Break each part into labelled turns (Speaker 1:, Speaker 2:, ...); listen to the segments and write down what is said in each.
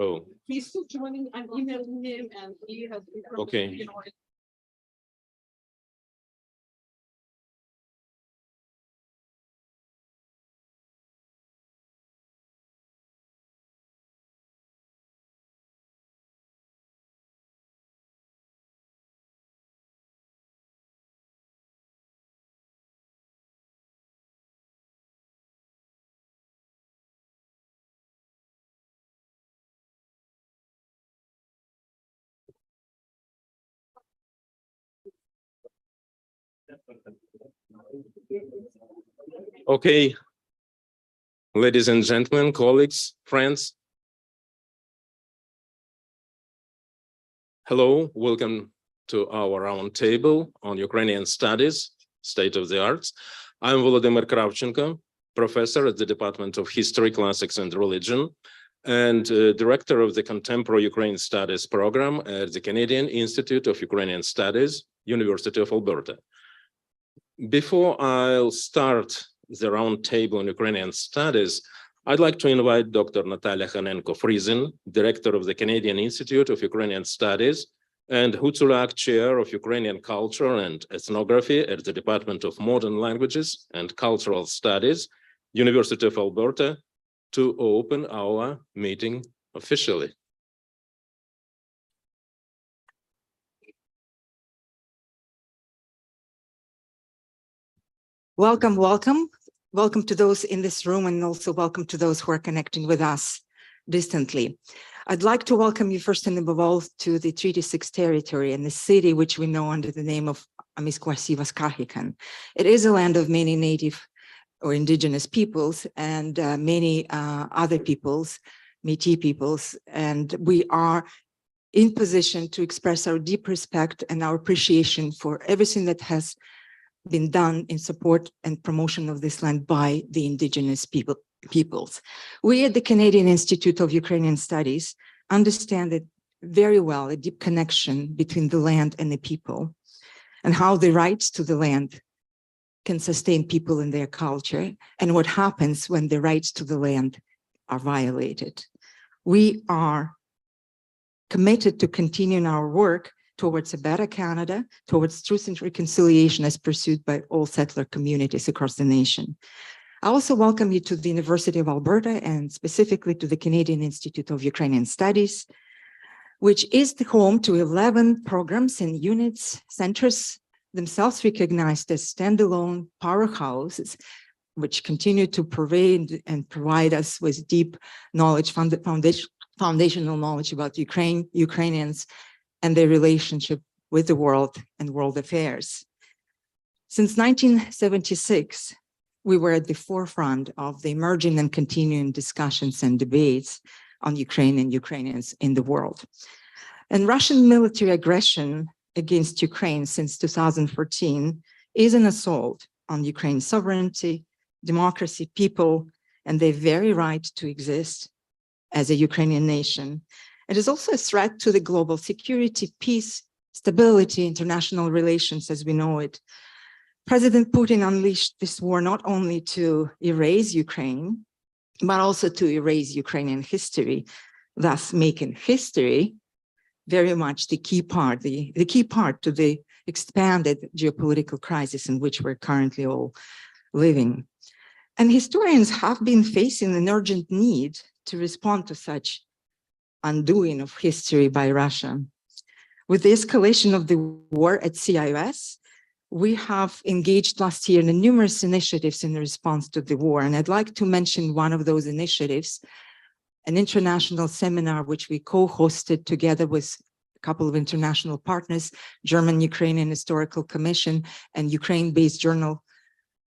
Speaker 1: Oh,
Speaker 2: He's still joining. I'm emailing him, and he has.
Speaker 1: Okay.
Speaker 2: You know,
Speaker 1: okay. Ladies and gentlemen, colleagues, friends. Hello, welcome to our roundtable on Ukrainian studies, state of the arts. I'm Volodymyr Kravchenko, professor at the Department of History, Classics and Religion, and director of the Contemporary Ukrainian Studies program at the Canadian Institute of Ukrainian Studies, University of Alberta. Before I'll start the roundtable on Ukrainian studies, I'd like to invite Dr. Natalia Hanenko-Friesen, director of the Canadian Institute of Ukrainian Studies, and Hutsulak, chair of Ukrainian Culture and Ethnography at the Department of Modern Languages and Cultural Studies, University of Alberta, to open our meeting officially.
Speaker 3: Welcome, welcome. Welcome to those in this room, and also welcome to those who are connecting with us distantly. I'd like to welcome you first and above all to the Treaty 6 territory and the city which we know under the name of Amiskwasivas-Kahikan. It is a land of many native or indigenous peoples and many other peoples, Métis peoples, and we are in position to express our deep respect and our appreciation for everything that has been done in support and promotion of this land by the indigenous peoples. We at the Canadian Institute of Ukrainian Studies understand it very well, a deep connection between the land and the people, and how the rights to the land can sustain people in their culture, and what happens when the rights to the land are violated. We are committed to continuing our work towards a better Canada, towards truth and reconciliation as pursued by all settler communities across the nation. I also welcome you to the University of Alberta and specifically to the Canadian Institute of Ukrainian Studies, which is the home to 11 programs and units, centers themselves recognized as standalone powerhouses, which continue to pervade and provide us with deep knowledge, foundational knowledge about Ukrainians, and their relationship with the world and world affairs. Since 1976, we were at the forefront of the emerging and continuing discussions and debates on Ukraine and Ukrainians in the world. And Russian military aggression against Ukraine since 2014 is an assault on Ukraine's sovereignty, democracy, people, and their very right to exist as a Ukrainian nation. It is also a threat to the global security, peace, stability, international relations as we know it. President Putin unleashed this war not only to erase Ukraine, but also to erase Ukrainian history, thus making history very much the key part to the expanded geopolitical crisis in which we're currently all living. And historians have been facing an urgent need to respond to such undoing of history by Russia. With the escalation of the war at CIS, we have engaged last year in numerous initiatives in response to the war. And I'd like to mention one of those initiatives, an international seminar which we co-hosted together with a couple of international partners, German-Ukrainian Historical Commission and Ukraine-based journal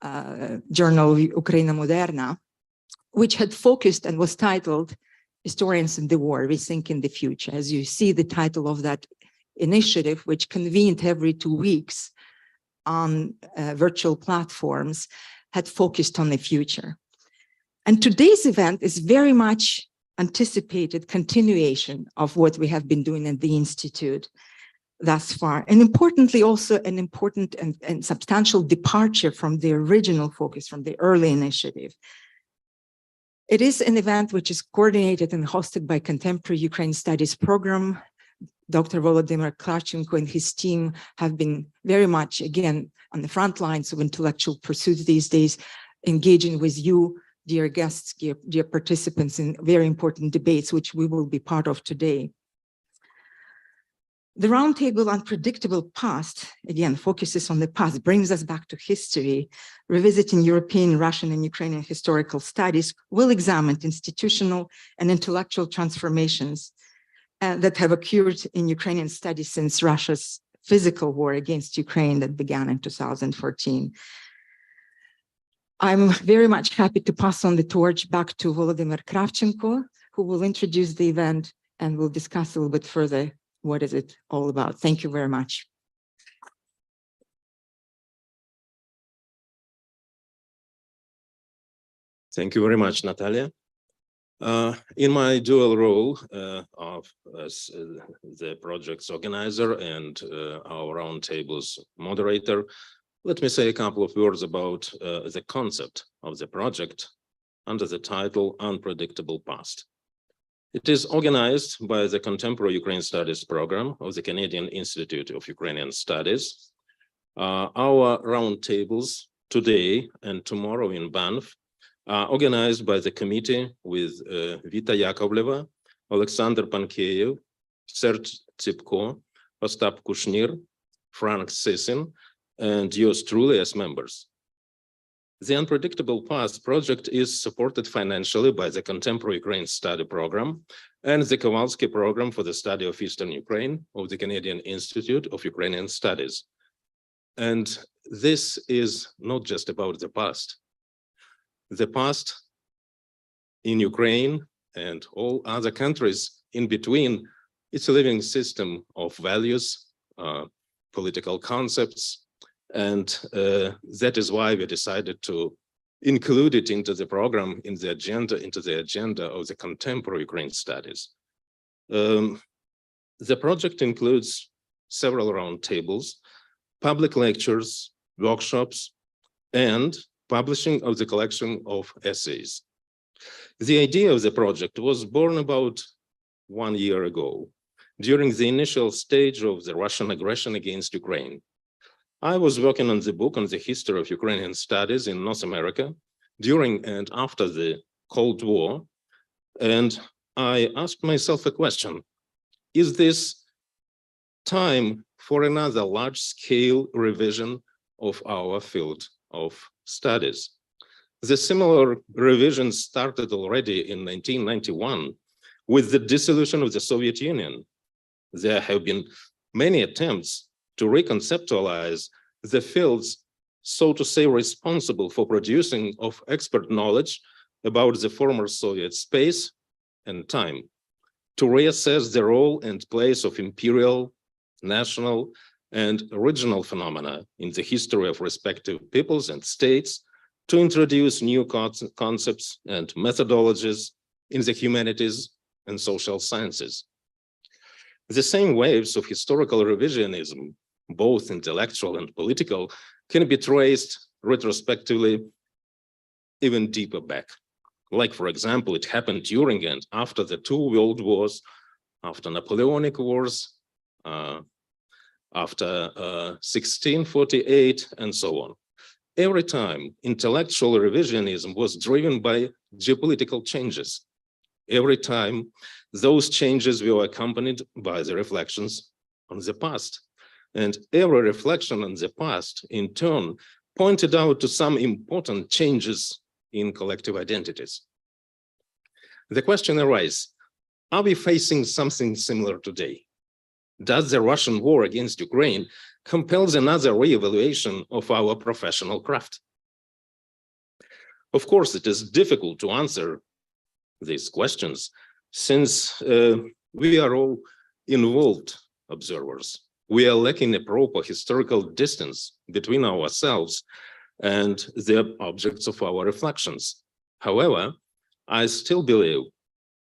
Speaker 3: Ukraina Moderna, which had focused and was titled Historians in the War, Rethinking the Future. As you see, the title of that initiative, which convened every 2 weeks on virtual platforms, had focused on the future. And today's event is very much anticipated continuation of what we have been doing at the Institute thus far. And importantly, also an important and substantial departure from the original focus, from the early initiative. It is an event which is coordinated and hosted by Contemporary Ukraine Studies Program. Dr. Volodymyr Kravchenko and his team have been very much, again, on the front lines of intellectual pursuits these days, engaging with you, dear guests, dear participants, in very important debates, which we will be part of today. The roundtable Unpredictable Past, again, focuses on the past, brings us back to history, revisiting European, Russian, and Ukrainian historical studies, will examine institutional and intellectual transformations that have occurred in Ukrainian studies since Russia's physical war against Ukraine that began in 2014. I'm very much happy to pass on the torch back to Volodymyr Kravchenko, who will introduce the event and will discuss a little bit further what is it all about. Thank you very much.
Speaker 1: Thank you very much, Natalia. In my dual role as the project's organizer and our roundtable's moderator, let me say a couple of words about the concept of the project under the title Unpredictable Past. It is organized by the Contemporary Ukraine Studies program of the Canadian Institute of Ukrainian Studies. Our roundtables today and tomorrow in Banff are organized by the committee with Vita Yakovleva, Alexander Pankeyev, Serge Tsipko, Ostap Kushnir, Frank Sisin, and yours truly as members. The Unpredictable Past project is supported financially by the Contemporary Ukraine Study Program and the Kowalski Program for the Study of Eastern Ukraine of the Canadian Institute of Ukrainian Studies. And this is not just about the past. The past in Ukraine and all other countries in between, it's a living system of values, political concepts, and that is why we decided to include it into the program, into the agenda of the Contemporary Ukraine Studies. The project includes several roundtables, public lectures, workshops, and publishing of the collection of essays. The idea of the project was born about 1 year ago, during the initial stage of the Russian aggression against Ukraine. I was working on the book on the history of Ukrainian studies in North America during and after the Cold War, and I asked myself a question: is this time for another large-scale revision of our field of studies? The similar revision started already in 1991 with the dissolution of the Soviet Union. There have been many attempts to reconceptualize the fields, so to say, responsible for producing of expert knowledge about the former Soviet space and time, to reassess the role and place of imperial, national, and regional phenomena in the history of respective peoples and states, to introduce new concepts and methodologies in the humanities and social sciences. The same waves of historical revisionism, both intellectual and political, can be traced retrospectively even deeper back. Like, for example, it happened during and after the two world wars, after Napoleonic Wars, after 1648, and so on. Every time, intellectual revisionism was driven by geopolitical changes. Every time, those changes were accompanied by the reflections on the past. And every reflection on the past, in turn, pointed out to some important changes in collective identities. The question arises, are we facing something similar today? Does the Russian war against Ukraine compel another reevaluation of our professional craft? Of course, it is difficult to answer these questions since we are all involved observers. We are lacking a proper historical distance between ourselves and the objects of our reflections. However, I still believe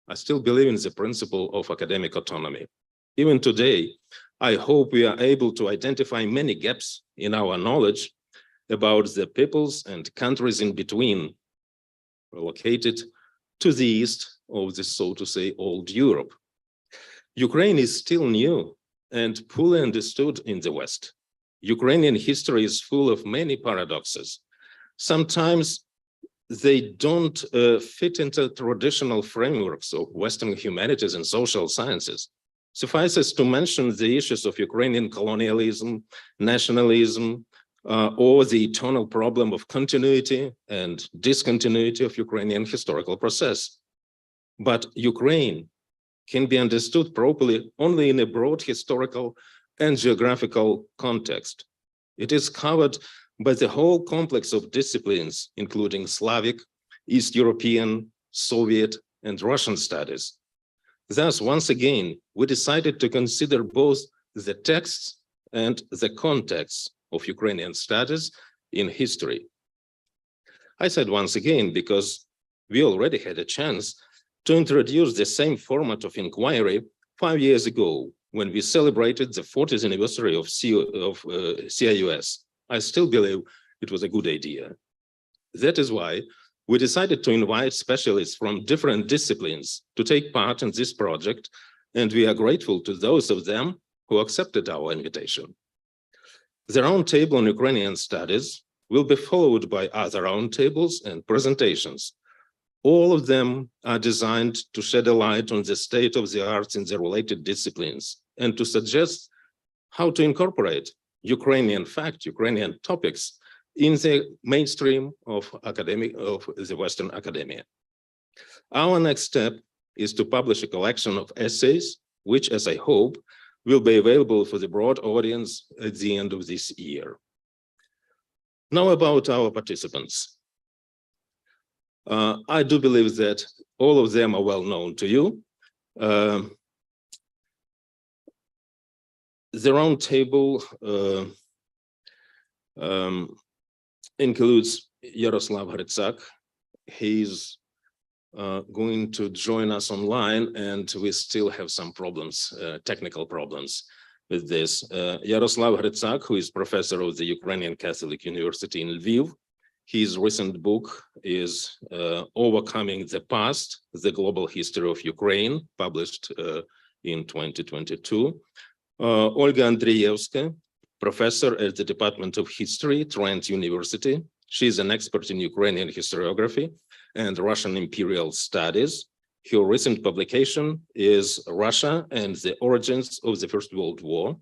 Speaker 1: in the principle of academic autonomy. Even today, I hope we are able to identify many gaps in our knowledge about the peoples and countries in between located to the east of the, so to say, old Europe. Ukraine is still new and poorly understood in the West. Ukrainian history is full of many paradoxes. Sometimes they don't fit into traditional frameworks of Western humanities and social sciences. Suffices to mention the issues of Ukrainian colonialism, nationalism, or the eternal problem of continuity and discontinuity of Ukrainian historical process. But Ukraine can be understood properly only in a broad historical and geographical context. It is covered by the whole complex of disciplines, including Slavic, East European, Soviet, and Russian studies. Thus, once again, we decided to consider both the texts and the context of Ukrainian studies in history. I said once again because we already had a chance to introduce the same format of inquiry 5 years ago when we celebrated the 40th anniversary of CIUS. I still believe it was a good idea. That is why we decided to invite specialists from different disciplines to take part in this project, and we are grateful to those of them who accepted our invitation. The roundtable on Ukrainian studies will be followed by other roundtables and presentations. All of them are designed to shed a light on the state of the arts in the related disciplines and to suggest how to incorporate Ukrainian topics in the mainstream of the Western academia. Our next step is to publish a collection of essays, which, as I hope, will be available for the broad audience at the end of this year. Now about our participants. I do believe that all of them are well known to you. The roundtable includes Yaroslav Hrytsak. He's going to join us online, and we still have some problems, technical problems with this. Yaroslav Hrytsak, who is professor of the Ukrainian Catholic University in Lviv. His recent book is Overcoming the Past, the Global History of Ukraine, published in 2022. Olga Andreyevska, professor at the Department of History, Trent University. She's an expert in Ukrainian historiography and Russian imperial studies. Her recent publication is Russia and the Origins of the First World War.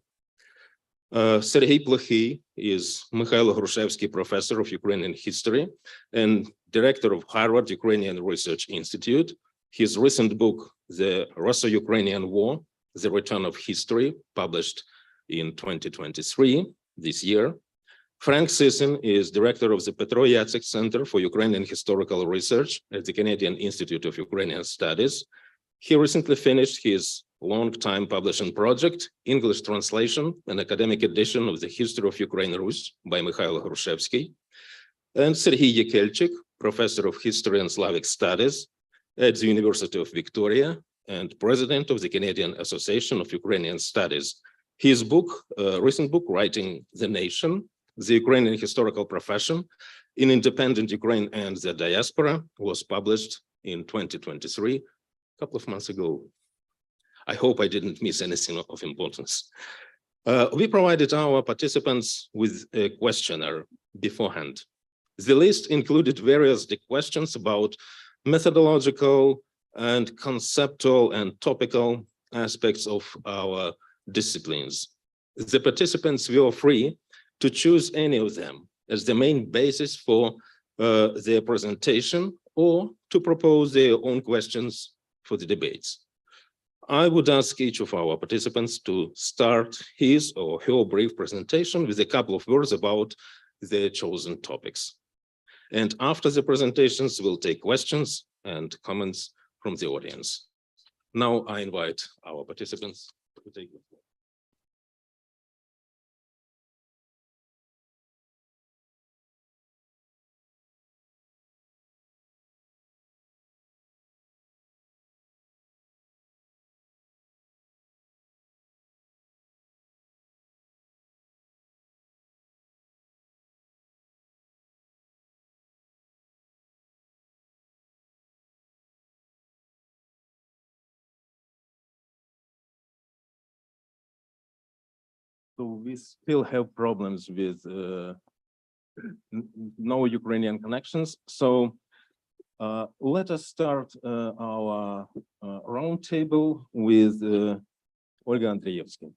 Speaker 1: Sergei Plokhy is Mikhail Hrushevsky Professor of Ukrainian History and Director of Harvard Ukrainian Research Institute. His recent book, The Russo-Ukrainian War, The Return of History, published in 2023, this year. Frank Sisson is director of the Petro Yatsik Center for Ukrainian Historical Research at the Canadian Institute of Ukrainian Studies. He recently finished his long-time publishing project, English translation and academic edition of the History of Ukraine Rus by Mikhail Hrushevsky. And Serhiy Yekelchik, professor of history and Slavic studies at the University of Victoria and president of the Canadian Association of Ukrainian Studies. His book, recent book, Writing the Nation, The Ukrainian Historical Profession in Independent Ukraine and the Diaspora, was published in 2023, a couple of months ago. I hope I didn't miss anything of importance. We provided our participants with a questionnaire beforehand. The list included various questions about methodological and conceptual and topical aspects of our disciplines. The participants were free to choose any of them as the main basis for their presentation or to propose their own questions for the debates. I would ask each of our participants to start his or her brief presentation with a couple of words about their chosen topics. And after the presentations, we'll take questions and comments from the audience. Now I invite our participants to take the floor. So we still have problems with no Ukrainian connections. So let us start our roundtable with Olga Andreevsky.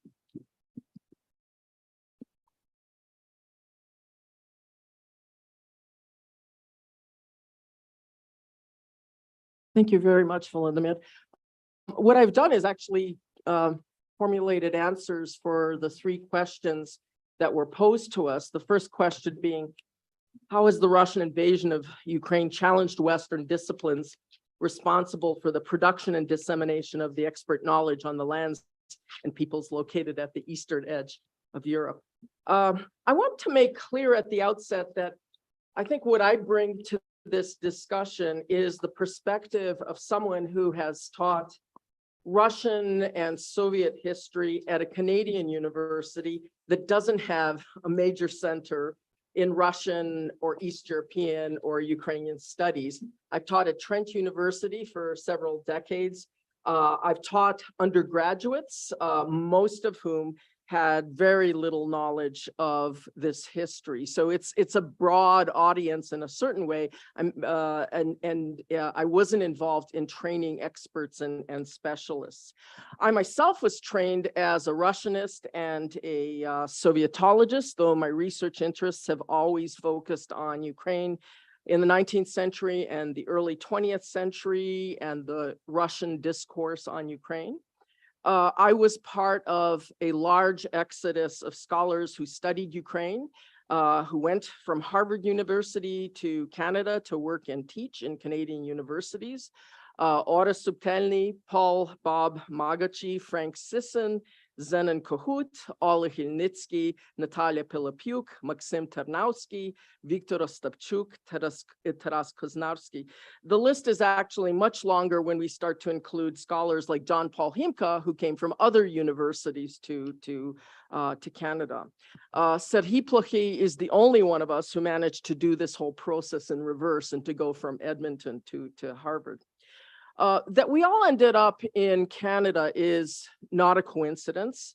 Speaker 4: Thank you very much, Volodymyr. What I've done is actually formulated answers for the three questions that were posed to us. The first question being, how has the Russian invasion of Ukraine challenged Western disciplines responsible for the production and dissemination of the expert knowledge on the lands and peoples located at the eastern edge of Europe? I want to make clear at the outset that I think what I bring to this discussion is the perspective of someone who has taught Russian and Soviet history at a Canadian university that doesn't have a major center in Russian or East European or Ukrainian studies. I've taught at Trent University for several decades. I've taught undergraduates, most of whom had very little knowledge of this history. So it's a broad audience in a certain way. I wasn't involved in training experts and specialists. I myself was trained as a Russianist and a Sovietologist, though my research interests have always focused on Ukraine in the 19th century and the early 20th century and the Russian discourse on Ukraine. I was part of a large exodus of scholars who studied Ukraine, who went from Harvard University to Canada to work and teach in Canadian universities. Ora Subtelny, Paul Bob Magachi, Frank Sisson, Zenon Kohut, Oleg Hilnitsky, Natalia Pilipyuk, Maxim Tarnowski, Viktor Ostapchuk, Taras Koznarski. The list is actually much longer when we start to include scholars like John Paul Himka, who came from other universities to Canada. Serhiy Plokhy is the only one of us who managed to do this whole process in reverse and to go from Edmonton to Harvard. That we all ended up in Canada is not a coincidence.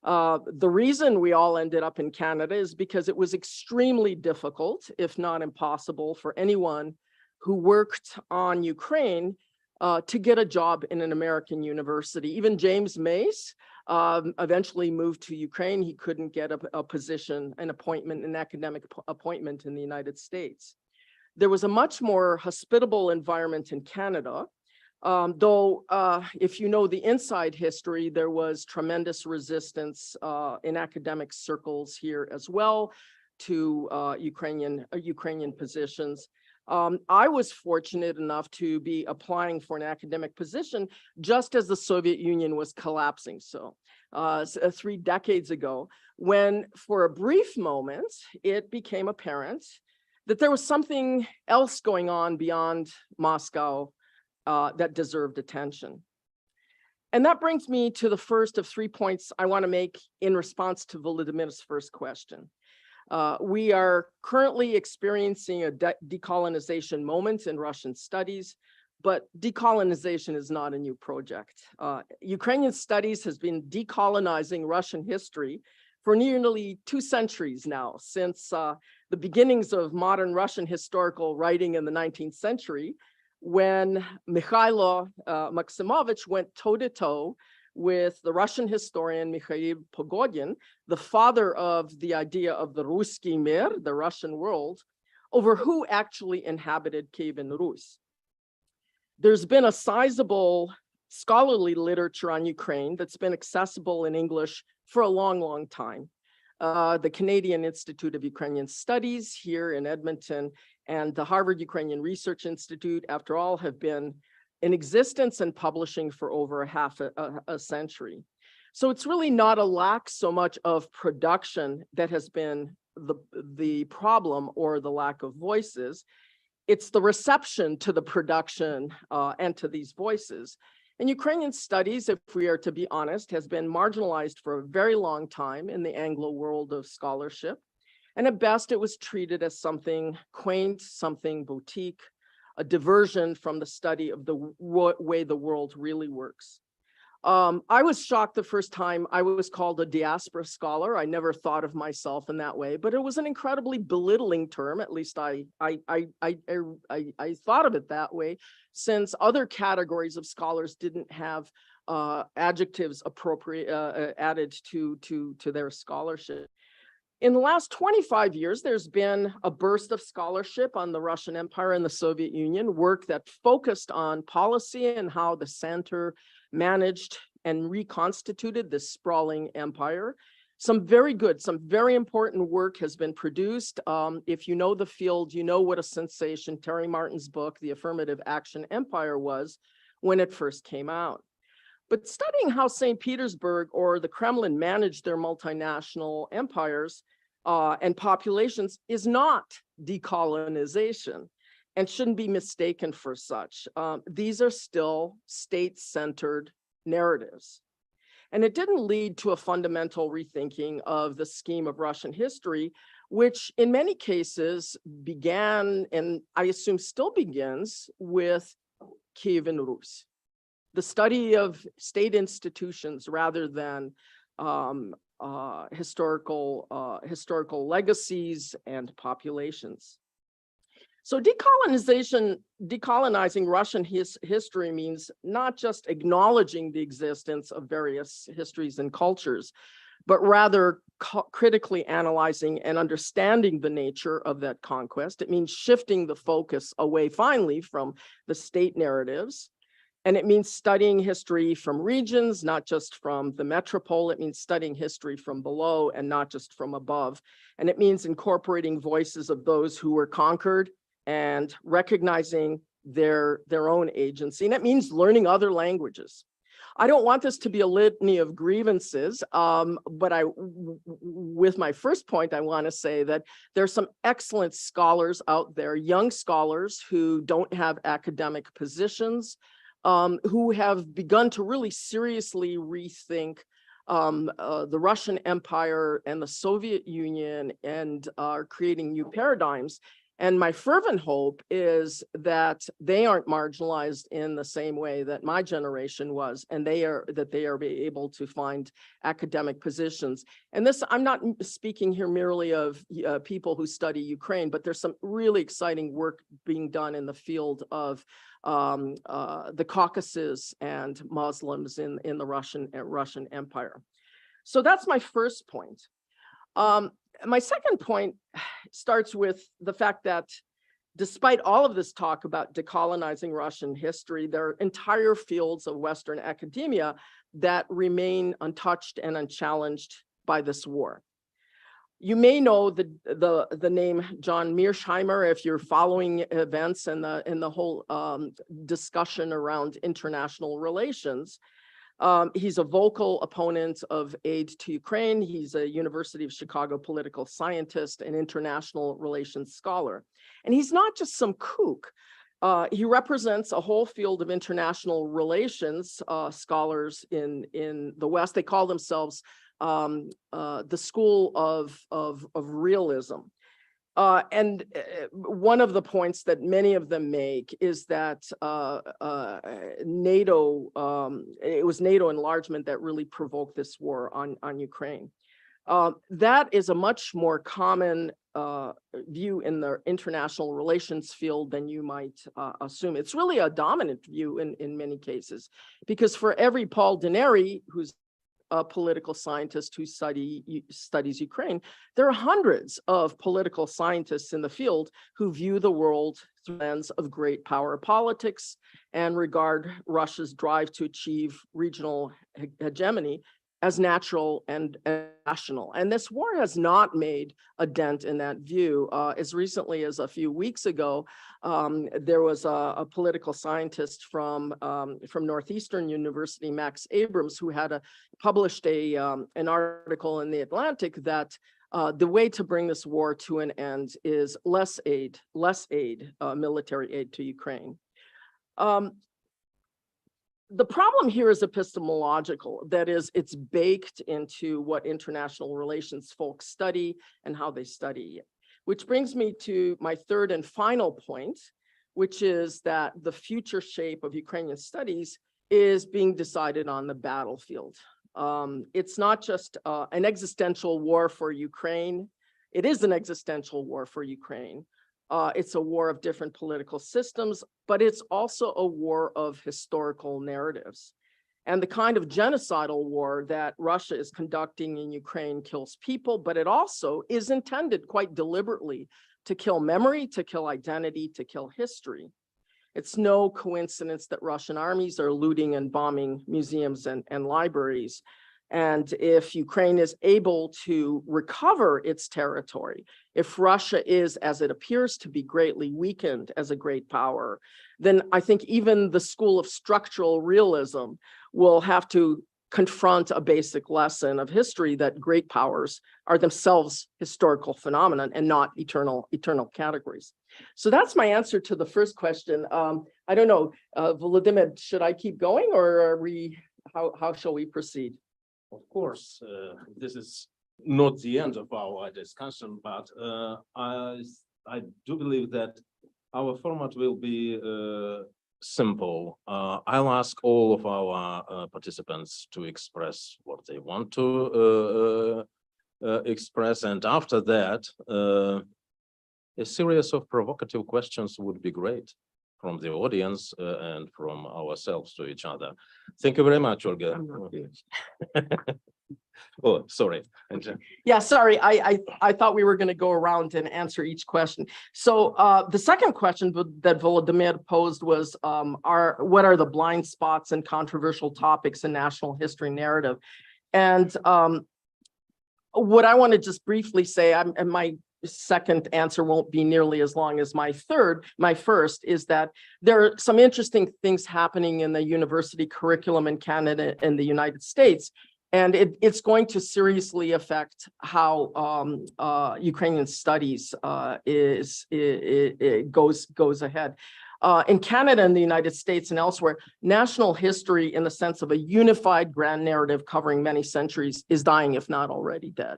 Speaker 4: The reason we all ended up in Canada is because it was extremely difficult, if not impossible, for anyone who worked on Ukraine to get a job in an American university. Even James Mace eventually moved to Ukraine. He couldn't get a position, an appointment, an academic appointment in the United States. There was a much more hospitable environment in Canada. Though, if you know the inside history, there was tremendous resistance in academic circles here as well to Ukrainian positions. I was fortunate enough to be applying for an academic position just as the Soviet Union was collapsing. So 3 decades ago, when for a brief moment, it became apparent that there was something else going on beyond Moscow that deserved attention. And that brings me to the first of 3 points I want to make in response to Volodymyr's first question. We are currently experiencing a decolonization moment in Russian studies, but decolonization is not a new project. Ukrainian studies has been decolonizing Russian history for nearly 2 centuries now, since the beginnings of modern Russian historical writing in the 19th century, when Mikhailo Maximovich went toe-to-toe with the Russian historian Mikhail Pogodin, the father of the idea of the Ruski Mir, the Russian world, over who actually inhabited Kievan Rus. There's been a sizable scholarly literature on Ukraine that's been accessible in English for a long, long time. The Canadian Institute of Ukrainian Studies here in Edmonton and the Harvard Ukrainian Research Institute, after all, have been in existence and publishing for over half a century. So it's really not a lack so much of production that has been the problem or the lack of voices. It's the reception to the production and to these voices. And Ukrainian studies, if we are to be honest, has been marginalized for a very long time in the Anglo world of scholarship. And at best, it was treated as something quaint, something boutique, a diversion from the study of the way the world really works. I was shocked the first time I was called a diaspora scholar. I never thought of myself in that way, but it was an incredibly belittling term. At least I thought of it that way, since other categories of scholars didn't have adjectives appropriate added to their scholarship. In the last 25 years, there's been a burst of scholarship on the Russian Empire and the Soviet Union, work that focused on policy and how the center managed and reconstituted this sprawling empire. Some very good, some very important work has been produced. If you know the field, you know what a sensation Terry Martin's book, The Affirmative Action Empire, was when it first came out. But studying how St. Petersburg or the Kremlin managed their multinational empires and populations is not decolonization and shouldn't be mistaken for such. These are still state-centered narratives. And it didn't lead to a fundamental rethinking of the scheme of Russian history, which in many cases began, and I assume still begins, with Kievan Rus, the study of state institutions rather than historical legacies and populations. So decolonizing Russian history means not just acknowledging the existence of various histories and cultures, but rather critically analyzing and understanding the nature of that conquest. It means shifting the focus away finally from the state narratives. And it means studying history from regions, not just from the metropole. It means studying history from below and not just from above. And it means incorporating voices of those who were conquered and recognizing their own agency. And it means learning other languages. I don't want this to be a litany of grievances, but with my first point, I want to say that there's some excellent scholars out there, young scholars who don't have academic positions, who have begun to really seriously rethink the Russian Empire and the Soviet Union and are creating new paradigms. And my fervent hope is that they aren't marginalized in the same way that my generation was, and they are able to find academic positions. And this, I'm not speaking here merely of people who study Ukraine, but there's some really exciting work being done in the field of the Caucasus and Muslims in the Russian Empire. So that's my first point. My second point starts with the fact that despite all of this talk about decolonizing Russian history, there are entire fields of Western academia that remain untouched and unchallenged by this war. You may know the name John Mearsheimer if you're following events and the whole discussion around international relations. He's a vocal opponent of aid to Ukraine. He's a University of Chicago political scientist and international relations scholar. And he's not just some kook. He represents a whole field of international relations scholars in the West. They call themselves the school of realism. And one of the points that many of them make is that it was NATO enlargement that really provoked this war on Ukraine. That is a much more common view in the international relations field than you might assume. It's really a dominant view in many cases, because for every Paul Deneri, who's a political scientist who studies Ukraine, there are hundreds of political scientists in the field who view the world through the lens of great power politics and regard Russia's drive to achieve regional hegemony as natural and national. And this war has not made a dent in that view. As recently as a few weeks ago, there was a political scientist from Northeastern University, Max Abrams, who had published an article in The Atlantic that the way to bring this war to an end is less aid, military aid to Ukraine. The problem here is epistemological. That is, it's baked into what international relations folks study and how they study it. Which brings me to my third and final point, which is that the future shape of Ukrainian studies is being decided on the battlefield. It's not just an existential war for Ukraine. It is an existential war for Ukraine. It's a war of different political systems, but it's also a war of historical narratives. And the kind of genocidal war that Russia is conducting in Ukraine kills people, but it also is intended quite deliberately to kill memory, to kill identity, to kill history. It's no coincidence that Russian armies are looting and bombing museums and libraries. And if Ukraine is able to recover its territory, if Russia is, as it appears to be, greatly weakened as a great power, then I think even the school of structural realism will have to confront a basic lesson of history that great powers are themselves historical phenomena and not eternal categories. So that's my answer to the first question. I don't know, Volodymyr, should I keep going, or are we, how shall we proceed?
Speaker 1: Of course, this is not the end of our discussion, but I do believe that our format will be simple. I'll ask all of our participants to express what they want to express, and after that, a series of provocative questions would be great from the audience and from ourselves to each other. Thank you very much, Olga. Oh, sorry.
Speaker 4: Yeah, sorry. I thought we were going to go around and answer each question. So the second question that Volodymyr posed was, what are the blind spots and controversial topics in national history narrative? And what I want to just briefly say, and my second answer won't be nearly as long as my first, is that there are some interesting things happening in the university curriculum in Canada and the United States. And it's going to seriously affect how Ukrainian studies goes ahead. In Canada and the United States and elsewhere, national history in the sense of a unified grand narrative covering many centuries is dying, if not already dead.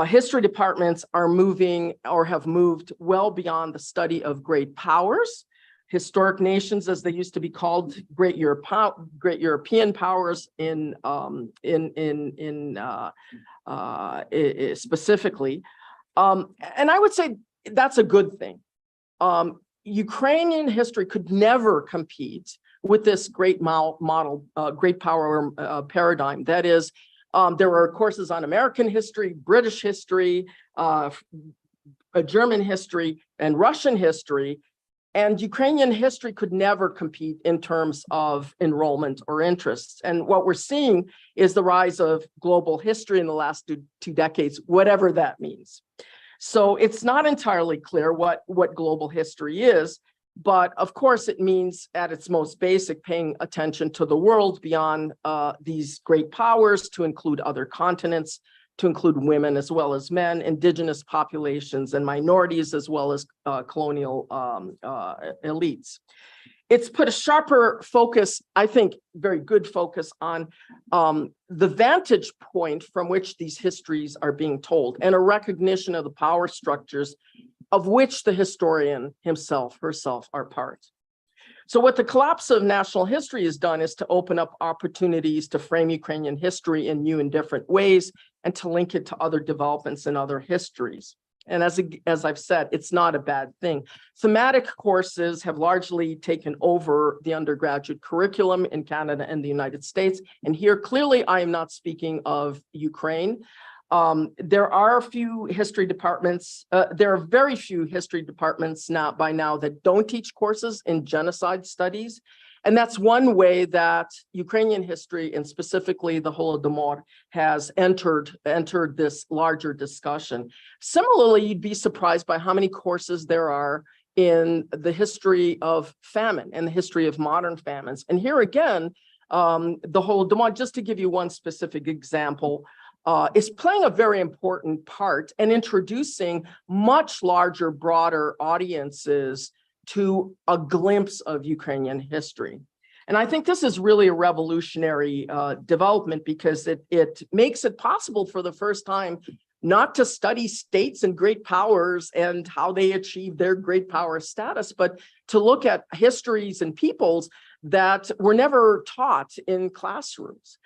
Speaker 4: History departments are moving or have moved well beyond the study of great powers, historic nations, as they used to be called, great European powers specifically. And I would say that's a good thing. Ukrainian history could never compete with this great great power paradigm. That is, there are courses on American history, British history, German history, and Russian history. And Ukrainian history could never compete in terms of enrollment or interests. And what we're seeing is the rise of global history in the last two decades, whatever that means. So it's not entirely clear what global history is, but of course it means at its most basic paying attention to the world beyond these great powers, to include other continents, to include women as well as men, indigenous populations and minorities, as well as colonial elites. It's put a sharper focus, I think, very good focus on the vantage point from which these histories are being told, and a recognition of the power structures of which the historian himself, herself are part. So what the collapse of national history has done is to open up opportunities to frame Ukrainian history in new and different ways, and to link it to other developments in other histories. And as I've said, it's not a bad thing. Thematic courses have largely taken over the undergraduate curriculum in Canada and the United States. And here, clearly, I am not speaking of Ukraine. There are a few history departments, there are very few history departments by now that don't teach courses in genocide studies. And that's one way that Ukrainian history, and specifically the Holodomor, has entered this larger discussion. Similarly, you'd be surprised by how many courses there are in the history of famine and the history of modern famines. And here again, the Holodomor, just to give you one specific example, is playing a very important part and introducing much larger, broader audiences to a glimpse of Ukrainian history. And I think this is really a revolutionary development, because it makes it possible for the first time not to study states and great powers and how they achieve their great power status, but to look at histories and peoples that were never taught in classrooms.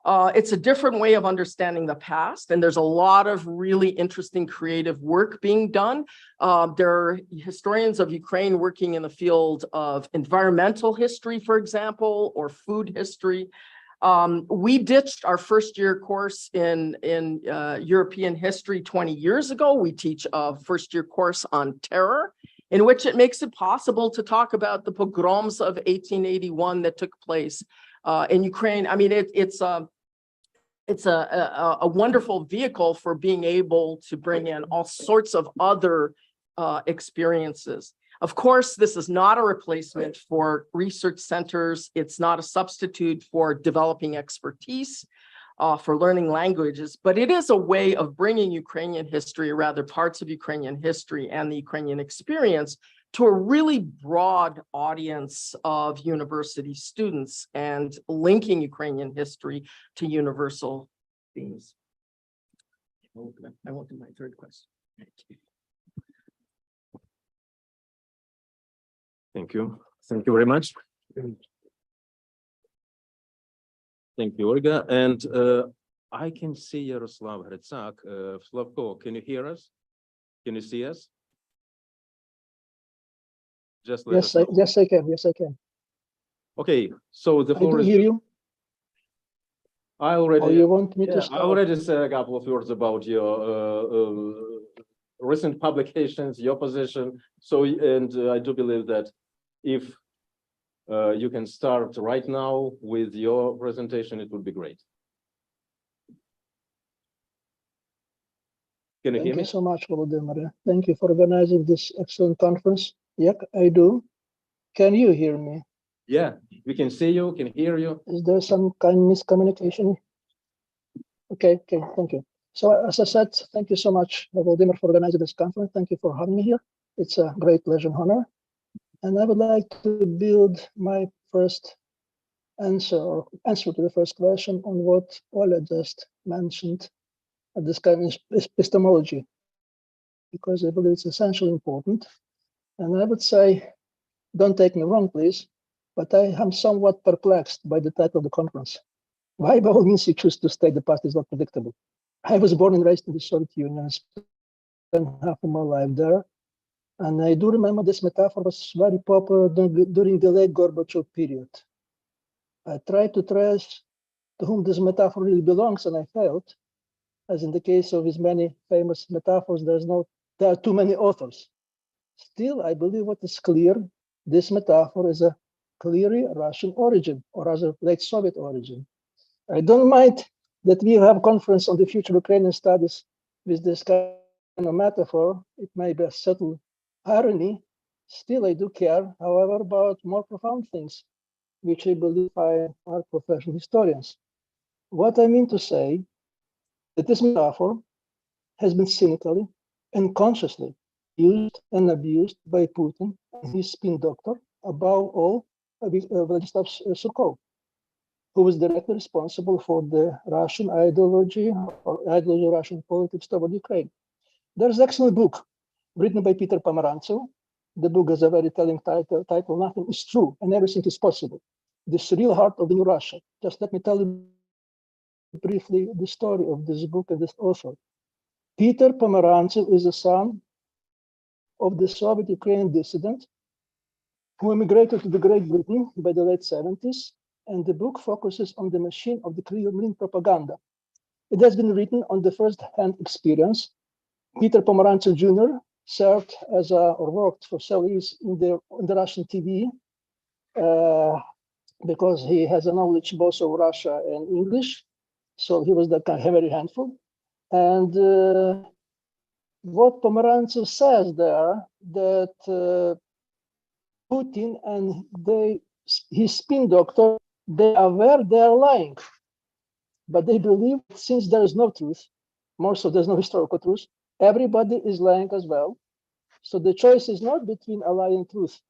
Speaker 4: It's a different way of understanding the past, and there's a lot of really interesting creative work being done. There are historians of Ukraine working in the field of environmental history, for example, or food history. We ditched our first-year course in European history 20 years ago. We teach a first-year course on terror, in which it makes it possible to talk about the pogroms of 1881 that took place in Ukraine. I mean, it's a wonderful vehicle for being able to bring in all sorts of other experiences. Of course, this is not a replacement for research centers. It's not a substitute for developing expertise, for learning languages, but it is a way of bringing Ukrainian history, or rather parts of Ukrainian history and the Ukrainian experience, to a really broad audience of university students and linking Ukrainian history to universal themes. I won't do my third question.
Speaker 1: Thank you. Thank you very much. Thank you, Olga. And I can see Yaroslav Hrytsak. Slavko, can you hear us? Can you see us? Just let us know.
Speaker 5: Yes, I can. Yes, I can.
Speaker 1: Okay, so the
Speaker 5: I
Speaker 1: floor
Speaker 5: do
Speaker 1: is.
Speaker 5: hear you.
Speaker 1: I already.
Speaker 5: Or you want me to
Speaker 1: Yeah, I
Speaker 5: start?
Speaker 1: already said a couple of words about your recent publications, your position. So, and I do believe that if you can start right now with your presentation, it would be great. Can you hear
Speaker 5: Thank
Speaker 1: me?
Speaker 5: you so much, Volodymyr. Thank you for organizing this excellent conference. Yeah, I do. Can you hear me?
Speaker 1: Yeah, we can see you, can hear you.
Speaker 5: Is there some kind of miscommunication? Okay, thank you. So as I said, thank you so much, Volodymyr, for organizing this conference. Thank you for having me here. It's a great pleasure and honor. And I would like to build my first answer to the first question on what Ola just mentioned, this kind of epistemology, because I believe it's essentially important. And I would say, don't take me wrong, please, but I am somewhat perplexed by the title of the conference. Why, by all means, you choose to state the past is not predictable? I was born and raised in the Soviet Union, spent half of my life there. And I do remember this metaphor was very popular during the late Gorbachev period. I tried to trace to whom this metaphor really belongs, and I failed. As in the case of his many famous metaphors, there are too many authors. Still, I believe what is clear, this metaphor is a clearly Russian origin, or rather late Soviet origin. I don't mind that we have a conference on the future Ukrainian studies with this kind of metaphor. It may be a subtle irony. Still, I do care, however, about more profound things, which I believe are professional historians. What I mean to say, that this metaphor has been cynically and consciously used and abused by Putin and his spin doctor, above all, Vladislav Surkov, who was directly responsible for the Russian ideology or ideology of Russian politics toward Ukraine. There's an excellent book written by Peter Pomerantsev. The book has a very telling title, Nothing is True and Everything is Possible. The Surreal Heart of the New Russia. Just let me tell you briefly the story of this book and this author. Peter Pomerantsev is the son of the Soviet Ukrainian dissident who immigrated to the Great Britain by the late 70s, and the book focuses on the machine of the Kremlin propaganda. It has been written on the first-hand experience. Peter Pomerantsev Jr. served or worked for several years in the Russian TV because he has a knowledge both of Russia and English. So he was that kind of very handful. And what Pomerantsev says there, that Putin and his spin doctor, they are aware they are lying, but they believe since there is no truth, more so there's no historical truth, everybody is lying as well. So the choice is not between a lie and truth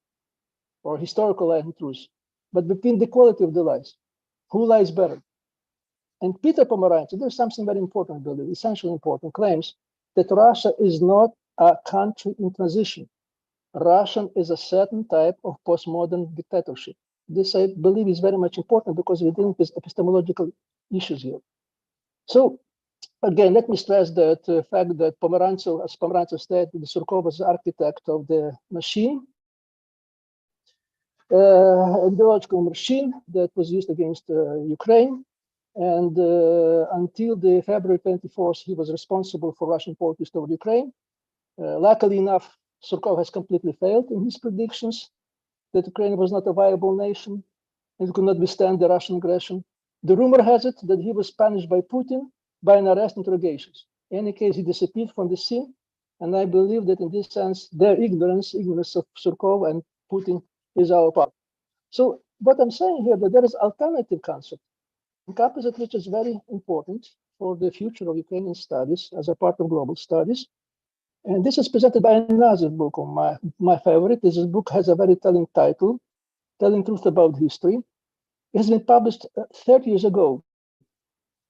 Speaker 5: or historical lie and truth, but between the quality of the lies. Who lies better? And Peter Pomerantsev, there's something very important, really, essentially important, claims that Russia is not a country in transition. Russian is a certain type of postmodern dictatorship. This, I believe, is very much important because we're dealing with epistemological issues here. So, again, let me stress that the fact that Pomerantsev, as Pomerantsev said, Surkov was the architect of the machine, ideological machine that was used against Ukraine. And until the February 24th, he was responsible for Russian politics toward Ukraine. Luckily enough, Surkov has completely failed in his predictions that Ukraine was not a viable nation and could not withstand the Russian aggression. The rumor has it that he was punished by Putin by an arrest interrogations. In any case, he disappeared from the scene. And I believe that in this sense, their ignorance of Surkov and Putin is our part. So what I'm saying here, that there is alternative concept, a concept which is very important for the future of Ukrainian studies as a part of global studies. And this is presented by another book of my favorite. This book has a very telling title, Telling Truth About History. It has been published 30 years ago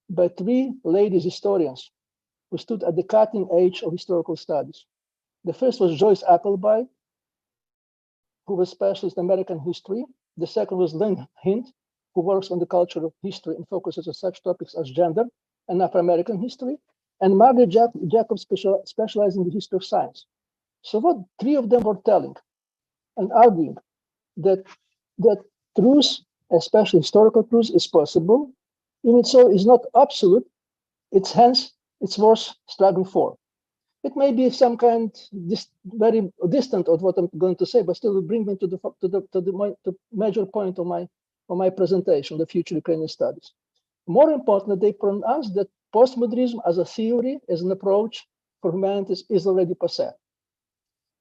Speaker 5: by 3 ladies historians who stood at the cutting edge of historical studies. The first was Joyce Appleby, who was specialist in American history. The second was Lynn Hint, who works on the culture of history and focuses on such topics as gender and Afro-American history. And Margaret Jacobs specialized in the history of science. So what 3 of them were telling and arguing that truth, especially historical truth, is possible, even so is not absolute, it's worth struggling for. It may be some kind very distant of what I'm going to say, but still will bring me to the major point of my presentation, the future Ukrainian studies. More importantly, they pronounce that postmodernism as a theory, as an approach for humanities, is already passé.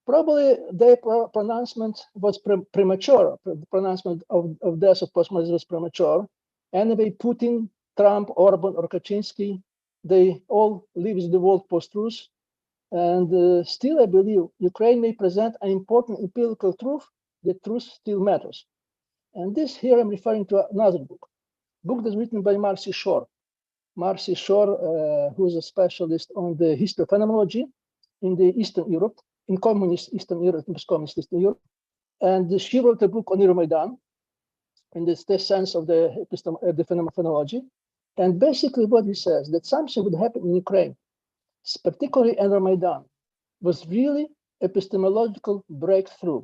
Speaker 5: Probably their pronouncement was premature. The pronouncement of death of postmodernism was premature. Anyway, Putin, Trump, Orban, or Kaczynski, they all live in the world post-truth. And still, I believe Ukraine may present an important empirical truth that truth still matters. And this here I'm referring to another book that's written by Marcy Shore. Marcy Shore, who is a specialist on the history of phenomenology in the Eastern Europe, in communist Eastern Europe, communist Eastern Europe. And she wrote a book on Euromaidan in the sense of the phenomenology. And basically what he says, that something would happen in Ukraine, particularly Euromaidan, was really epistemological breakthrough.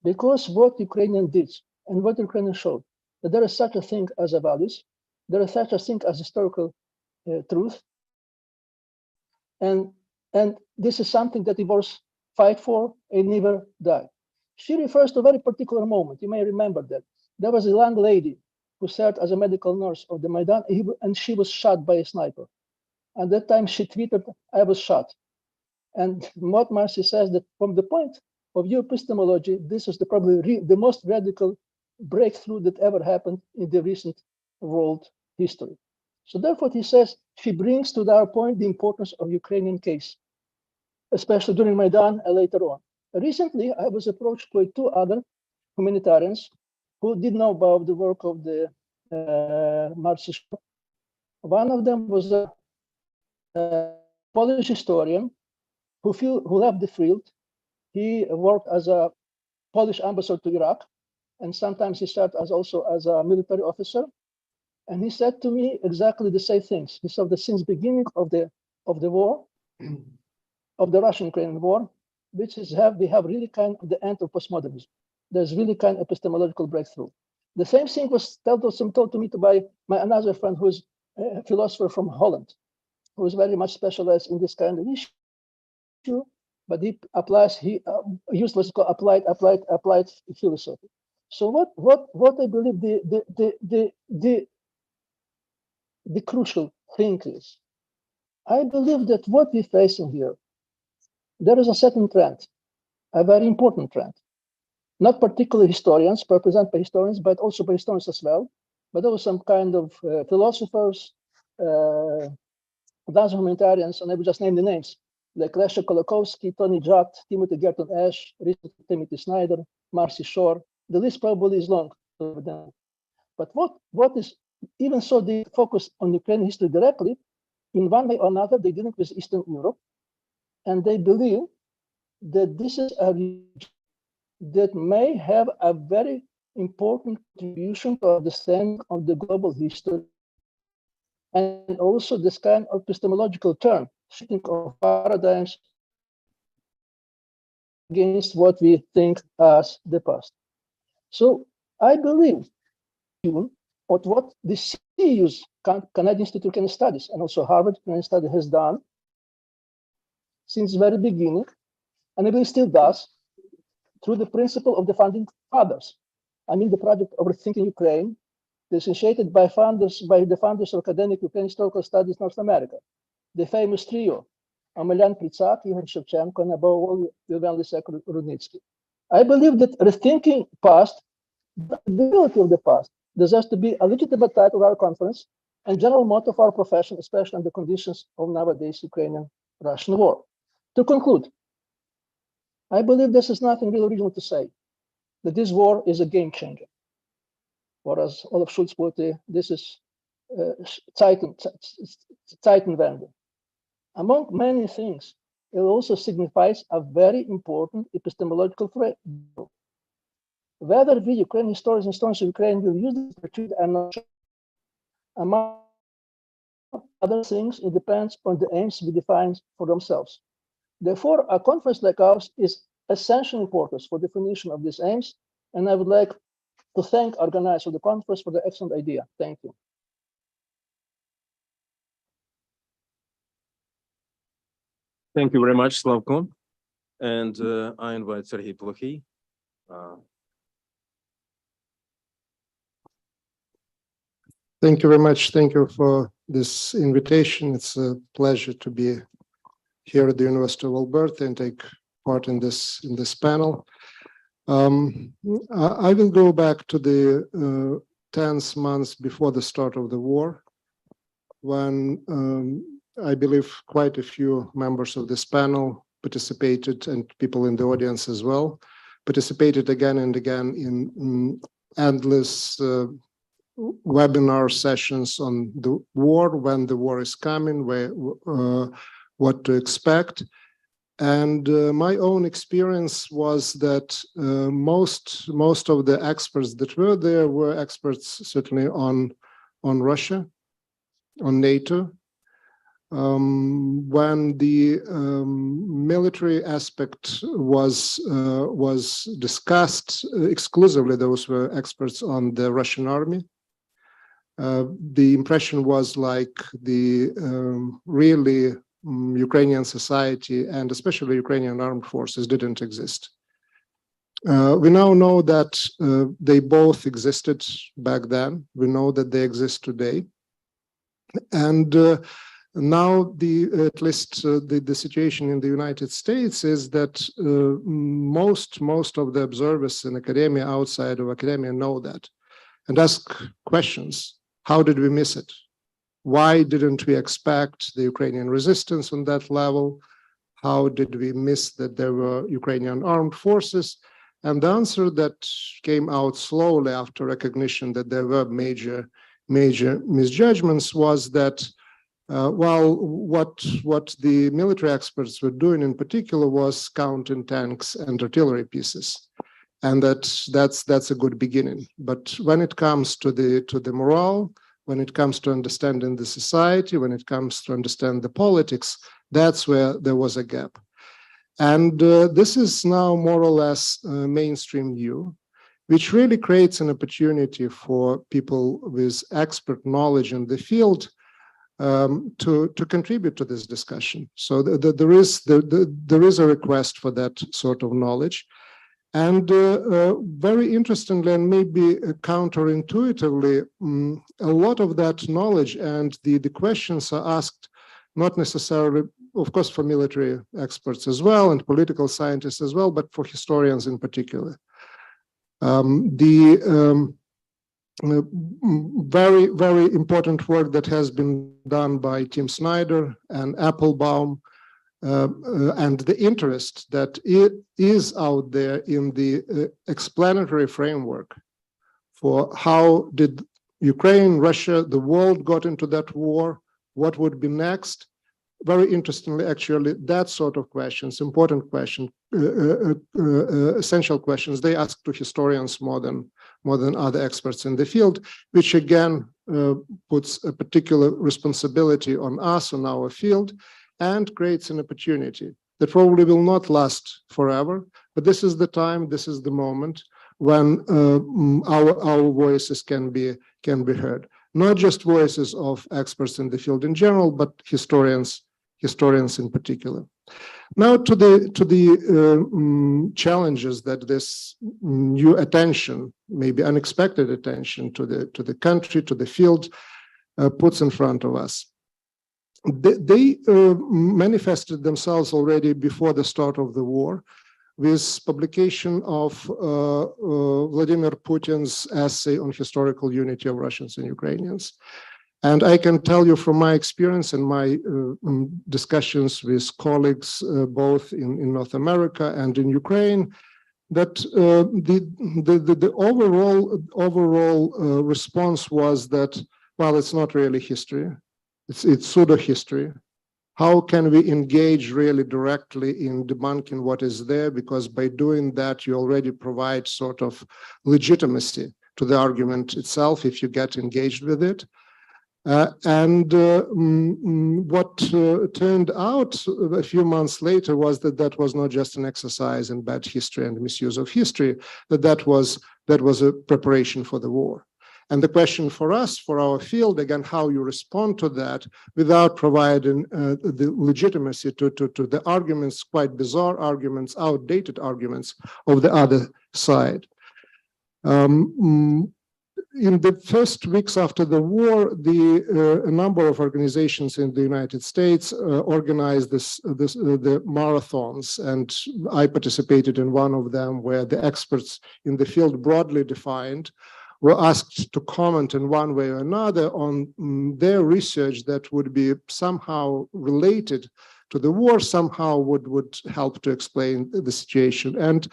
Speaker 5: Because what Ukrainian did and what Ukrainian showed, that there is such a thing as a values, there is such a thing as historical truth. And this is something that he was fight for and never die. She refers to a very particular moment. You may remember that. There was a young lady who served as a medical nurse of the Maidan, and she was shot by a sniper. At that time, she tweeted, "I was shot." And what Marcy says that from the point of view epistemology, this is probably the most radical breakthrough that ever happened in the recent world history. So therefore, he says, she brings to our point the importance of Ukrainian case, especially during Maidan and later on. Recently, I was approached by 2 other humanitarians who did know about the work of the Marcy Shore. One of them was a Polish historian who left the field. He worked as a Polish ambassador to Iraq, and sometimes he served also as a military officer. And he said to me exactly the same things. He said that since beginning of the war, of the Russian-Ukrainian war, which is we have really kind of the end of postmodernism. There's really kind of epistemological breakthrough. The same thing was told to me by another friend who is a philosopher from Holland, who is very much specialized in this kind of issue, but he used what's called applied philosophy. So what I believe the crucial thing is, I believe that what we're facing here, there is a certain trend, a very important trend, not particularly historians, represented by historians, but also by historians as well, but also some kind of philosophers, other humanitarians, and I will just name the names, like Leszek Kolakowski, Tony Judd, Timothy Gerton Ash, Richard Timothy Snyder, Marcy Shore. The list probably is long for them. But what is, even so they focus on Ukrainian history directly, in one way or another, they dealing with Eastern Europe, and they believe that this is a region that may have a very important contribution to understanding of the global history, and also this kind of epistemological turn, shifting of paradigms against what we think as the past. So I believe what the CEU's Canadian Institute of Ukrainian Studies and also Harvard Ukrainian Studies has done since the very beginning, and I believe still does, through the principle of the founding fathers. I mean the project of Rethinking Ukraine, initiated by the founders of academic Ukrainian historical studies North America, the famous trio, Omelian Pritsak, Igor Shevchenko, and above all, Ivan Lysek Rudnitsky. I believe that rethinking past, the ability of the past, deserves to be a legitimate title of our conference and general motto of our profession, especially under conditions of nowadays Ukrainian-Russian war. To conclude, I believe this is nothing really original to say, that this war is a game changer. Or as Olaf Schulz put it, this is Zeitenwende. Among many things, it also signifies a very important epistemological threat. Whether we Ukrainian historians and historians of Ukraine will use this opportunity or not, among other things, it depends on the aims we define for themselves. Therefore, a conference like ours is essential importance for definition of these aims, and I would like to thank organizers of the conference for the excellent idea. Thank you.
Speaker 1: Thank you very much, Slavko. And I invite Sergei Plokhy.
Speaker 6: Thank you very much. Thank you for this invitation. It's a pleasure to be here at the University of Alberta and take part in this panel. I will go back to the tense months before the start of the war, when I believe quite a few members of this panel participated, and people in the audience as well, participated again and again in endless webinar sessions on the war, when the war is coming, what to expect. And my own experience was that most of the experts that were there were experts certainly on Russia, on NATO. When the military aspect was discussed exclusively, those were experts on the Russian army. The impression was like the really Ukrainian society and especially Ukrainian armed forces didn't exist. We now know that they both existed back then. We know that they exist today. And now at least the situation in the United States is that most of the observers in academia, outside of academia, know that and ask questions. How did we miss it? Why didn't we expect the Ukrainian resistance on that level? How did we miss that there were Ukrainian armed forces? And the answer that came out slowly after recognition that there were major misjudgments was that, well, what the military experts were doing in particular was counting tanks and artillery pieces. And that's a good beginning. But when it comes to the morale, when it comes to understanding the society, when it comes to understand the politics, that's where there was a gap. And this is now more or less a mainstream view, which really creates an opportunity for people with expert knowledge in the field to contribute to this discussion. So there is a request for that sort of knowledge. And very interestingly, and maybe counterintuitively, a lot of that knowledge and the questions are asked not necessarily, of course, for military experts as well and political scientists as well, but for historians in particular. Very, very important work that has been done by Tim Snyder and Applebaum, and the interest that it is out there in the explanatory framework for how did Ukraine, Russia, the world got into that war, what would be next. Very interestingly, actually, that sort of questions, important questions, essential questions, they ask to historians more other experts in the field, which again puts a particular responsibility on us, on our field, and creates an opportunity that probably will not last forever. But this is the time, this is the moment when our voices can be heard. Not just voices of experts in the field in general, but historians in particular. Now to the challenges that this new attention, maybe unexpected attention to the country, to the field, puts in front of us. They manifested themselves already before the start of the war, with publication of Vladimir Putin's essay on historical unity of Russians and Ukrainians. And I can tell you from my experience and my discussions with colleagues both in North America and in Ukraine, that the overall response was that, well, it's not really history, it's pseudo-history. How can we engage really directly in debunking what is there? Because by doing that, you already provide sort of legitimacy to the argument itself if you get engaged with it. What turned out a few months later was that was not just an exercise in bad history and misuse of history, that was a preparation for the war. And the question for us, for our field, again, how you respond to that without providing the legitimacy to the arguments, quite bizarre arguments, outdated arguments of the other side. In the first weeks after the war, a number of organizations in the United States organized the marathons, and I participated in one of them where the experts in the field, broadly defined, were asked to comment in one way or another on their research that would be somehow related to the war, somehow would help to explain the situation. And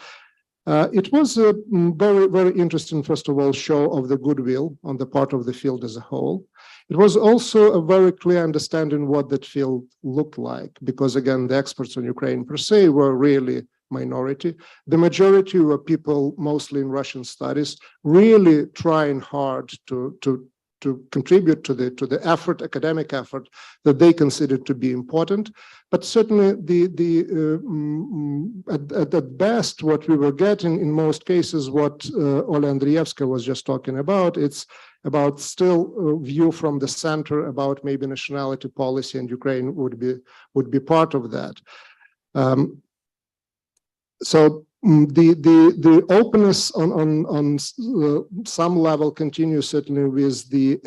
Speaker 6: it was a very, very interesting, first of all, show of the goodwill on the part of the field as a whole. It was also a very clear understanding what that field looked like, because again, the experts on Ukraine per se were really minority. The majority were people, mostly in Russian studies, really trying hard to contribute to the effort, academic effort that they considered to be important. But certainly, at best, what we were getting in most cases, what Ola Andrievska was just talking about, it's about still a view from the center about maybe nationality policy, and Ukraine would be part of that. So the openness on some level continues certainly with the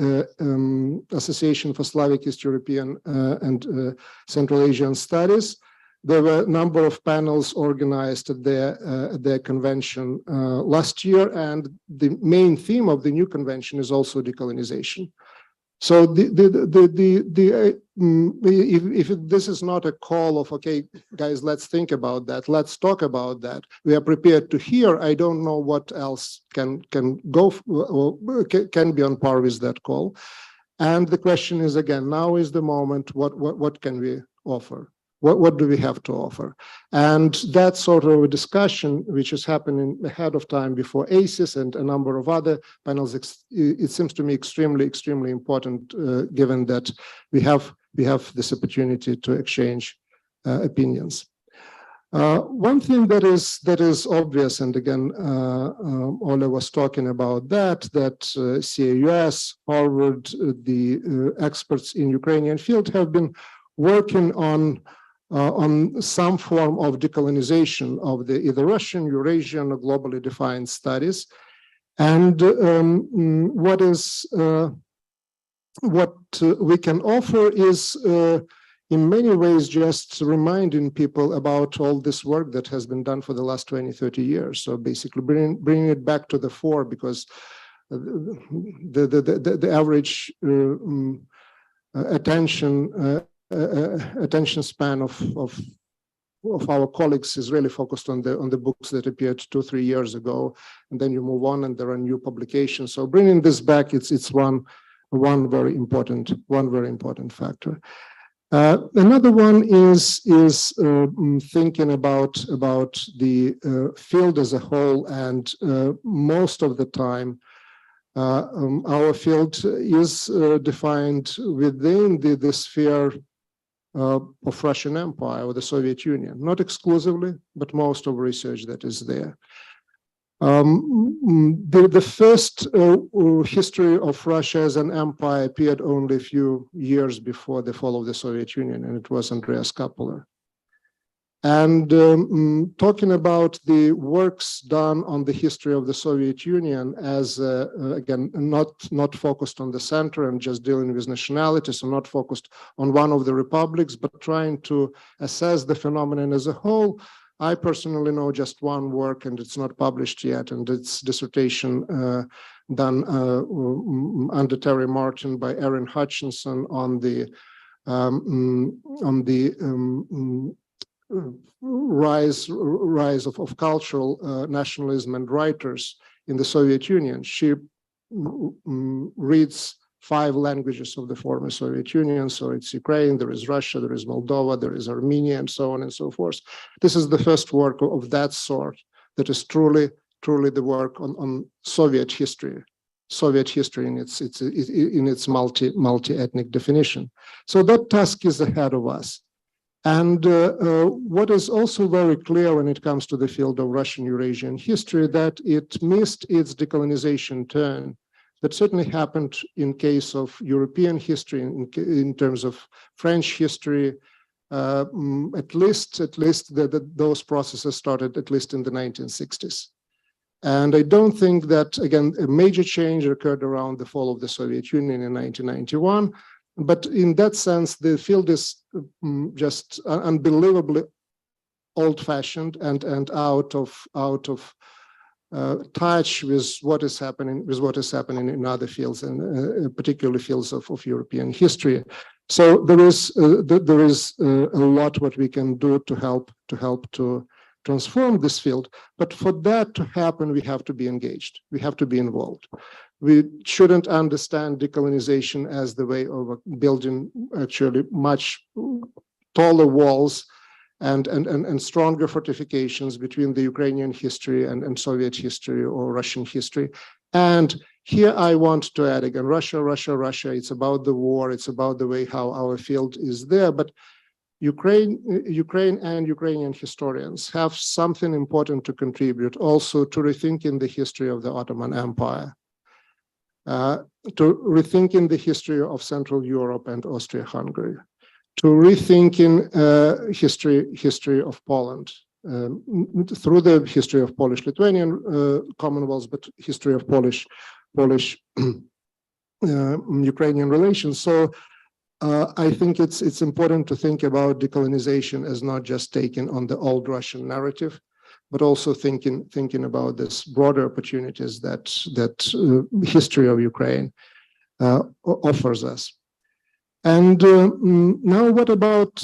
Speaker 6: Association for Slavic East European and Central Asian Studies. There were a number of panels organized at their convention last year, and the main theme of the new convention is also decolonization. So if this is not a call of, okay, guys, let's think about that, let's talk about that, we are prepared to hear, I don't know what else can go or can be on par with that call. And the question is, again, now is the moment, what can we offer? What do we have to offer? And that sort of a discussion, which is happening ahead of time before ACES and a number of other panels, it seems to me extremely, extremely important, given that we have this opportunity to exchange opinions. One thing that is obvious, and again, Ola was talking about that CAUS, Harvard, the experts in Ukrainian field have been working on some form of decolonization of the either Russian, Eurasian, or globally defined studies. And what we can offer is in many ways just reminding people about all this work that has been done for the last 20, 30 years. So basically bringing it back to the fore, because the average attention span of our colleagues is really focused on the books that appeared 2-3 years ago, and then you move on and there are new publications. So bringing this back, it's one very important factor. Another one is thinking about the field as a whole, and most of the time, our field is defined within the sphere of Russian Empire or the Soviet Union, not exclusively, but most of research that is there. The first history of Russia as an empire appeared only a few years before the fall of the Soviet Union, and it was Andreas Kappeler. And talking about the works done on the history of the Soviet Union as, again, not focused on the center and just dealing with nationalities, and not focused on one of the republics, but trying to assess the phenomenon as a whole, I personally know just one work, and it's not published yet, and it's dissertation done under Terry Martin by Erin Hutchinson on the rise of cultural nationalism and writers in the Soviet Union. She reads 5 languages of the former Soviet Union. So it's Ukraine, there is Russia, there is Moldova, there is Armenia, and so on and so forth. This is the first work of that sort that is truly the work on Soviet history in its multi-ethnic definition. So that task is ahead of us. And what is also very clear when it comes to the field of Russian Eurasian history, that it missed its decolonization turn. That certainly happened in case of European history, in terms of French history. At least those processes started at least in the 1960s. And I don't think that, again, a major change occurred around the fall of the Soviet Union in 1991. But in that sense, the field is just unbelievably old-fashioned and out of touch with what is happening in other fields, and particularly fields of European history. So there is a lot what we can do to help to transform this field. But for that to happen, we have to be engaged. We have to be involved. We shouldn't understand decolonization as the way of building actually much taller walls and stronger fortifications between the Ukrainian history and Soviet history or Russian history. And here I want to add again, Russia, it's about the war, it's about the way how our field is there. But Ukraine and Ukrainian historians have something important to contribute also to rethinking the history of the Ottoman Empire, to rethinking the history of Central Europe and Austria-Hungary, to rethinking history of Poland through the history of Polish-Lithuanian Commonwealths, but history of Polish-Ukrainian relations. So I think it's important to think about decolonization as not just taking on the old Russian narrative, but also thinking about this broader opportunities that history of Ukraine offers us. And now what about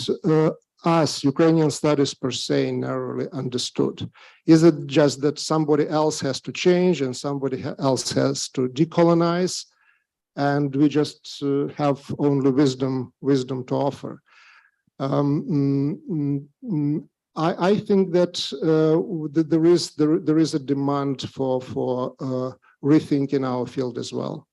Speaker 6: us, Ukrainian studies per se, narrowly understood? Is it just that somebody else has to change and somebody else has to decolonize, and we just have only wisdom to offer? I think that there is a demand for rethinking our field as well.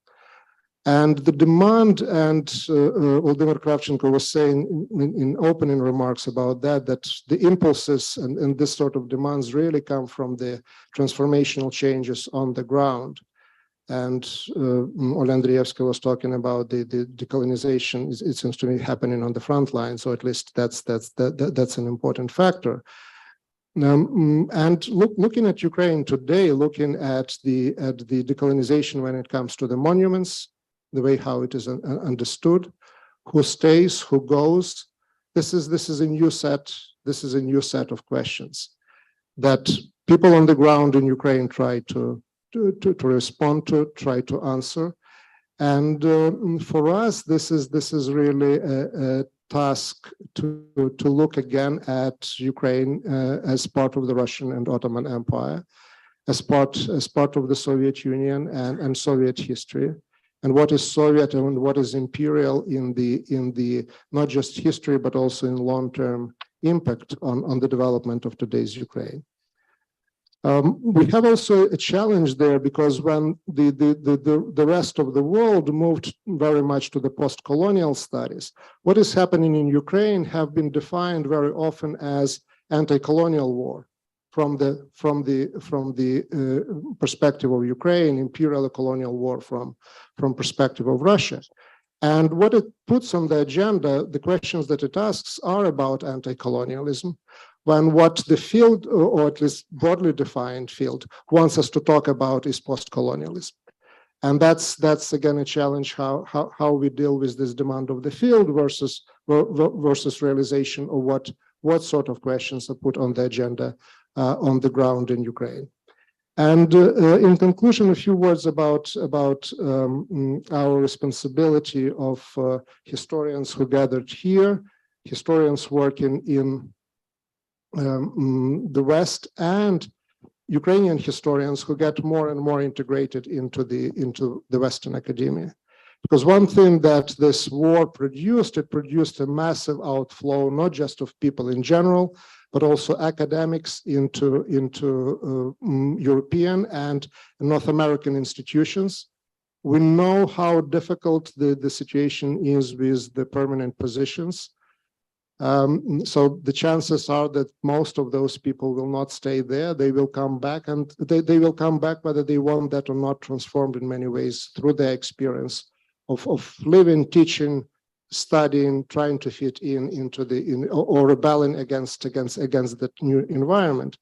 Speaker 6: And the demand, and Volodymyr Kravchenko was saying in opening remarks about that the impulses and this sort of demands really come from the transformational changes on the ground. And Ola Andrievsky was talking about the decolonization. It seems to me happening on the front line. So at least that's an important factor. And looking at Ukraine today, looking at the decolonization when it comes to the monuments, the way how it is understood, who stays, who goes. This is a new set of questions that people on the ground in Ukraine try to respond to, try to answer. And for us, this is really a task to look again at Ukraine as part of the Russian and Ottoman Empire, as part of the Soviet Union and Soviet history, and what is Soviet and what is imperial in the not just history, but also in long-term impact on the development of today's Ukraine. We have also a challenge there because when the rest of the world moved very much to the post-colonial studies, what is happening in Ukraine have been defined very often as anti-colonial war from the perspective of Ukraine, imperial colonial war from perspective of Russia. And what it puts on the agenda, the questions that it asks are about anti-colonialism, when what the field, or at least broadly defined field, wants us to talk about is post-colonialism. And that's again a challenge, how we deal with this demand of the field versus realization of what sort of questions are put on the agenda on the ground in Ukraine. And in conclusion, a few words about our responsibility of historians who gathered here, historians working in the West, and Ukrainian historians who get more and more integrated into the Western academia. Because one thing that this war produced, it produced a massive outflow, not just of people in general, but also academics into European and North American institutions. We know how difficult the situation is with the permanent positions. So the chances are that most of those people will not stay there. They will come back, and they will come back whether they want that or not, transformed in many ways through their experience of living, teaching, studying, trying to fit into or rebelling against that new environment.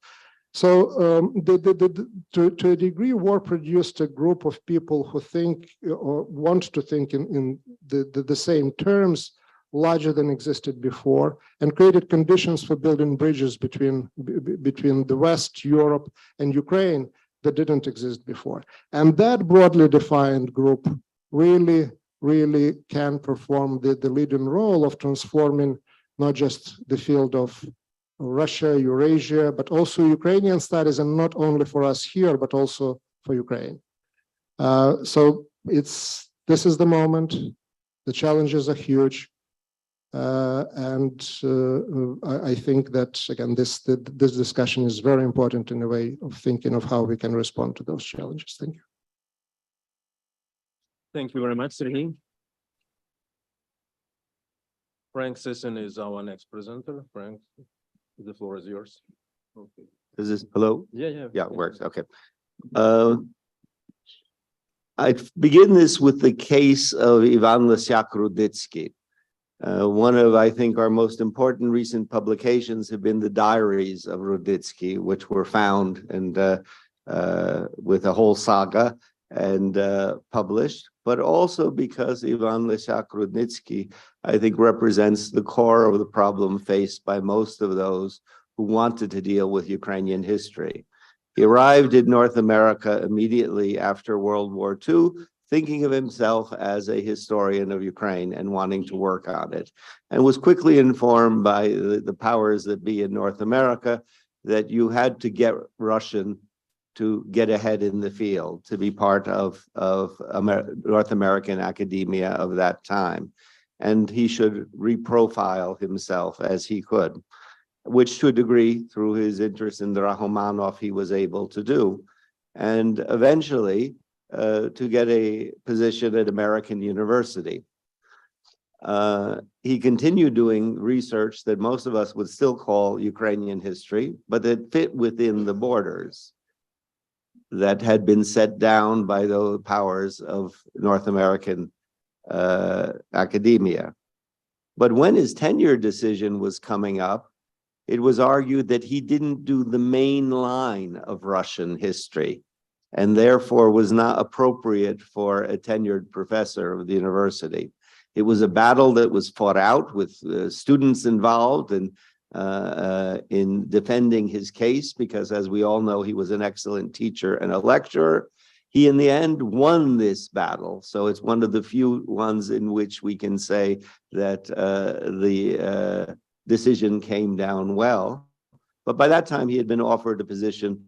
Speaker 6: So to a degree, war produced a group of people who think or want to think in the same terms, larger than existed before, and created conditions for building bridges between the West, Europe, and Ukraine that didn't exist before. And that broadly defined group really can perform the leading role of transforming not just the field of Russia, Eurasia, but also Ukrainian studies, and not only for us here, but also for Ukraine. So this is the moment. The challenges are huge. And I think that, again, this discussion is very important in a way of thinking of how we can respond to those challenges. Thank you.
Speaker 1: Thank you very much, Sergey. Frank Sisson is our next presenter. Frank, the floor is yours. Okay.
Speaker 7: Is this hello?
Speaker 1: Yeah.
Speaker 7: Yeah, it works. Okay. I begin this with the case of Ivan Lysyak-Ruditsky. One of, I think, our most important recent publications have been the diaries of Ruditsky, which were found and with a whole saga and published, but also because Ivan Lysyak-Ruditsky, I think, represents the core of the problem faced by most of those who wanted to deal with Ukrainian history. He arrived in North America immediately after World War II, thinking of himself as a historian of Ukraine and wanting to work on it, and was quickly informed by the powers that be in North America that you had to get Russian to get ahead in the field, to be part of North American academia of that time. And he should reprofile himself as he could, which to a degree, through his interest in the Rachmaninoff, he was able to do. And eventually, to get a position at American University. He continued doing research that most of us would still call Ukrainian history, but that fit within the borders that had been set down by the powers of North American academia. But when his tenure decision was coming up, it was argued that he didn't do the main line of Russian history, and therefore was not appropriate for a tenured professor of the university. It was a battle that was fought out with students involved in defending his case, because as we all know, he was an excellent teacher and a lecturer. He, in the end, won this battle. So it's one of the few ones in which we can say that the decision came down well. But by that time, he had been offered a position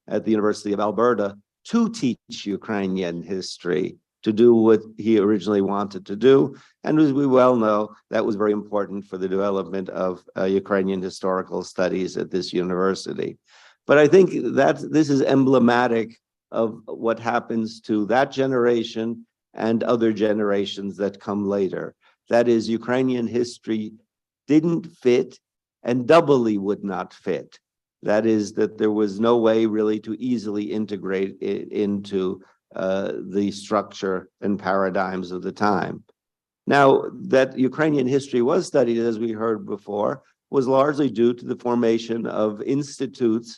Speaker 7: at the University of Alberta to teach Ukrainian history to do what he originally wanted to do. And as we well know, that was very important for the development of Ukrainian historical studies at this university. But I think that this is emblematic of what happens to that generation and other generations that come later. That is, Ukrainian history didn't fit and doubly would not fit. That is, that there was no way really to easily integrate it into the structure and paradigms of the time. Now, that Ukrainian history was studied, as we heard before, was largely due to the formation of institutes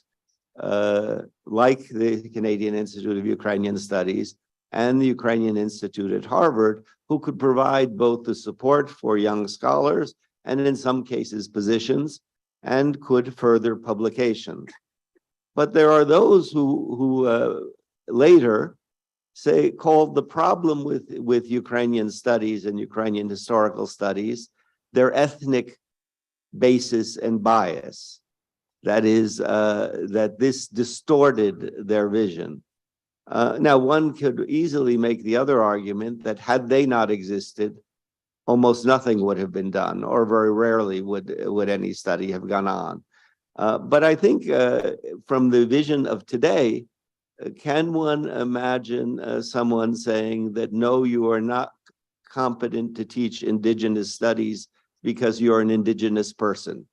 Speaker 7: like the Canadian Institute of Ukrainian Studies and the Ukrainian Institute at Harvard, who could provide both the support for young scholars and in some cases positions, and could further publications. But there are those who later called the problem with Ukrainian studies and Ukrainian historical studies their ethnic basis and bias. That is, that this distorted their vision. Now, one could easily make the other argument that had they not existed, almost nothing would have been done, or very rarely would any study have gone on. But I think from the vision of today, can one imagine someone saying that, no, you are not competent to teach indigenous studies because you're an indigenous person?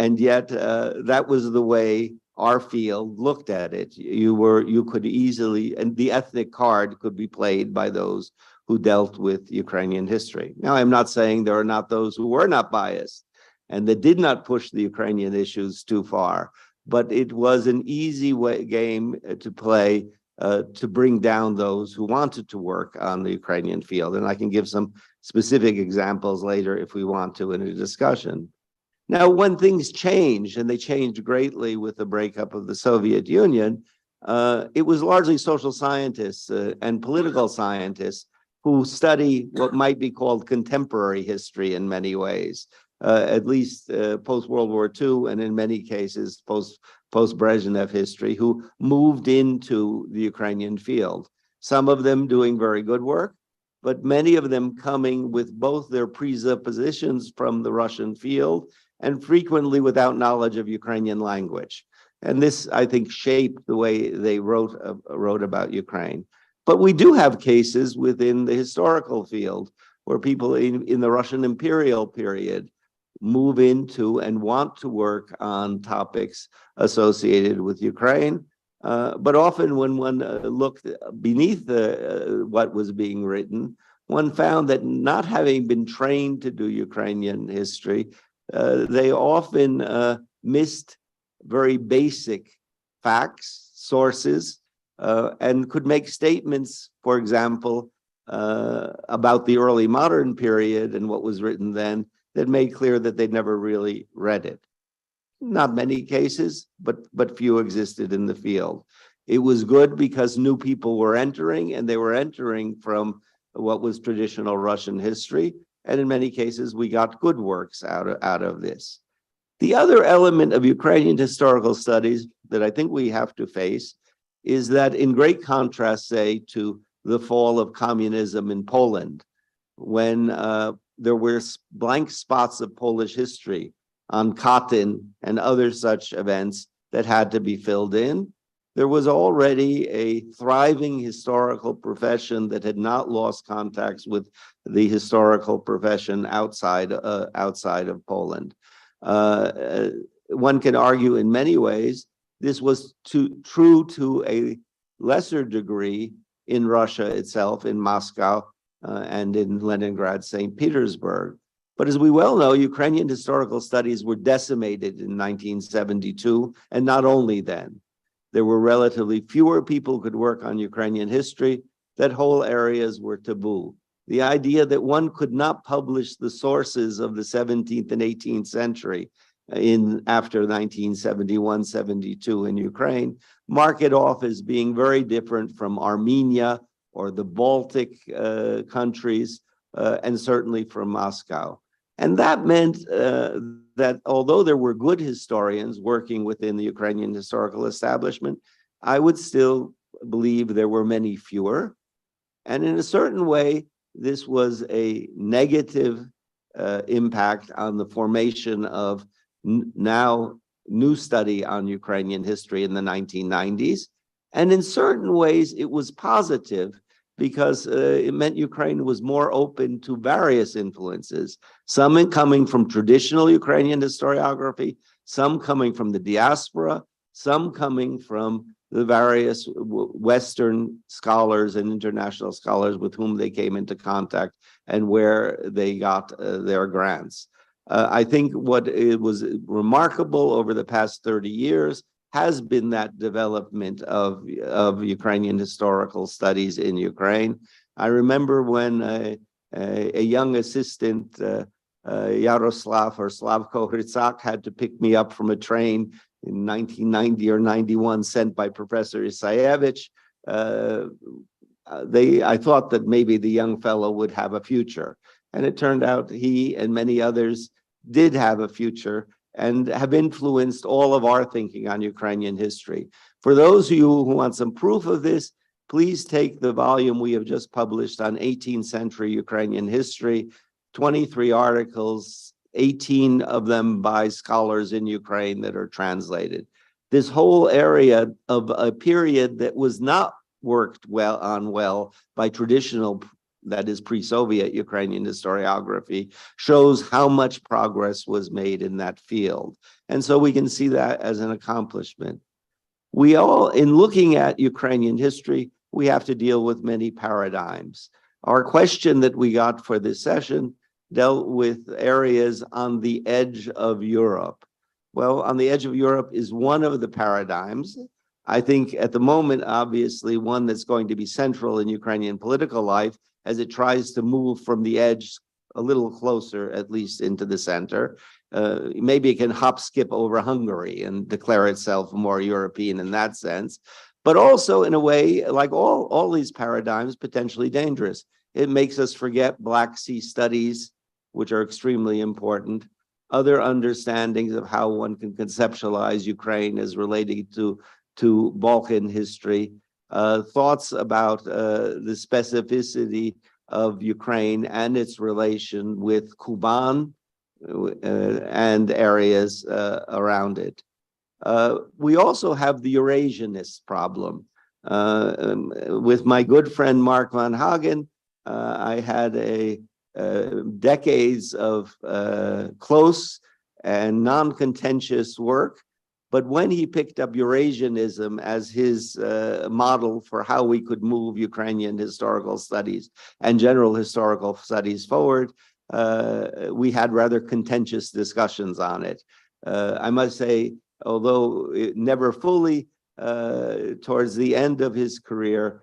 Speaker 7: And yet that was the way our field looked at it. You could easily, and the ethnic card could be played by those who dealt with Ukrainian history. Now, I'm not saying there are not those who were not biased and that did not push the Ukrainian issues too far, but it was an easy game to play to bring down those who wanted to work on the Ukrainian field. And I can give some specific examples later if we want to in a discussion. Now, when things changed, and they changed greatly with the breakup of the Soviet Union, it was largely social scientists and political scientists who study what might be called contemporary history in many ways, at least post-World War II, and in many cases post-Brezhnev history, who moved into the Ukrainian field. Some of them doing very good work, but many of them coming with both their presuppositions from the Russian field and frequently without knowledge of Ukrainian language. And this, I think, shaped the way they wrote about Ukraine. But we do have cases within the historical field where people in the Russian imperial period move into and want to work on topics associated with Ukraine. But often when one looked beneath what was being written, one found that not having been trained to do Ukrainian history, they often missed very basic facts, sources, and could make statements, for example, about the early modern period and what was written then that made clear that they'd never really read it. Not many cases, but few existed in the field. It was good because new people were entering, and they were entering from what was traditional Russian history. And in many cases, we got good works out of this. The other element of Ukrainian historical studies that I think we have to face is that, in great contrast, say, to the fall of communism in Poland, when there were blank spots of Polish history on Katyn and other such events that had to be filled in, there was already a thriving historical profession that had not lost contacts with the historical profession outside of Poland. One can argue in many ways this was true to a lesser degree in Russia itself, in Moscow and in Leningrad, St. Petersburg. But as we well know, Ukrainian historical studies were decimated in 1972, and not only then. There were relatively fewer people who could work on Ukrainian history, that whole areas were taboo. The idea that one could not publish the sources of the 17th and 18th century after 1971, 72 in Ukraine, mark it off as being very different from Armenia or the Baltic countries, and certainly from Moscow. And that meant that although there were good historians working within the Ukrainian historical establishment, I would still believe there were many fewer. And in a certain way, this was a negative impact on the formation of now new study on Ukrainian history in the 1990s. And in certain ways, it was positive because it meant Ukraine was more open to various influences, some coming from traditional Ukrainian historiography, some coming from the diaspora, some coming from the various Western scholars and international scholars with whom they came into contact and where they got their grants. I think what it was remarkable over the past 30 years has been that development of Ukrainian historical studies in Ukraine. I remember when a young assistant, Yaroslav or Slavko Hrytsak, had to pick me up from a train in 1990 or 91, sent by Professor Isayevich. I thought that maybe the young fellow would have a future. And it turned out he and many others did have a future and have influenced all of our thinking on Ukrainian history. For those of you who want some proof of this, please take the volume we have just published on 18th century Ukrainian history, 23 articles, 18 of them by scholars in Ukraine that are translated. This whole area of a period that was not worked well by traditional, that is pre-Soviet Ukrainian historiography, shows how much progress was made in that field. And so we can see that as an accomplishment. We all, in looking at Ukrainian history, we have to deal with many paradigms. Our question that we got for this session dealt with areas on the edge of Europe. Well, on the edge of Europe is one of the paradigms. I think at the moment, obviously, one that's going to be central in Ukrainian political life as it tries to move from the edge a little closer, at least into the center. Maybe it can hop, skip over Hungary and declare itself more European in that sense, but also in a way, like all these paradigms, potentially dangerous. It makes us forget Black Sea studies, which are extremely important, other understandings of how one can conceptualize Ukraine as relating to Balkan history, thoughts about the specificity of Ukraine and its relation with Kuban and areas around it. We also have the Eurasianist problem. With my good friend Mark van Hagen, I had decades of close and non-contentious work. But when he picked up Eurasianism as his model for how we could move Ukrainian historical studies and general historical studies forward, we had rather contentious discussions on it. I must say, although it never fully, towards the end of his career,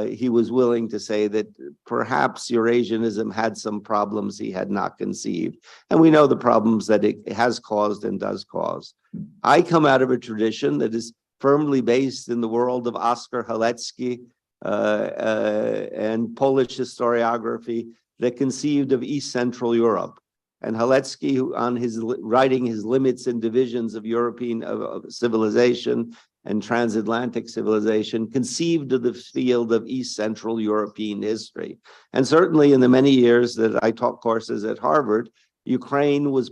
Speaker 7: he was willing to say that perhaps Eurasianism had some problems he had not conceived. And we know the problems that it has caused and does cause. I come out of a tradition that is firmly based in the world of Oskar Halecki and Polish historiography that conceived of East Central Europe. And Halecki, on his writing his limits and divisions of European civilization and transatlantic civilization, conceived of the field of East Central European history. And certainly in the many years that I taught courses at Harvard, Ukraine was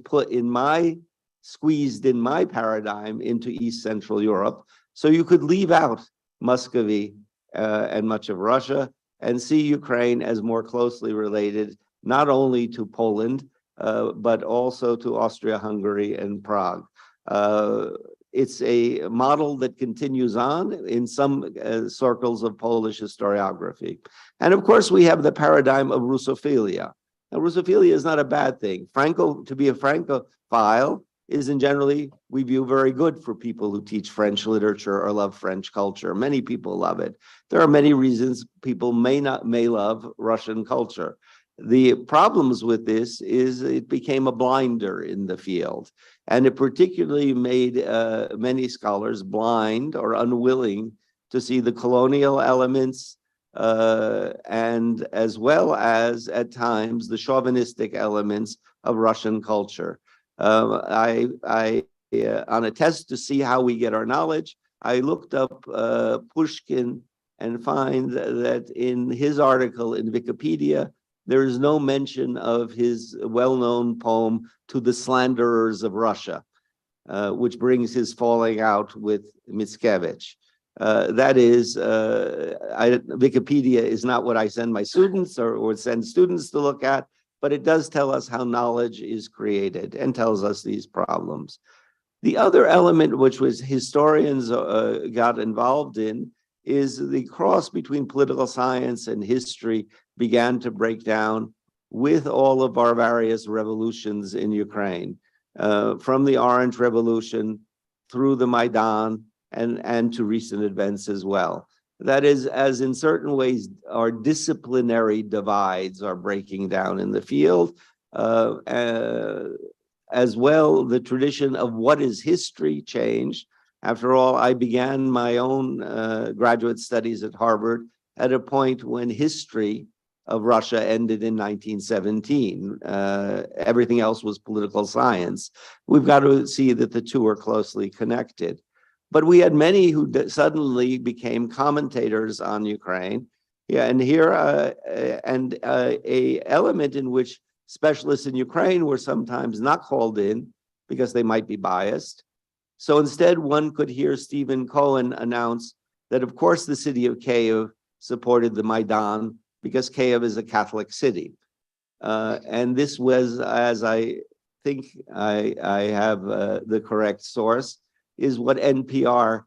Speaker 7: squeezed in my paradigm into East Central Europe. So you could leave out Muscovy and much of Russia and see Ukraine as more closely related, not only to Poland, but also to Austria-Hungary and Prague. It's a model that continues on in some circles of Polish historiography. And of course, we have the paradigm of Russophilia. Now, Russophilia is not a bad thing. To be a Francophile isn't generally, we view, very good for people who teach French literature or love French culture. Many people love it. There are many reasons people may love Russian culture. The problems with this is it became a blinder in the field, and it particularly made many scholars blind or unwilling to see the colonial elements and as well as at times the chauvinistic elements of Russian culture. On a test to see how we get our knowledge, I looked up Pushkin and find that in his article in Wikipedia, there is no mention of his well-known poem To the Slanderers of Russia, which brings his falling out with Mickiewicz. That is, Wikipedia is not what I send my students or send students to look at, but it does tell us how knowledge is created and tells us these problems. The other element which was historians got involved in is the cross between political science and history began to break down with all of our various revolutions in Ukraine, from the Orange Revolution through the Maidan and to recent events as well. That is, as in certain ways, our disciplinary divides are breaking down in the field. As well, the tradition of what is history changed. After all, I began my own graduate studies at Harvard at a point when history of Russia ended in 1917. Everything else was political science. We've got to see that the two are closely connected. But we had many who suddenly became commentators on Ukraine. Yeah, and here, a element in which specialists in Ukraine were sometimes not called in because they might be biased. So instead, one could hear Stephen Cohen announce that, of course, the city of Kyiv supported the Maidan because Kyiv is a Catholic city. And this was, as I think I have the correct source, is what NPR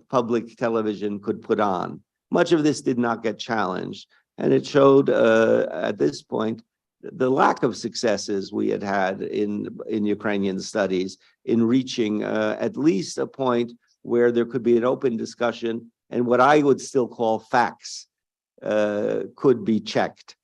Speaker 7: public television could put on. Much of this did not get challenged. And it showed at this point the lack of successes we had had in Ukrainian studies in reaching at least a point where there could be an open discussion and what I would still call facts could be checked.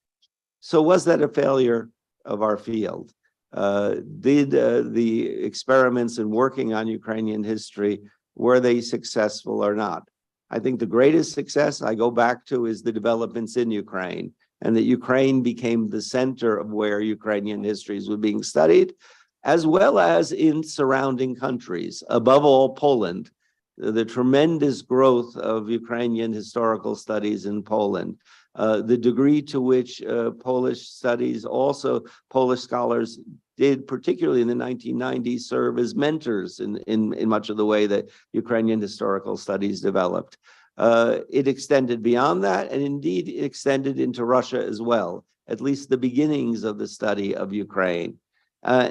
Speaker 7: So was that a failure of our field? Did the experiments in working on Ukrainian history, were they successful or not? I think the greatest success I go back to is the developments in Ukraine, and that Ukraine became the center of where Ukrainian histories were being studied, as well as in surrounding countries, above all Poland. The tremendous growth of Ukrainian historical studies in Poland, the degree to which Polish studies, also Polish scholars did, particularly in the 1990s, serve as mentors in much of the way that Ukrainian historical studies developed. It extended beyond that, and indeed it extended into Russia as well, at least the beginnings of the study of Ukraine.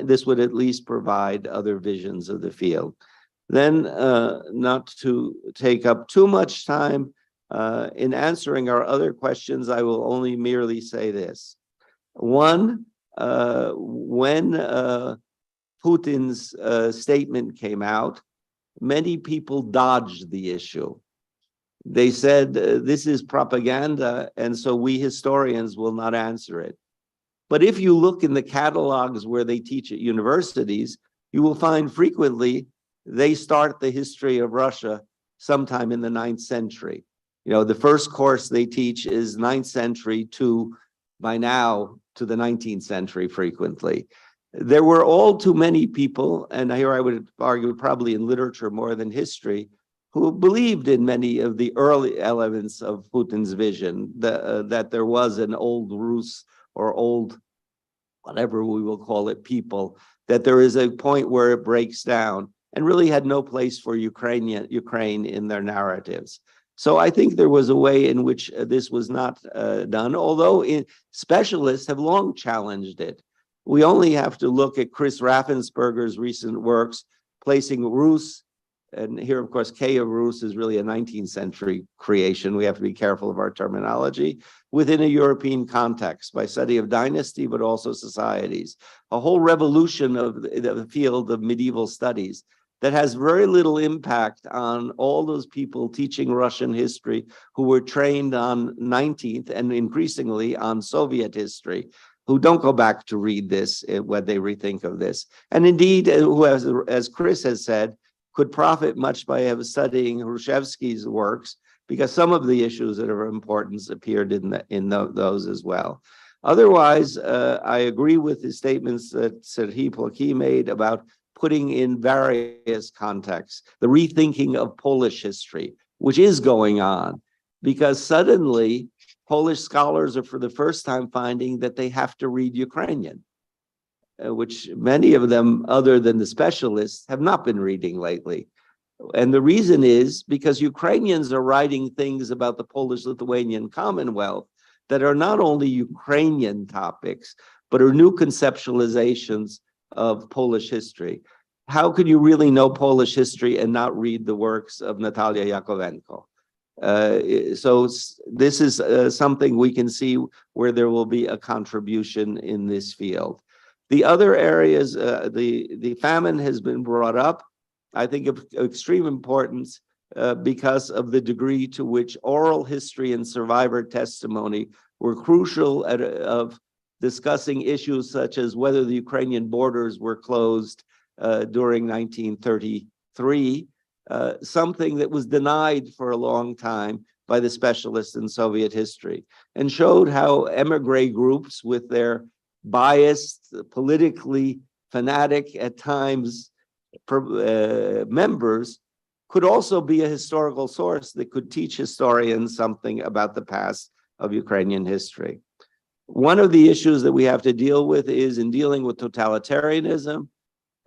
Speaker 7: This would at least provide other visions of the field. Then, not to take up too much time, in answering our other questions, I will only merely say this. One, when Putin's statement came out, many people dodged the issue. They said, this is propaganda, and so we historians will not answer it. But if you look in the catalogs where they teach at universities, you will find frequently they start the history of Russia sometime in the 9th century. You know, the first course they teach is 9th century to, by now, to the 19th century frequently. There were all too many people, and here I would argue probably in literature more than history, who believed in many of the early elements of Putin's vision, that there was an old Rus or old, whatever we will call it, people, that there is a point where it breaks down, and really had no place for Ukraine in their narratives. So I think there was a way in which this was not done, although specialists have long challenged it. We only have to look at Chris Raffensperger's recent works, placing Rus, and here, of course, Kyiv Rus is really a 19th century creation. We have to be careful of our terminology, within a European context by study of dynasty, but also societies. A whole revolution of the field of medieval studies that has very little impact on all those people teaching Russian history who were trained on 19th and increasingly on Soviet history, who don't go back to read this when they rethink of this. And indeed, who, as Chris has said, could profit much by studying Hrushevsky's works, because some of the issues that are of importance appeared in those as well. Otherwise, I agree with the statements that Serhiy Plokhy made about putting in various contexts, the rethinking of Polish history, which is going on. because suddenly Polish scholars are for the first time finding that they have to read Ukrainian, which many of them, other than the specialists, have not been reading lately. And the reason is because Ukrainians are writing things about the Polish-Lithuanian Commonwealth that are not only Ukrainian topics, but are new conceptualizations of Polish history. How could you really know Polish history and not read the works of Natalia Yakovenko? So this is something we can see where there will be a contribution in this field. The other areas, the famine has been brought up, I think of extreme importance because of the degree to which oral history and survivor testimony were crucial of discussing issues such as whether the Ukrainian borders were closed during 1933, something that was denied for a long time by the specialists in Soviet history, and showed how emigre groups with their biased, politically fanatic at times members could also be a historical source that could teach historians something about the past of Ukrainian history. One of the issues that we have to deal with is in dealing with totalitarianism,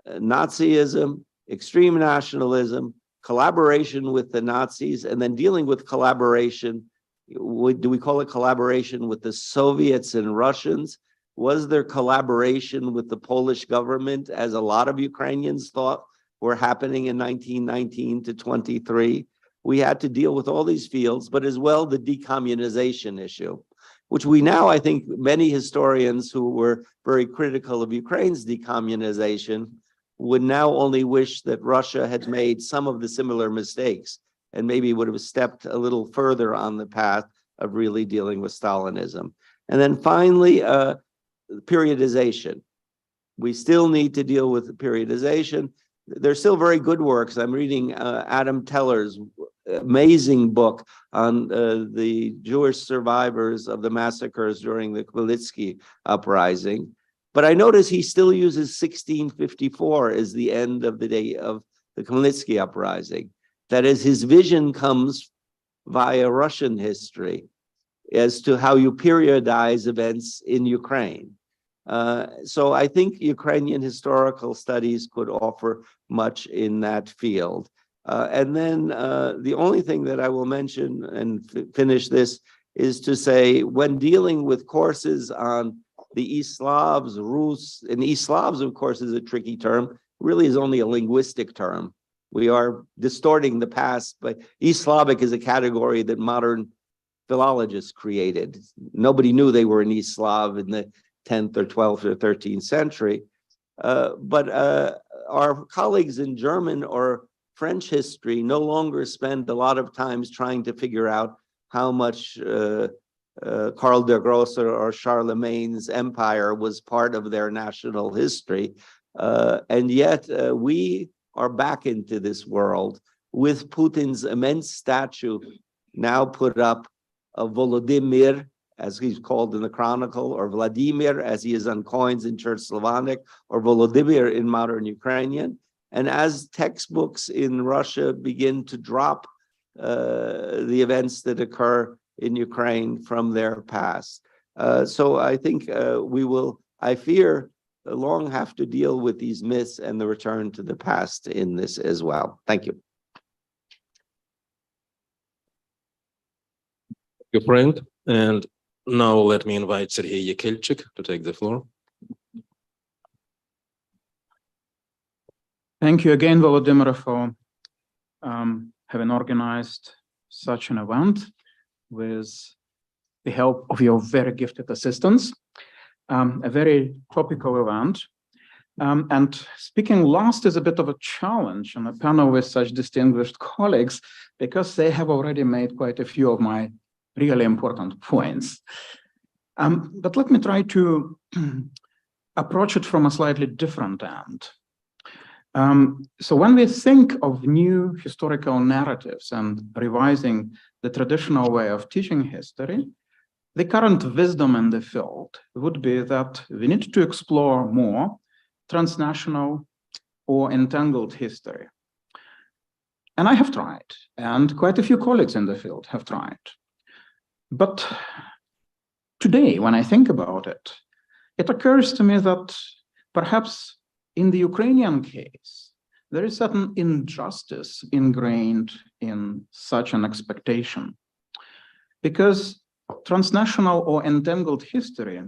Speaker 7: Nazism, extreme nationalism, collaboration with the Nazis, and then dealing with collaboration. Do we call it collaboration with the Soviets and Russians? Was there collaboration with the Polish government, as a lot of Ukrainians thought were happening in 1919 to 23? We had to deal with all these fields, but as well the decommunization issue, which we now, I think, many historians who were very critical of Ukraine's decommunization would now only wish that Russia had made some of the similar mistakes and maybe would have stepped a little further on the path of really dealing with Stalinism. And then finally, periodization. We still need to deal with the periodization. There's still very good works. I'm reading Adam Teller's amazing book on the Jewish survivors of the massacres during the Khmelnytsky uprising. But I notice he still uses 1654 as the end of the day of the Khmelnytsky uprising. That is, his vision comes via Russian history as to how you periodize events in Ukraine. So I think Ukrainian historical studies could offer much in that field. And then the only thing that I will mention and finish this is to say, when dealing with courses on the East Slavs, Rus, and East Slavs, of course, is a tricky term, really is only a linguistic term. We are distorting the past, but East Slavic is a category that modern philologists created. Nobody knew they were an East Slav in the 10th or 12th or 13th century. But our colleagues in German or French history no longer spend a lot of times trying to figure out how much Karl der Grosse or Charlemagne's empire was part of their national history. And yet we are back into this world with Putin's immense statue now put up of Volodymyr, as he's called in the Chronicle, or Vladimir, as he is on coins in Church Slavonic, or Volodymyr in modern Ukrainian. And as textbooks in Russia begin to drop the events that occur in Ukraine from their past. So I think we will, I fear, long have to deal with these myths and the return to the past in this as well. Thank you.
Speaker 1: Thank you, Frank. And now let me invite Sergei Yekelchik to take the floor.
Speaker 8: Thank you again, Volodymyr, for having organized such an event with the help of your very gifted assistants, a very topical event. And speaking last is a bit of a challenge on a panel with such distinguished colleagues, because they have already made quite a few of my really important points. But let me try to approach it from a slightly different end. So when we think of new historical narratives and revising the traditional way of teaching history, the current wisdom in the field would be that we need to explore more transnational or entangled history. And I have tried, and quite a few colleagues in the field have tried. But today, when I think about it, it occurs to me that perhaps in the Ukrainian case, there is certain injustice ingrained in such an expectation, because transnational or entangled history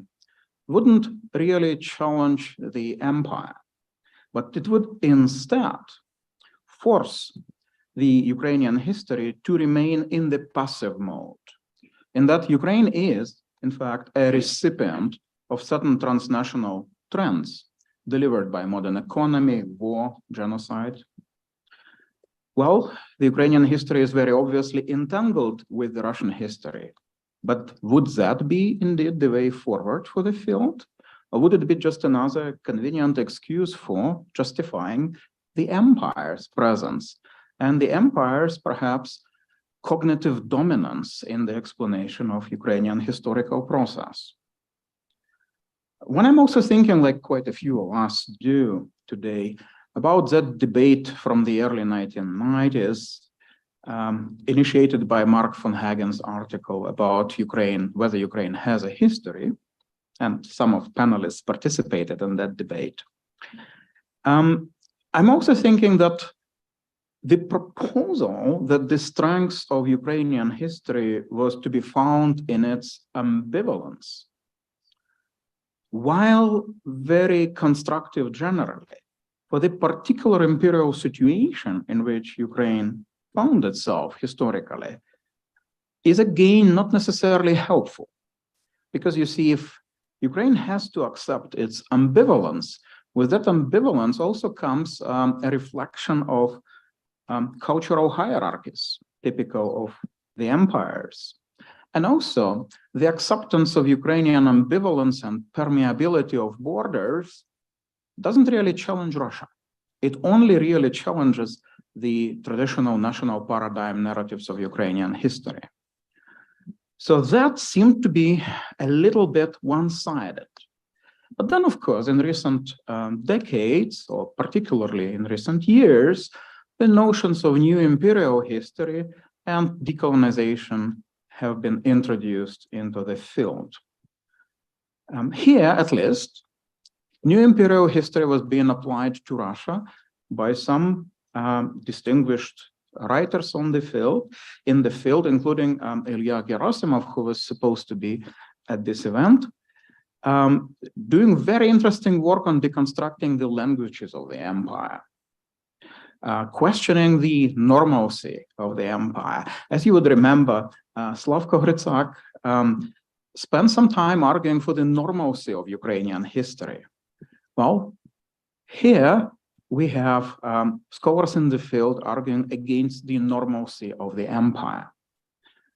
Speaker 8: wouldn't really challenge the empire, but it would instead force the Ukrainian history to remain in the passive mode, in that Ukraine is, in fact, a recipient of certain transnational trends delivered by modern economy, war, genocide. Well, the Ukrainian history is very obviously entangled with the Russian history. But would that be indeed the way forward for the field? Or would it be just another convenient excuse for justifying the empire's presence and the empire's perhaps cognitive dominance in the explanation of Ukrainian historical process? When I'm also thinking, like quite a few of us do today, about that debate from the early 1990s, initiated by Mark von Hagen's article about Ukraine, whether Ukraine has a history, and some of panelists participated in that debate. I'm also thinking that the proposal that the strength of Ukrainian history was to be found in its ambivalence, while very constructive generally, for the particular imperial situation in which Ukraine found itself historically, is again not necessarily helpful. Because you see, if Ukraine has to accept its ambivalence, with that ambivalence also comes a reflection of cultural hierarchies typical of the empires. And also the acceptance of Ukrainian ambivalence and permeability of borders doesn't really challenge Russia. It only really challenges the traditional national paradigm narratives of Ukrainian history. So that seemed to be a little bit one-sided. But then, of course, in recent decades, or particularly in recent years, the notions of new imperial history and decolonization have been introduced into the field. Here, at least, new imperial history was being applied to Russia by some distinguished writers in the field, including Ilya Gerasimov, who was supposed to be at this event, doing very interesting work on deconstructing the languages of the empire, questioning the normalcy of the empire. As you would remember, Slavko Hrycak spent some time arguing for the normalcy of Ukrainian history. Well, here we have scholars in the field arguing against the normalcy of the empire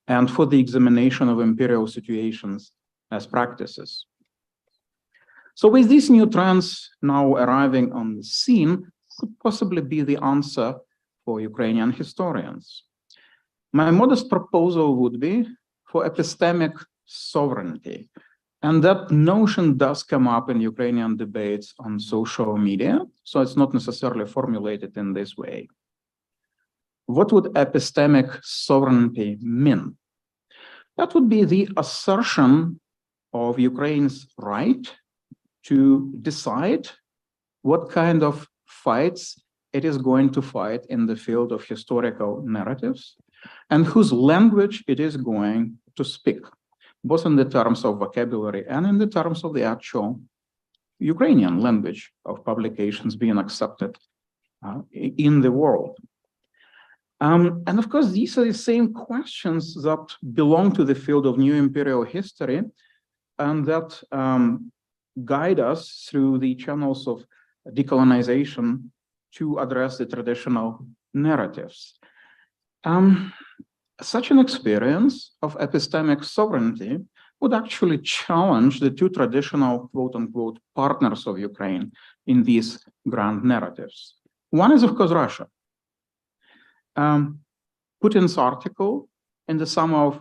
Speaker 8: and for the examination of imperial situations as practices. So with these new trends now arriving on the scene, could possibly be the answer for Ukrainian historians. My modest proposal would be for epistemic sovereignty. And that notion does come up in Ukrainian debates on social media, so it's not necessarily formulated in this way. What would epistemic sovereignty mean? That would be the assertion of Ukraine's right to decide what kind of fights it is going to fight in the field of historical narratives and whose language it is going to speak, both in the terms of vocabulary and in the terms of the actual Ukrainian language of publications being accepted in the world. And of course, these are the same questions that belong to the field of new imperial history and that guide us through the channels of decolonization to address the traditional narratives. Such an experience of epistemic sovereignty would actually challenge the two traditional quote-unquote partners of Ukraine in these grand narratives. One is, of course, Russia. Putin's article in the summer of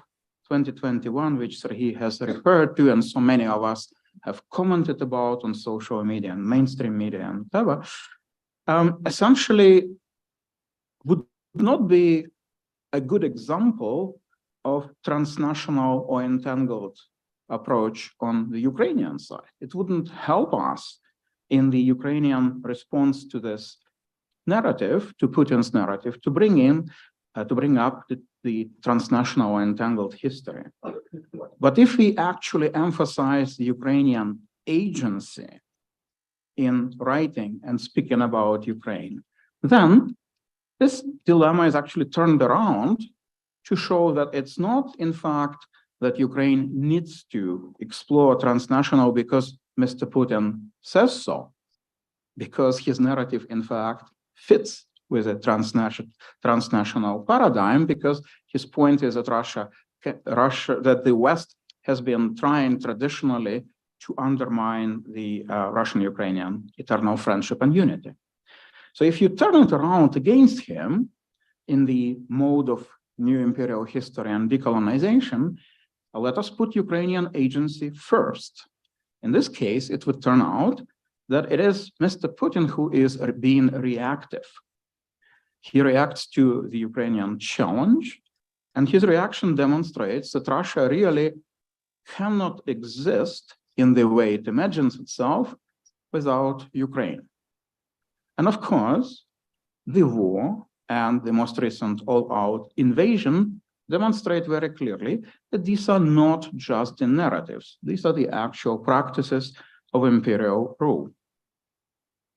Speaker 8: 2021, which he has referred to, and so many of us have commented about on social media and mainstream media and whatever, essentially would not be a good example of transnational or entangled approach on the Ukrainian side. It wouldn't help us in the Ukrainian response to this narrative, to Putin's narrative, to bring up the transnational or entangled history. But if we actually emphasize the Ukrainian agency in writing and speaking about Ukraine, then this dilemma is actually turned around to show that it's not, in fact, that Ukraine needs to explore transnational because Mr. Putin says so, because his narrative, in fact, fits with a transnational paradigm, because his point is that that the West has been trying traditionally to undermine the Russian-Ukrainian eternal friendship and unity. So if you turn it around against him in the mode of new imperial history and decolonization, let us put Ukrainian agency first. In this case, it would turn out that it is Mr. Putin who is being reactive. He reacts to the Ukrainian challenge, and his reaction demonstrates that Russia really cannot exist in the way it imagines itself without Ukraine. And of course, the war and the most recent all-out invasion demonstrate very clearly that these are not just the narratives. These are the actual practices of imperial rule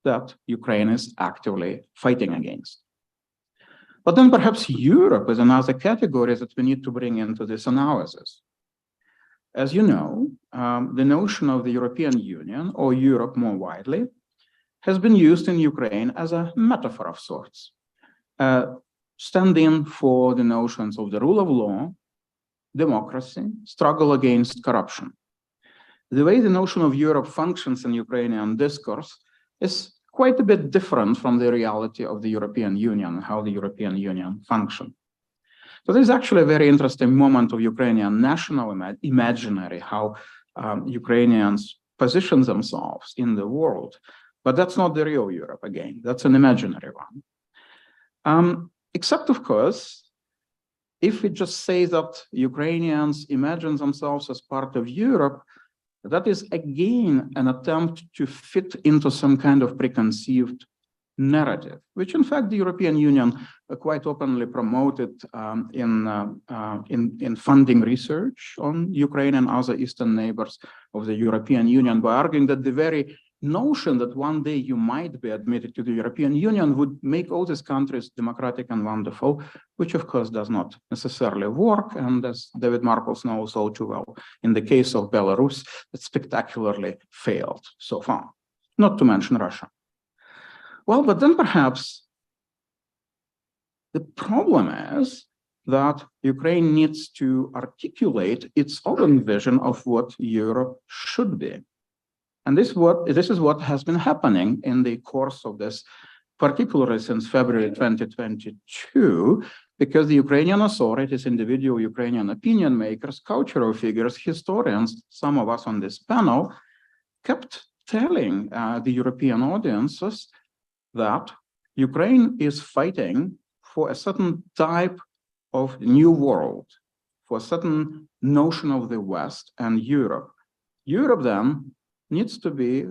Speaker 8: that Ukraine is actively fighting against. But then perhaps Europe is another category that we need to bring into this analysis. As you know, the notion of the European Union, or Europe more widely, has been used in Ukraine as a metaphor of sorts, standing for the notions of the rule of law, democracy, struggle against corruption. The way the notion of Europe functions in Ukrainian discourse is quite a bit different from the reality of the European Union, how the European Union functions. So this is actually a very interesting moment of Ukrainian national imaginary, how Ukrainians position themselves in the world. But that's not the real Europe again, that's an imaginary one. Except, of course, if we just say that Ukrainians imagine themselves as part of Europe, that is again an attempt to fit into some kind of preconceived narrative, which in fact the European Union quite openly promoted in funding research on Ukraine and other eastern neighbors of the European Union by arguing that the very notion that one day you might be admitted to the European Union would make all these countries democratic and wonderful, which of course does not necessarily work. And as David Marcos knows all too well, in the case of Belarus, it spectacularly failed so far, not to mention Russia. Well, but then perhaps the problem is that Ukraine needs to articulate its own vision of what Europe should be. And this is what has been happening in the course of this, particularly since February 2022, because the Ukrainian authorities, individual Ukrainian opinion makers, cultural figures, historians, some of us on this panel, kept telling the European audiences that Ukraine is fighting for a certain type of new world, for a certain notion of the West and Europe. Europe then needs to be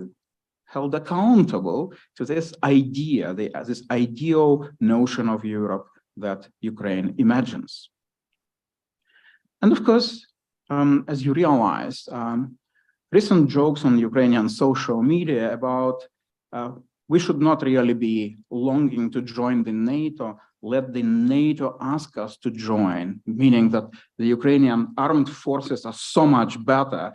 Speaker 8: held accountable to this idea, this ideal notion of Europe that Ukraine imagines. And of course, as you realize, recent jokes on Ukrainian social media about we should not really be longing to join the NATO, let the NATO ask us to join, meaning that the Ukrainian armed forces are so much better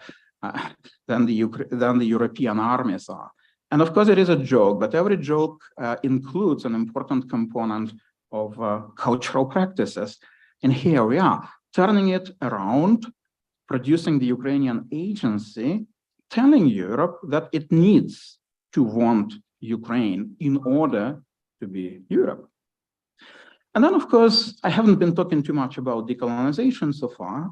Speaker 8: than the European armies are. And of course, it is a joke, but every joke includes an important component of cultural practices. And here we are, turning it around, producing the Ukrainian agency, telling Europe that it needs to want Ukraine in order to be Europe. And then, of course, I haven't been talking too much about decolonization so far,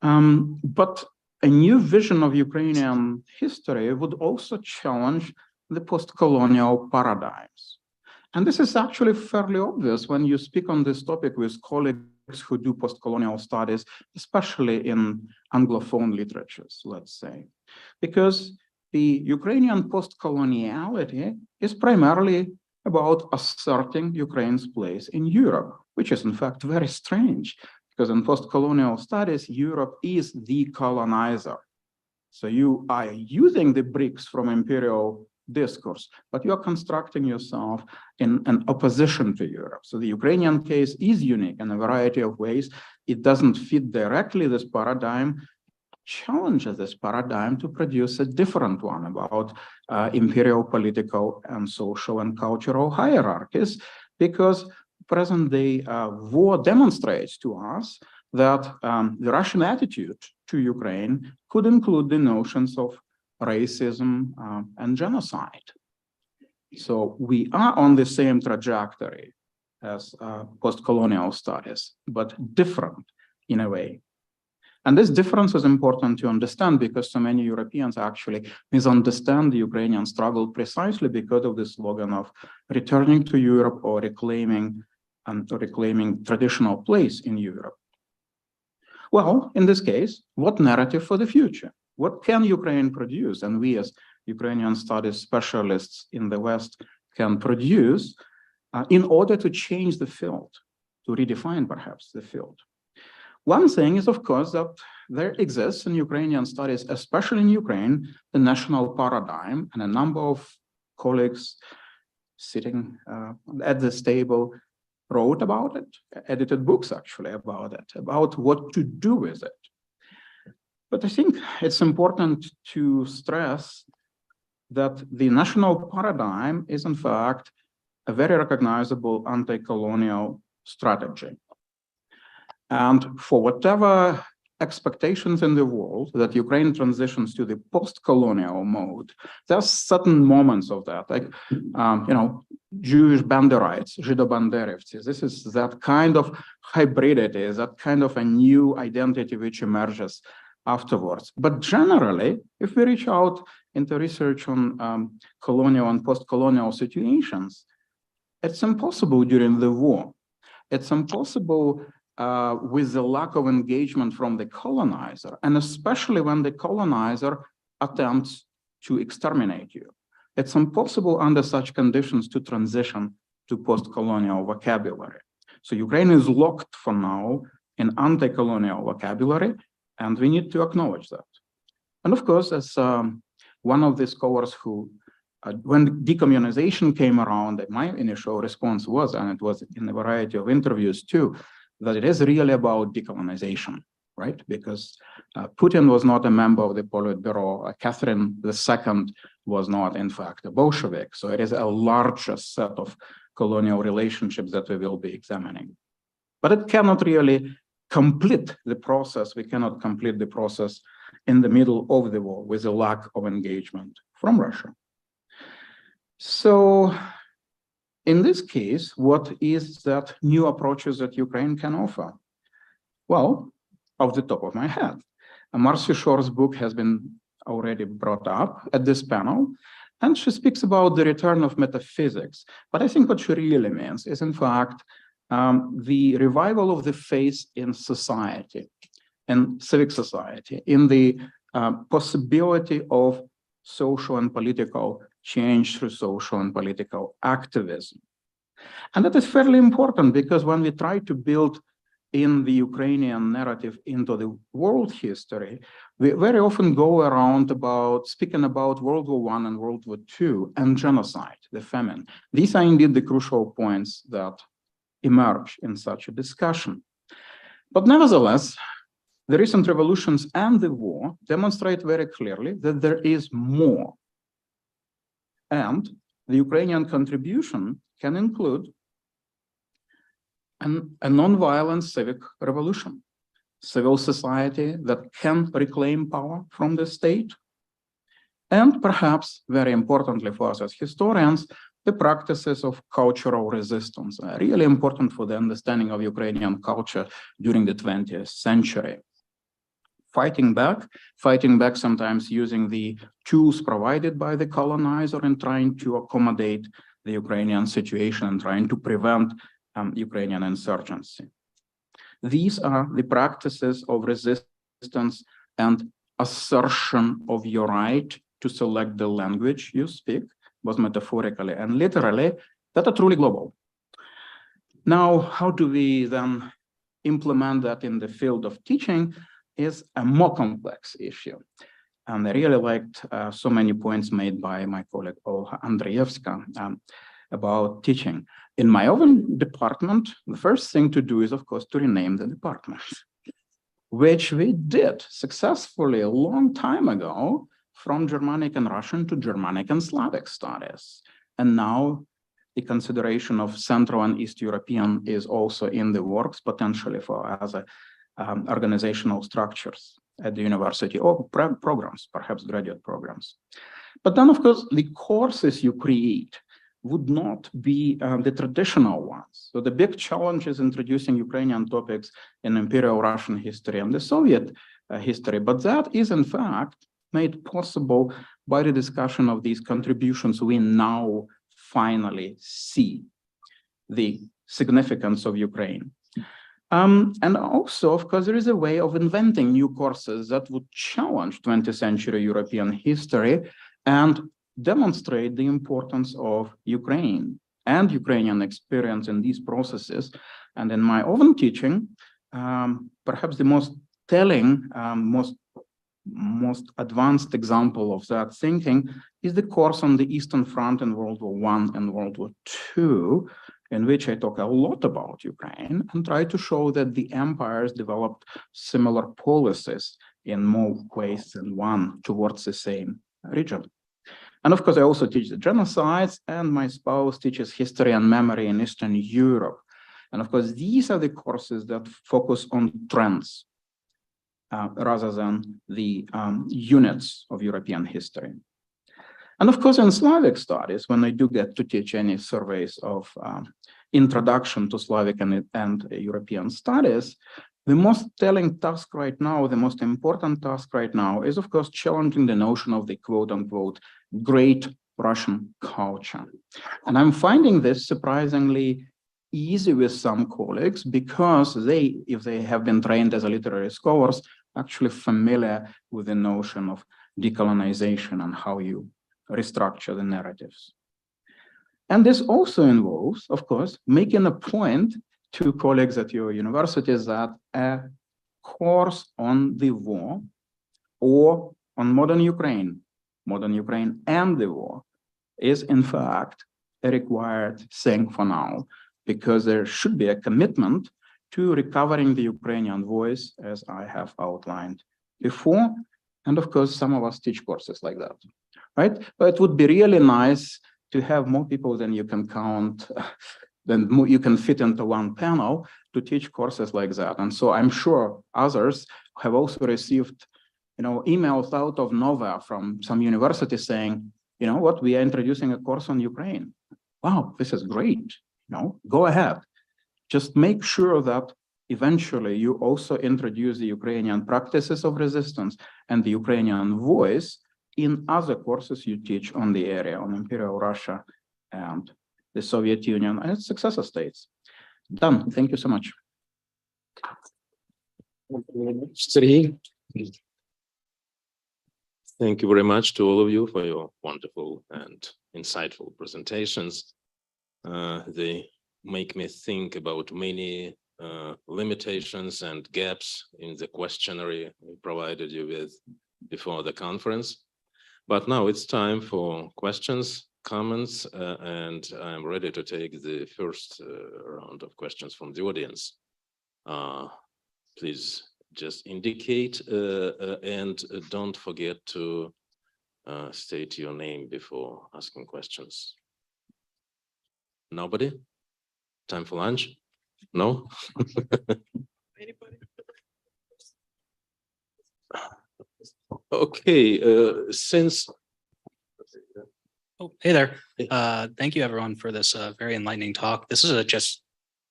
Speaker 8: but a new vision of Ukrainian history would also challenge the post-colonial paradigms. And this is actually fairly obvious when you speak on this topic with colleagues who do post-colonial studies, especially in Anglophone literatures, let's say, because the Ukrainian post-coloniality is primarily about asserting Ukraine's place in Europe, which is in fact very strange, because in post-colonial studies, Europe is the colonizer. So you are using the bricks from imperial discourse, but you are constructing yourself in an opposition to Europe. So the Ukrainian case is unique in a variety of ways. It doesn't fit directly this paradigm, challenges this paradigm to produce a different one about imperial political and social and cultural hierarchies, because present-day war demonstrates to us that the Russian attitude to Ukraine could include the notions of racism and genocide. So we are on the same trajectory as post-colonial studies, but different in a way. And this difference is important to understand because so many Europeans actually misunderstand the Ukrainian struggle precisely because of the slogan of returning to Europe or reclaiming traditional place in Europe. Well, in this case, what narrative for the future? What can Ukraine produce? And we as Ukrainian studies specialists in the West can produce in order to change the field, to redefine perhaps the field. One thing is, of course, that there exists in Ukrainian studies, especially in Ukraine, the national paradigm, and a number of colleagues sitting at this table wrote about it, edited books actually about it, about what to do with it. But I think it's important to stress that the national paradigm is in fact a very recognizable anti-colonial strategy. And for whatever expectations in the world that Ukraine transitions to the post-colonial mode, there's certain moments of that, like, Jewish Banderites, Żydobanderivцы. This is that kind of hybridity, that kind of a new identity which emerges afterwards. But generally, if we reach out into research on colonial and post-colonial situations, it's impossible during the war. It's impossible with the lack of engagement from the colonizer, and especially when the colonizer attempts to exterminate you. It's impossible under such conditions to transition to post-colonial vocabulary. So Ukraine is locked for now in anti-colonial vocabulary, and we need to acknowledge that. And of course, as one of the scholars who, when decommunization came around, my initial response was, and it was in a variety of interviews too, that it is really about decolonization, right? Because Putin was not a member of the Politburo. Catherine II was not, in fact, a Bolshevik. So it is a larger set of colonial relationships that we will be examining. But it cannot really complete the process. We cannot complete the process in the middle of the war with a lack of engagement from Russia. So in this case, what is that new approaches that Ukraine can offer? Well, off the top of my head, Marcy Shor's book has been already brought up at this panel, and she speaks about the return of metaphysics. But I think what she really means is, in fact, the revival of the faith in society, and civic society, in the possibility of social and political change through social and political activism. And that is fairly important because when we try to build in the Ukrainian narrative into the world history, we very often go around speaking about World War I and World War II and genocide, the famine. These are indeed the crucial points that emerge in such a discussion. But nevertheless, the recent revolutions and the war demonstrate very clearly that there is more. And the Ukrainian contribution can include a non-violent civic revolution, civil society that can reclaim power from the state, and perhaps very importantly for us as historians, the practices of cultural resistance are really important for the understanding of Ukrainian culture during the 20th century. Fighting back sometimes using the tools provided by the colonizer and trying to accommodate the Ukrainian situation and trying to prevent Ukrainian insurgency. These are the practices of resistance and assertion of your right to select the language you speak, both metaphorically and literally, that are truly global. Now, how do we then implement that in the field of teaching is a more complex issue. And I really liked so many points made by my colleague Olga Andreevska about teaching. In my own department, the first thing to do is, of course, to rename the department, which we did successfully a long time ago from Germanic and Russian to Germanic and Slavic studies. And now the consideration of Central and East European is also in the works, potentially for other organizational structures at the university or programs, perhaps graduate programs. But then, of course, the courses you create would not be the traditional ones. So the big challenge is introducing Ukrainian topics in Imperial Russian history and the Soviet history. But that is, in fact, made possible by the discussion of these contributions. We now finally see the significance of Ukraine. And also, of course, there is a way of inventing new courses that would challenge 20th century European history and demonstrate the importance of Ukraine and Ukrainian experience in these processes. And in my own teaching, perhaps the most telling, most advanced example of that thinking is the course on the Eastern Front in World War I and World War II, in which I talk a lot about Ukraine and try to show that the empires developed similar policies in more ways than one towards the same region. And of course, I also teach the genocides, and my spouse teaches history and memory in Eastern Europe. And of course, these are the courses that focus on trends rather than the units of European history. And of course, in Slavic studies, when I do get to teach any surveys of introduction to Slavic and European studies, the most telling task right now, the most important task right now is, of course, challenging the notion of the quote-unquote great Russian culture. And I'm finding this surprisingly easy with some colleagues because they, if they have been trained as a literary scholars, actually familiar with the notion of decolonization and how you restructure the narratives. And this also involves, of course, making a point to colleagues at your universities that a course on the war or on modern Ukraine and the war is in fact a required thing for now, because there should be a commitment to recovering the Ukrainian voice, as I have outlined before. And of course, some of us teach courses like that, right? But it would be really nice to have more people than you can count, then you can fit into one panel to teach courses like that. And so I'm sure others have also received, emails out of nowhere from some university saying, you know what, we are introducing a course on Ukraine. Wow, this is great. Go ahead. Just make sure that eventually you also introduce the Ukrainian practices of resistance and the Ukrainian voice in other courses you teach on the area, on Imperial Russia and the Soviet Union and its successor states. Done. Thank you so much.
Speaker 1: Thank you very much to all of you for your wonderful and insightful presentations. They make me think about many limitations and gaps in the questionnaire we provided you with before the conference. But now it's time for questions, comments, and I'm ready to take the first round of questions from the audience. Please just indicate and don't forget to state your name before asking questions. Nobody? Time for lunch? No? Anybody? Okay, since...
Speaker 9: Oh, hey there. Thank you everyone for this very enlightening talk. This is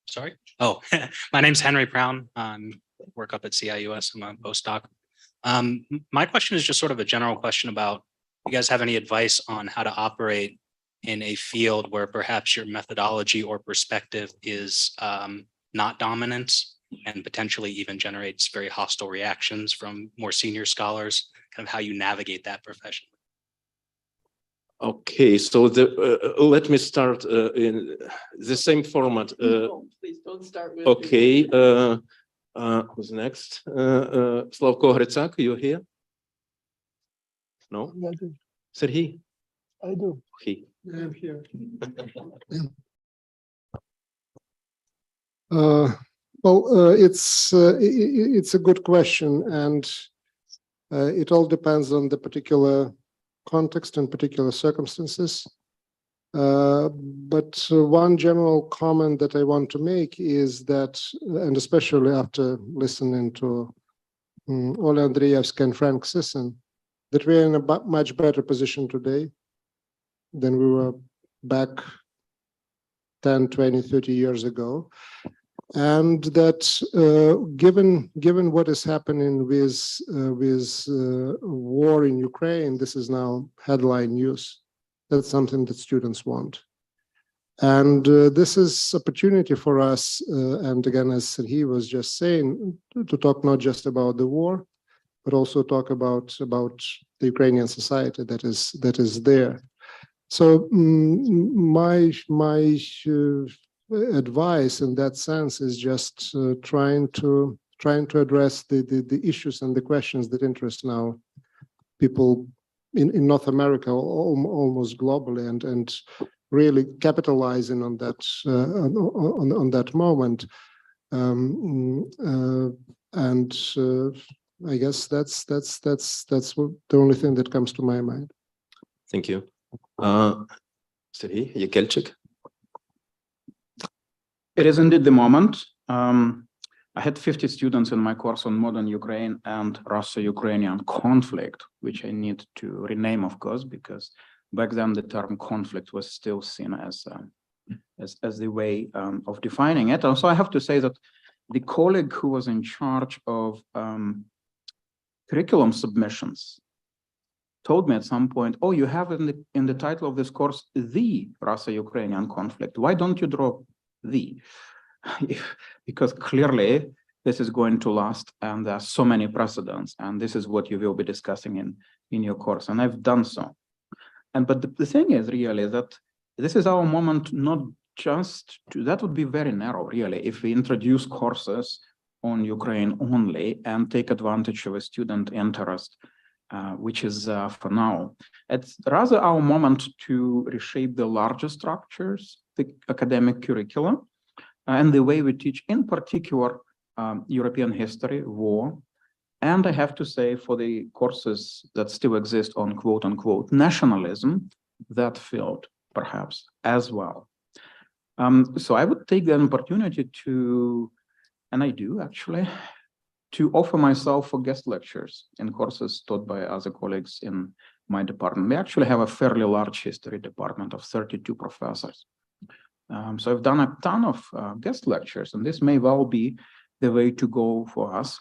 Speaker 9: sorry? Oh, my name's Henry Brown. I work up at CIUS. I'm a postdoc. My question is just sort of a general question about, you guys have any advice on how to operate in a field where perhaps your methodology or perspective is not dominant and potentially even generates very hostile reactions from more senior scholars, kind of how you navigate that profession?
Speaker 1: Okay, so let me start in the same format.
Speaker 4: Please don't start with.
Speaker 1: Okay, who's next? Slavko Gricak, you here? No?
Speaker 5: Yeah, I do.
Speaker 1: Sergey?
Speaker 5: I do.
Speaker 1: He.
Speaker 6: I'm here. It's a good question, and it all depends on the particular context and particular circumstances. But one general comment that I want to make is that, and especially after listening to Ola Andreevsky and Frank Sisson, that we're in a much better position today than we were back 10, 20, 30 years ago. And that given what is happening with war in Ukraine, this is now headline news. That's something that students want. And this is opportunity for us, and again, as he was just saying, to talk not just about the war, but also talk about the Ukrainian society that is there. So my advice in that sense is just trying to address the issues and the questions that interest now people in North America, almost globally, and really capitalizing on that on that moment. I guess that's the only thing that comes to my mind.
Speaker 1: Thank you. Sergey Yakelchik.
Speaker 8: It is indeed the moment. I had 50 students in my course on modern Ukraine and Russo-Ukrainian conflict, which I need to rename, of course, because back then the term conflict was still seen as the way of defining it. Also, I have to say that the colleague who was in charge of curriculum submissions told me at some point, "Oh, you have in the title of this course the Russo-Ukrainian conflict. Why don't you drop the?" Because clearly this is going to last, and there are so many precedents, and this is what you will be discussing in your course, and I've done so. But the thing is really that this is our moment, not just to, that would be very narrow really, if we introduce courses on Ukraine only and take advantage of a student interest, which is for now. It's rather our moment to reshape the larger structures, the academic curriculum, and the way we teach, in particular, European history, war, and I have to say for the courses that still exist on quote-unquote nationalism, that field perhaps as well. So I would take the opportunity to, and I do actually, to offer myself for guest lectures in courses taught by other colleagues in my department. We actually have a fairly large history department of 32 professors. So I've done a ton of guest lectures, and this may well be the way to go for us.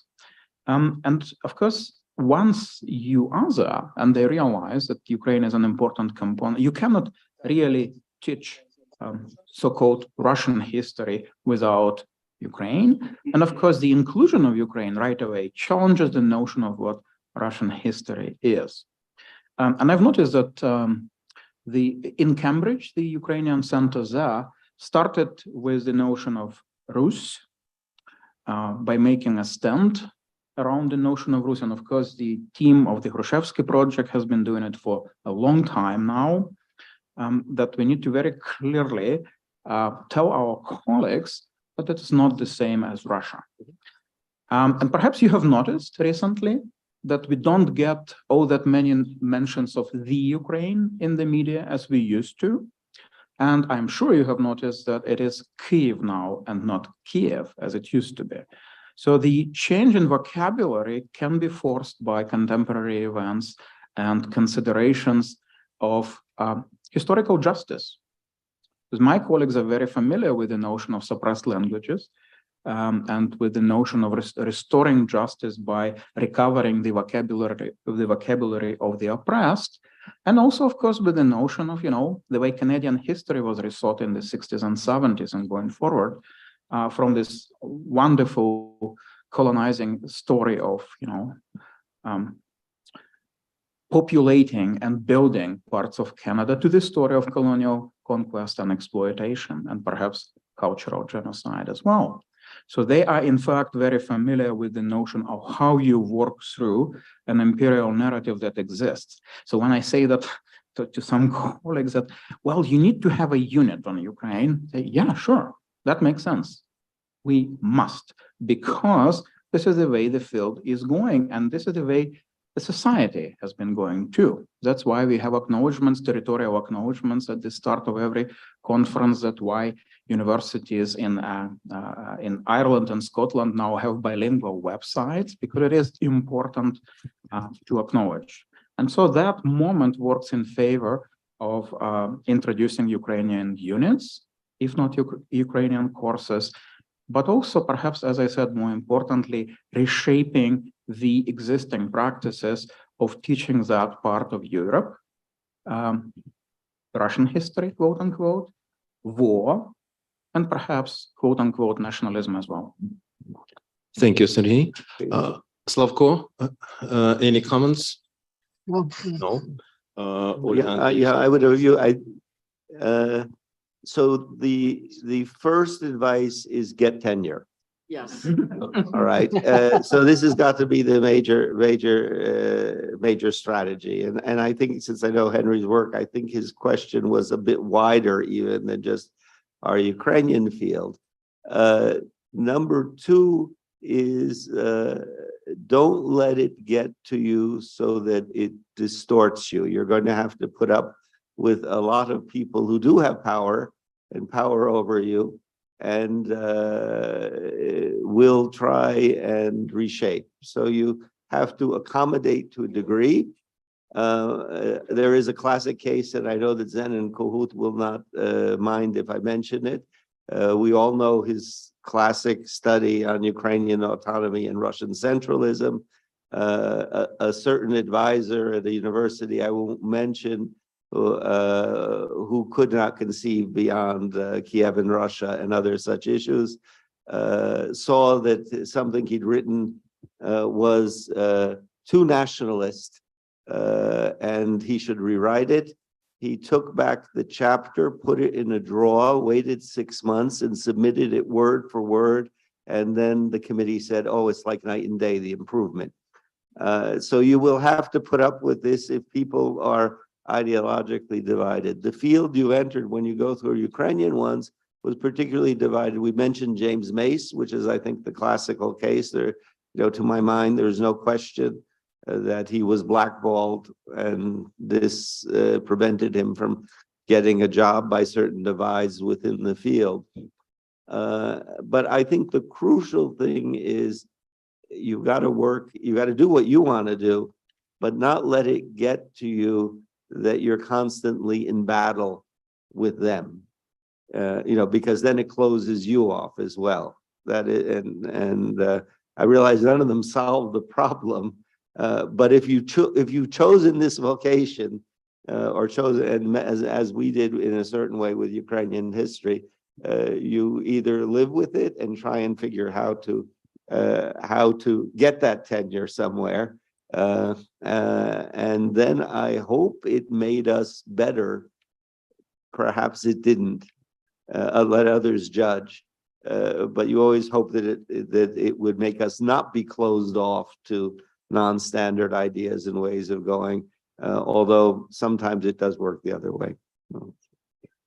Speaker 8: And of course, once you are there and they realize that Ukraine is an important component, you cannot really teach so-called Russian history without Ukraine. And of course, the inclusion of Ukraine right away challenges the notion of what Russian history is. And I've noticed that in Cambridge, the Ukrainian center there started with the notion of Rus by making a stand around the notion of Rus. And of course, the team of the Hrushevsky project has been doing it for a long time now, that we need to very clearly tell our colleagues that it's not the same as Russia. And perhaps you have noticed recently that we don't get all that many mentions of the Ukraine in the media as we used to. And I'm sure you have noticed that it is Kyiv now and not Kiev as it used to be. So the change in vocabulary can be forced by contemporary events and considerations of historical justice. Because my colleagues are very familiar with the notion of suppressed languages and with the notion of restoring justice by recovering the vocabulary of the oppressed. And also, of course, with the notion of, the way Canadian history was rethought in the 60s and 70s and going forward from this wonderful colonizing story of, populating and building parts of Canada to the story of colonial conquest and exploitation and perhaps cultural genocide as well. So they are, in fact, very familiar with the notion of how you work through an imperial narrative that exists. So when I say that to some colleagues that, well, you need to have a unit on Ukraine, say, yeah, sure, that makes sense. We must, because this is the way the field is going, and this is the way the society has been going too. That's why we have acknowledgements, territorial acknowledgements at the start of every conference. That's why universities in Ireland and Scotland now have bilingual websites, because it is important to acknowledge. And so that moment works in favor of introducing Ukrainian units, if not Ukrainian courses, but also perhaps, as I said, more importantly, reshaping the existing practices of teaching that part of Europe, Russian history, quote unquote, war, and perhaps, quote unquote, nationalism as well.
Speaker 1: Thank you, Sergey. Slavko, any comments?
Speaker 5: No.
Speaker 1: No.
Speaker 7: I would review. So the first advice is get tenure.
Speaker 4: Yes.
Speaker 7: All right. So this has got to be the major strategy. And I think, since I know Henry's work, I think his question was a bit wider even than just our Ukrainian field. Number two is don't let it get to you so that it distorts you. You're going to have to put up with a lot of people who do have power and power over you, and will try and reshape. So you have to accommodate to a degree. There is a classic case, and I know that Zen and Kohut will not mind if I mention it. We all know his classic study on Ukrainian autonomy and Russian centralism. A certain advisor at a university I won't mention, who could not conceive beyond Kiev and Russia and other such issues, saw that something he'd written was too nationalist, and he should rewrite it. He took back the chapter, put it in a drawer, waited 6 months, and submitted it word for word. And then the committee said, oh, it's like night and day, the improvement. So you will have to put up with this if people are ideologically divided. The field you entered when you go through Ukrainian ones was particularly divided. We mentioned James Mace, which is, I think, the classical case. There, to my mind, there's no question that he was blackballed, and this prevented him from getting a job by certain divides within the field. But I think the crucial thing is you've got to work, you got to do what you want to do, but not let it get to you that you're constantly in battle with them, because then it closes you off as well. That is, and I realize none of them solve the problem, but if you've chosen this vocation, or chosen, and as we did in a certain way with Ukrainian history, you either live with it and try and figure how to get that tenure somewhere. And then I hope it made us better. Perhaps it didn't. Let others judge. But you always hope that it would make us not be closed off to non-standard ideas and ways of going, although sometimes it does work the other way.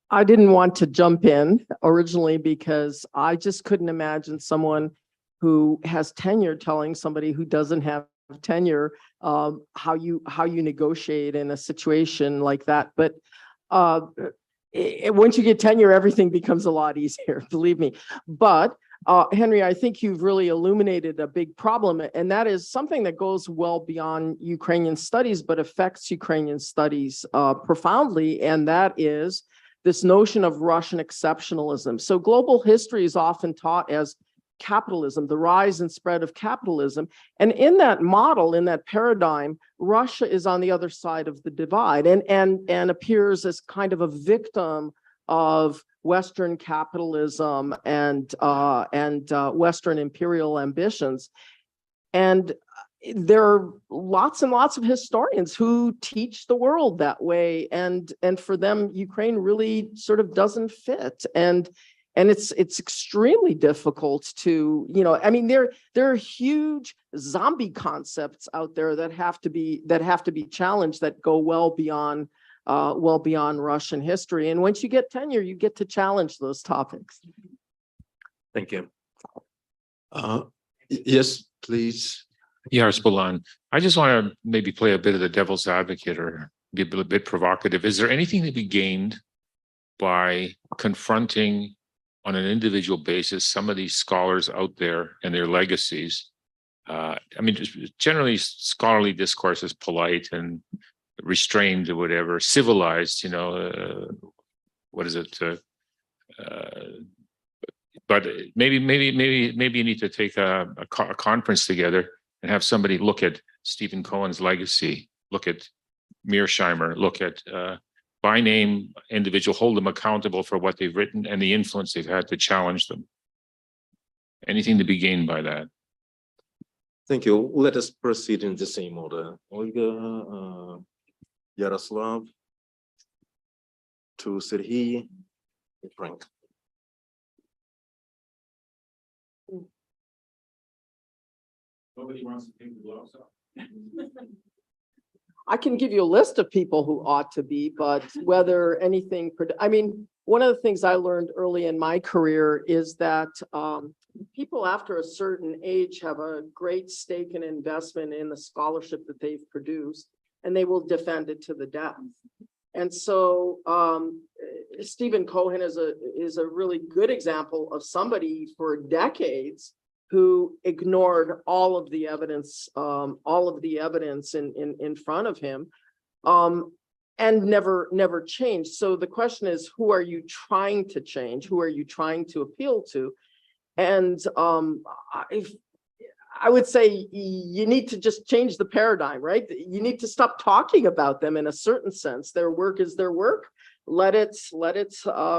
Speaker 4: I didn't want to jump in originally because I just couldn't imagine someone who has tenure telling somebody who doesn't have tenure how you negotiate in a situation like that. But once you get tenure, everything becomes a lot easier, believe me. But Henry, I think you've really illuminated a big problem, and that is something that goes well beyond Ukrainian studies, but affects Ukrainian studies profoundly, and that is this notion of Russian exceptionalism. So global history is often taught as capitalism, the rise and spread of capitalism. And in that model, in that paradigm, Russia is on the other side of the divide and appears as kind of a victim of Western capitalism and Western imperial ambitions. And there are lots and lots of historians who teach the world that way, and for them, Ukraine really sort of doesn't fit. And it's extremely difficult to, I mean, there are huge zombie concepts out there that have to be challenged, that go well beyond Russian history. And once you get tenure, you get to challenge those topics.
Speaker 1: Thank you. Yes, please.
Speaker 10: Yaris Bolan, I just want to maybe play a bit of the devil's advocate or be a bit provocative. Is there anything to be gained by confronting on an individual basis some of these scholars out there and their legacies? I mean, generally scholarly discourse is polite and restrained or whatever, civilized, what is it? But maybe you need to take a conference together and have somebody look at Stephen Cohen's legacy, look at Mearsheimer, look at by name individual, hold them accountable for what they've written and the influence they've had to challenge them. Anything to be gained by that?
Speaker 1: Thank you. Let us proceed in the same order. Olga, Yaroslav, to Sergei, Frank.
Speaker 10: Nobody wants to take the gloves off.
Speaker 4: I can give you a list of people who ought to be, but whether anything, I mean, one of the things I learned early in my career is that people after a certain age have a great stake and investment in the scholarship that they've produced, and they will defend it to the death. And so Stephen Cohen is a really good example of somebody for decades who ignored all of the evidence in front of him, and never changed. So the question is, who are you trying to change? Who are you trying to appeal to? And I would say you need to just change the paradigm, right? You need to stop talking about them in a certain sense. Their work is their work. Let it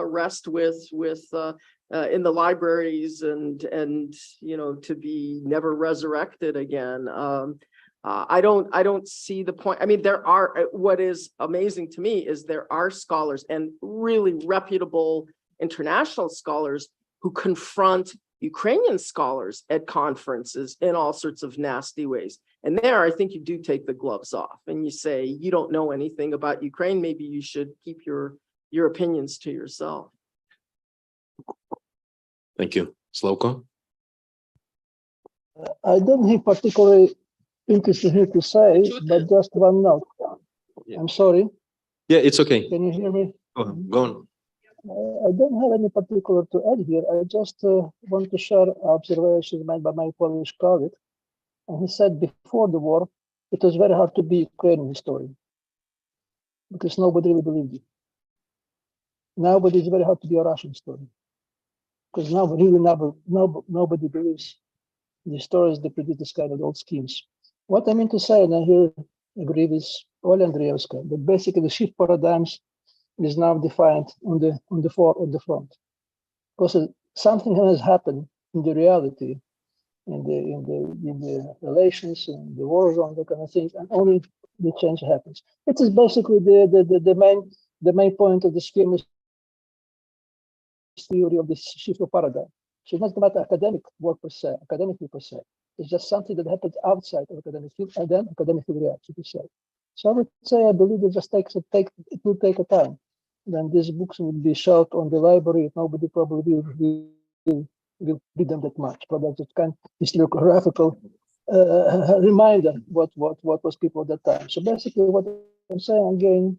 Speaker 4: rest with in the libraries and to be never resurrected again. I don't see the point. I mean, what is amazing to me is there are scholars and really reputable international scholars who confront Ukrainian scholars at conferences in all sorts of nasty ways. And there, I think you do take the gloves off and you say, you don't know anything about Ukraine. Maybe you should keep your opinions to yourself.
Speaker 1: Thank you. Slavko?
Speaker 5: I don't have particularly interesting here to say, but just one note.
Speaker 1: Yeah.
Speaker 5: I'm sorry.
Speaker 1: Yeah, it's okay.
Speaker 5: Can you hear me?
Speaker 1: Go on.
Speaker 5: I don't have any particular to add here. I just want to share observations made by my Polish colleague. And he said before the war, it was very hard to be Ukrainian historian because nobody really believed it. Now, but it's very hard to be a Russian historian because now really nobody believes the stories that produce this kind of old schemes. What I mean to say, and I here agree with Oля Andreevska, that basically the shift paradigms is now defined on the front, because something has happened in the reality, in the relations, in the war zone, that kind of things, and only the change happens. It is basically the main point of the scheme theory of this shift of paradigm. So it's not about academic work per se, academically per se. It's just something that happens outside of academic field, and then academic field reacts, you could say. So I would say I believe it just it will take a time. Then these books will be shelved on the library. Nobody probably will read them that much. Probably just kind of historiographical reminder what was people at that time. So basically, what I'm saying again,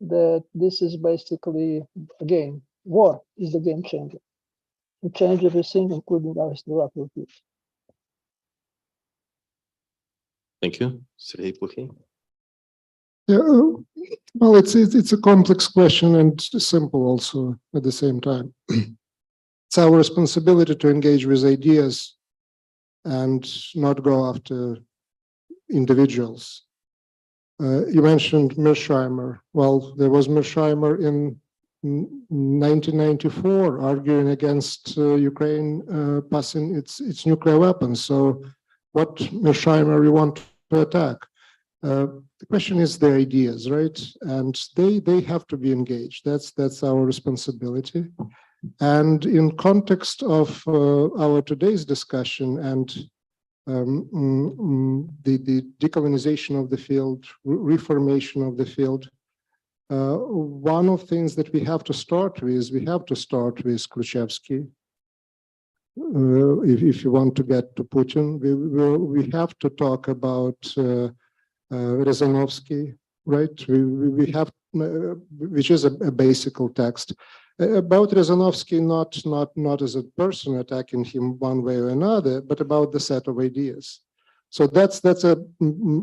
Speaker 5: that this is basically again, war is the game changer. It changes everything, including our historical field.
Speaker 1: Thank you. Sergei Plukhin.
Speaker 6: Yeah, well, it's a complex question and simple also at the same time. it's our responsibility to engage with ideas and not go after individuals. You mentioned Mearsheimer. Well, there was Mearsheimer in 1994 arguing against Ukraine passing its nuclear weapons. So what Mearsheimer you want to attack? The question is the ideas, right? And they have to be engaged. That's our responsibility. And in context of our today's discussion and the decolonization of the field, reformation of the field, one of the things that we have to start with, Khrushchevsky. If you want to get to Putin, we have to talk about Rezanovsky, right? We have, which is a basic text. About Rezanovsky, not as a person attacking him one way or another, but about the set of ideas. So that's a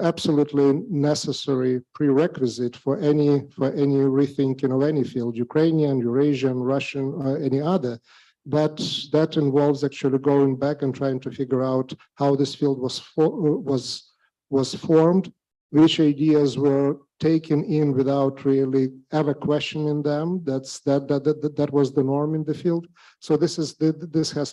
Speaker 6: absolutely necessary prerequisite for any rethinking of any field, Ukrainian, Eurasian, Russian, or any other. That involves actually going back and trying to figure out how this field was formed, which ideas were taken in without really ever questioning them. That was the norm in the field. So this has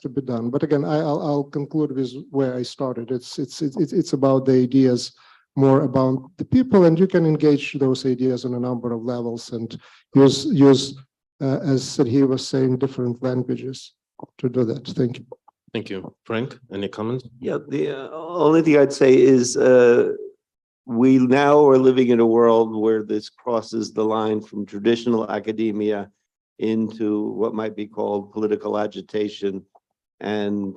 Speaker 6: to be done. But again, I'll conclude with where I started. It's about the ideas, more about the people, and you can engage those ideas on a number of levels and use as Sergei was saying, different languages to do that. Thank you.
Speaker 1: Thank you. Frank, any comments?
Speaker 7: Yeah, the only thing I'd say is we now are living in a world where this crosses the line from traditional academia into what might be called political agitation and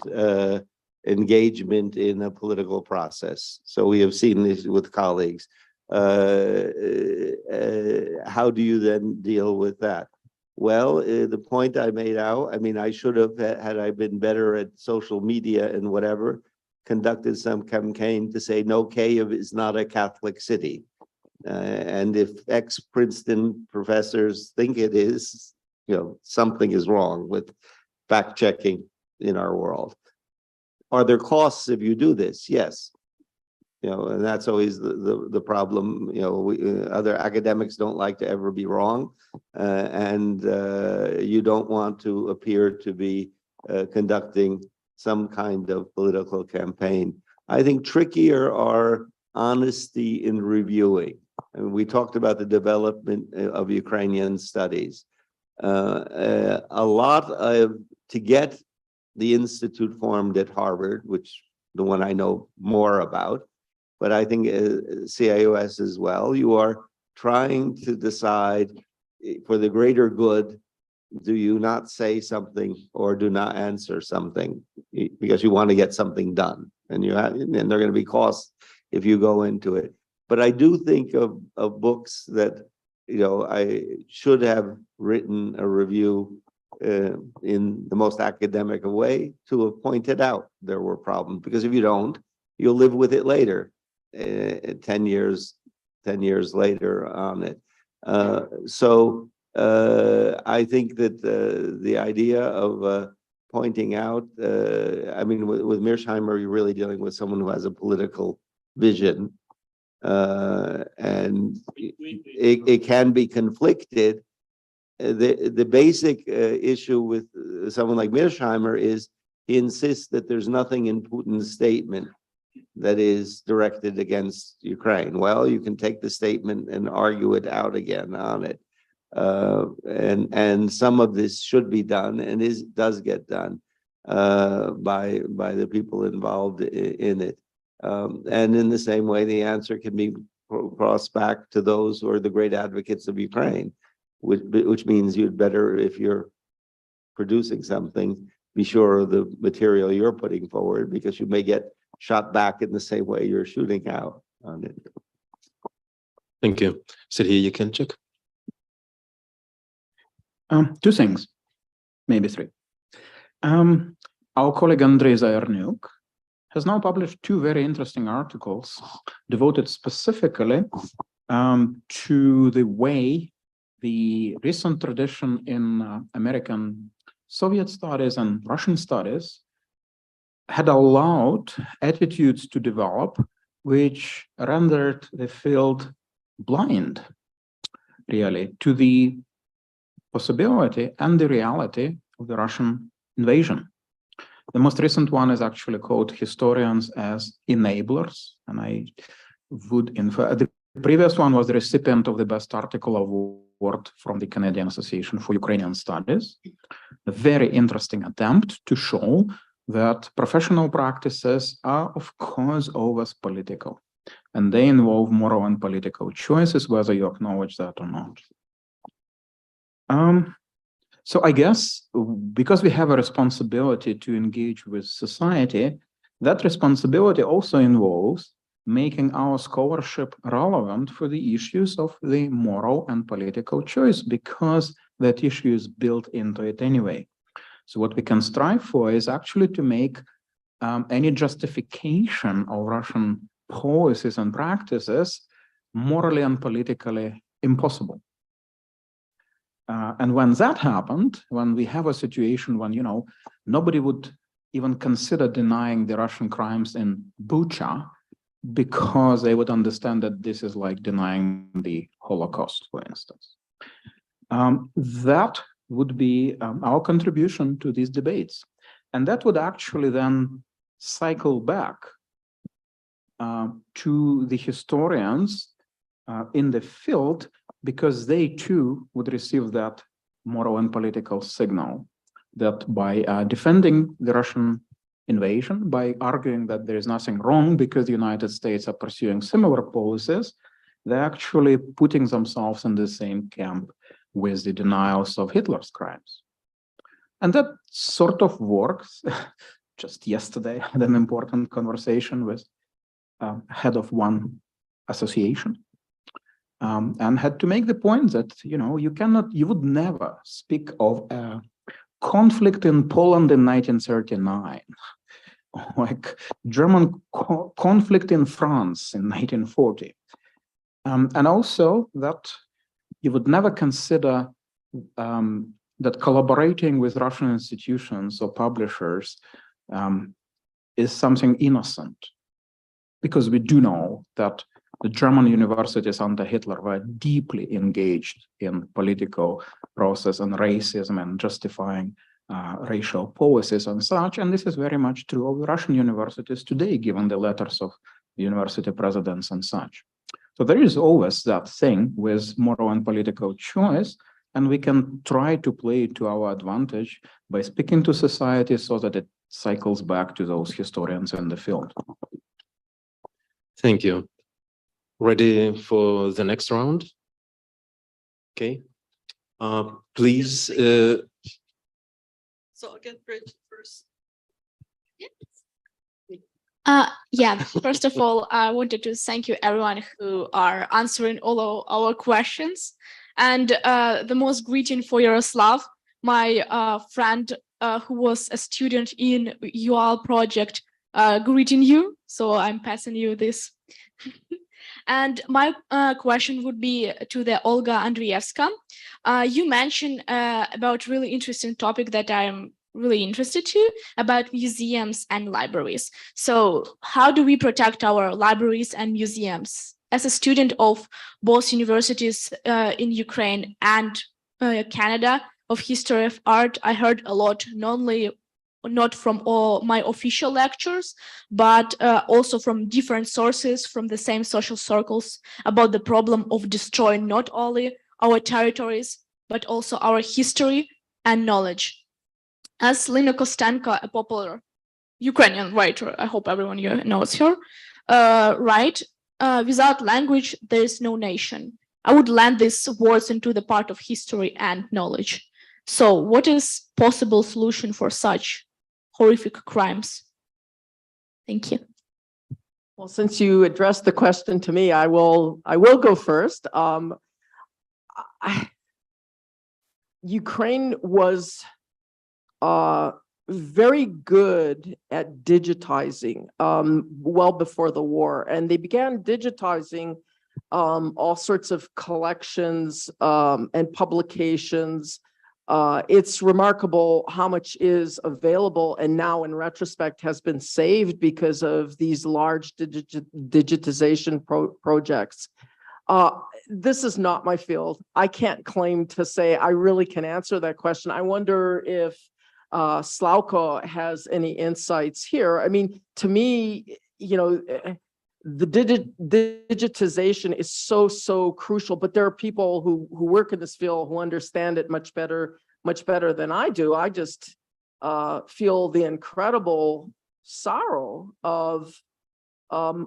Speaker 7: engagement in a political process. So we have seen this with colleagues. How do you then deal with that? Well, the point I made out, I mean, I should have, had I been better at social media and whatever, conducted some campaign to say, no, Kyiv is not a Catholic city. And if ex-Princeton professors think it is, you know, something is wrong with fact checking in our world. Are there costs if you do this? Yes. You know, and that's always the problem. You know, other academics don't like to ever be wrong, and you don't want to appear to be conducting some kind of political campaign. I think trickier are honesty in reviewing. And we talked about the development of Ukrainian studies. A lot of, to get the institute formed at Harvard, which the one I know more about, but I think CIOS as well, you are trying to decide for the greater good, do you not say something or do not answer something because you want to get something done, and there are going to be costs if you go into it. But I do think of books that, you know, I should have written a review in the most academic way to have pointed out there were problems, because if you don't, you'll live with it later, 10 years later on it. I think that the idea of pointing out, I mean, with Mearsheimer, you're really dealing with someone who has a political vision, and it can be conflicted. The basic issue with someone like Mearsheimer is he insists that there's nothing in Putin's statement that is directed against Ukraine. Well, you can take the statement and argue it out again on it. And some of this should be done and does get done by the people involved in it. And in the same way, the answer can be crossed back to those who are the great advocates of Ukraine, which means you'd better, if you're producing something, be sure of the material you're putting forward, because you may get shot back in the same way you're shooting out on it.
Speaker 1: Thank you. Sergei Yakinchuk.
Speaker 8: Two things, maybe three. Our colleague Andrei Zayarnyuk has now published two very interesting articles devoted specifically to the way the recent tradition in American Soviet studies and Russian studies had allowed attitudes to develop which rendered the field blind, really, to the possibility and the reality of the Russian invasion. The most recent one is actually called historians as enablers, and I would infer the previous one was the recipient of the best article award from the Canadian Association for Ukrainian Studies. A very interesting attempt to show that professional practices are, of course, always political, and they involve moral and political choices, whether you acknowledge that or not. So I guess because we have a responsibility to engage with society, that responsibility also involves making our scholarship relevant for the issues of the moral and political choice, because that issue is built into it anyway. So what we can strive for is actually to make any justification of Russian policies and practices morally and politically impossible. And when that happened, when we have a situation when, you know, nobody would even consider denying the Russian crimes in Bucha because they would understand that this is like denying the Holocaust, for instance. That would be our contribution to these debates. And that would actually then cycle back to the historians in the field, because they too would receive that moral and political signal that by defending the Russian invasion, by arguing that there is nothing wrong because the United States are pursuing similar policies, they're actually putting themselves in the same camp with the denials of Hitler's crimes. And that sort of works. Just yesterday, I had an important conversation with head of one association. And had to make the point that, you know, you would never speak of a conflict in Poland in 1939, like German conflict in France in 1940. And also that you would never consider that collaborating with Russian institutions or publishers is something innocent, because we do know that the German universities under Hitler were deeply engaged in political process and racism and justifying racial policies and such. And this is very much true of the Russian universities today, given the letters of university presidents and such. So there is always that thing with moral and political choice, and we can try to play it to our advantage by speaking to society so that it cycles back to those historians in the field.
Speaker 1: Thank you. Ready for the next round? Okay. Please.
Speaker 2: So I'll get Bridget first.
Speaker 11: Yeah, first of all, I wanted to thank you everyone who are answering all our questions. And the most greeting for Yaroslav, my friend who was a student in UL project, greeting you. So I'm passing you this. And my question would be to the Olga Andrievska. You mentioned about really interesting topic that I'm really interested to, about museums and libraries. So how do we protect our libraries and museums? As a student of both universities in Ukraine and Canada of history of art, I heard a lot, not from all my official lectures, but also from different sources from the same social circles about the problem of destroying not only our territories, but also our history and knowledge. As Lina Kostenko, a popular Ukrainian writer, I hope everyone here knows her, write, without language, there is no nation. I would land these words into the part of history and knowledge. So what is possible solution for such horrific crimes? Thank you.
Speaker 4: Well, since you addressed the question to me, I will go first. Ukraine was very good at digitizing well before the war, and they began digitizing all sorts of collections and publications it's remarkable how much is available and now in retrospect has been saved because of these large digitization projects. This is not my field. I can't claim to say I really can answer that question. I wonder if Slavko has any insights here. I mean, to me, you know, the digitization is so crucial, but there are people who work in this field who understand it much better than I do. I just feel the incredible sorrow of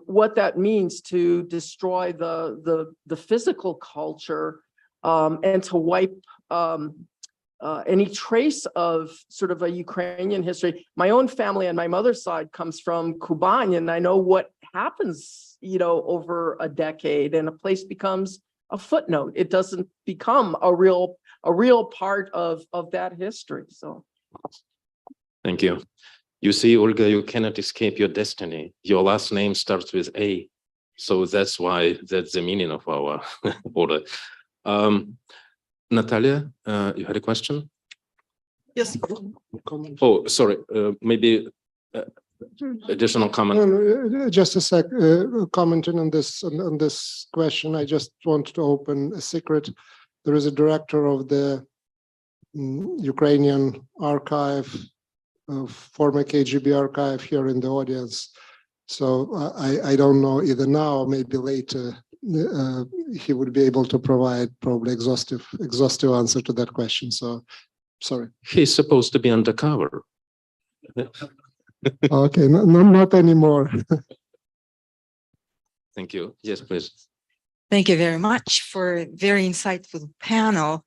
Speaker 4: what that means to destroy the physical culture and to wipe any trace of sort of a Ukrainian history. My own family on my mother's side comes from Kuban, and I know what happens, you know, over a decade, and a place becomes a footnote. It doesn't become a real part of that history. So,
Speaker 1: Thank you. You see, Olga, you cannot escape your destiny. Your last name starts with A, so that's why that's the meaning of our order. Natalia, you had a question?
Speaker 2: Yes.
Speaker 1: Oh, sorry. Maybe additional comment.
Speaker 6: No, just a sec. Commenting on this question, I just want to open a secret. There is a director of the Ukrainian archive, former KGB archive here in the audience. So I don't know, either now or maybe later, he would be able to provide probably exhaustive answer to that question. So sorry.
Speaker 1: He's supposed to be undercover.
Speaker 6: Okay, not anymore.
Speaker 1: Thank you. Yes, please.
Speaker 3: Thank you very much for a very insightful panel.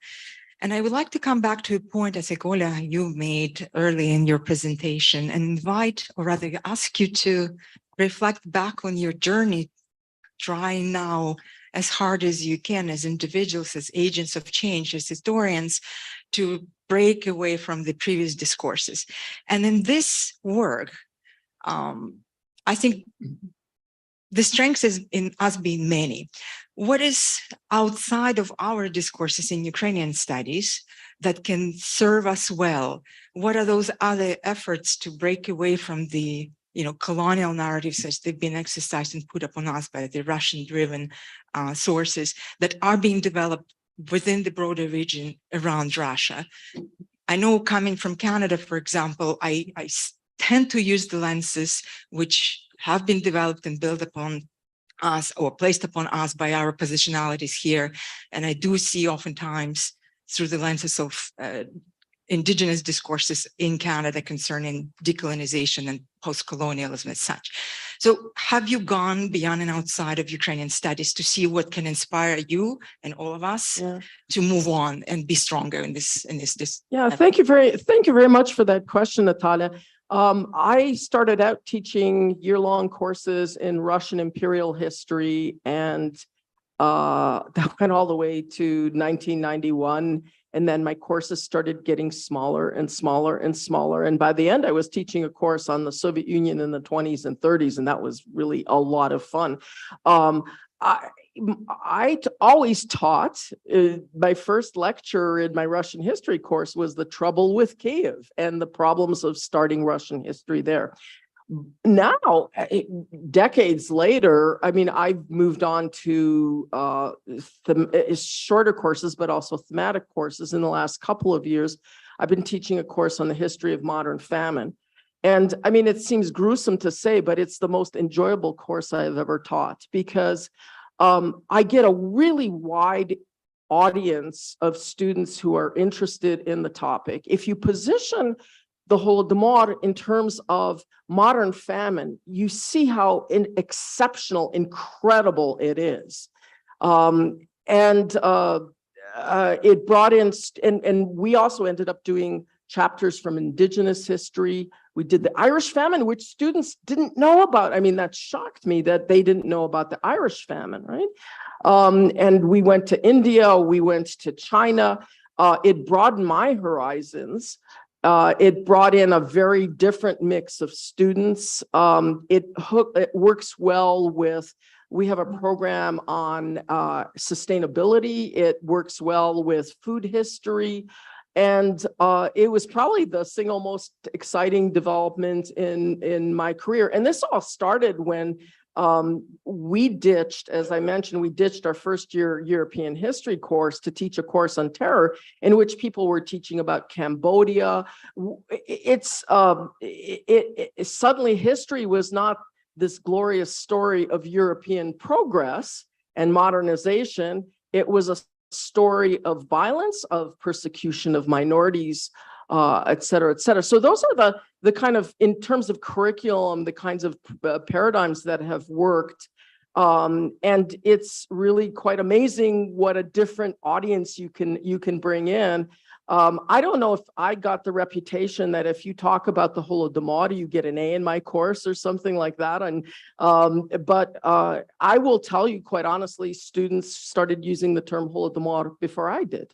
Speaker 3: And I would like to come back to a point, I think, Ola, you made early in your presentation, and invite, or rather ask you to reflect back on your journey, trying now as hard as you can as individuals, as agents of change, as historians, to break away from the previous discourses. And in this work, I think the strength is in us being many. What is outside of our discourses in Ukrainian studies that can serve us well? What are those other efforts to break away from the colonial narratives as they've been exercised and put upon us by the Russian-driven sources that are being developed within the broader region around Russia? I know, coming from Canada, for example, I tend to use the lenses which have been developed and built upon us or placed upon us by our positionalities here. And I do see oftentimes through the lenses of indigenous discourses in Canada concerning decolonization and post-colonialism as such. So have you gone beyond and outside of Ukrainian studies to see what can inspire you and all of us to move on and be stronger in this?
Speaker 4: Yeah, thank you very much for that question, Natalia. I started out teaching year-long courses in Russian imperial history, and that went all the way to 1991. And then my courses started getting smaller and smaller and smaller. And by the end, I was teaching a course on the Soviet Union in the 20s and 30s, and that was really a lot of fun. I always taught, my first lecture in my Russian history course was the trouble with Kiev and the problems of starting Russian history there. Now, decades later, I mean, I've moved on to shorter courses, but also thematic courses. In the last couple of years, I've been teaching a course on the history of modern famine. And I mean, it seems gruesome to say, but it's the most enjoyable course I've ever taught, because I get a really wide audience of students who are interested in the topic. If you position the Holodomor in terms of modern famine, you see how exceptional, incredible it is. It brought in, and we also ended up doing chapters from indigenous history. We did the Irish famine, which students didn't know about. I mean, that shocked me that they didn't know about the Irish famine, right? And we went to India, we went to China. It broadened my horizons. It brought in a very different mix of students. It works well with, we have a program on sustainability. It works well with food history. And it was probably the single most exciting development in my career. And this all started when we ditched, as I mentioned, we ditched our first year European history course to teach a course on terror in which people were teaching about Cambodia. Suddenly history was not this glorious story of European progress and modernization. It was a story of violence, of persecution of minorities, et cetera, et cetera. So those are the kind of, in terms of curriculum, the kinds of paradigms that have worked. And it's really quite amazing what a different audience you can bring in. I don't know if I got the reputation that if you talk about the Holodomor, you get an A in my course or something like that. And but I will tell you quite honestly, students started using the term Holodomor before I did.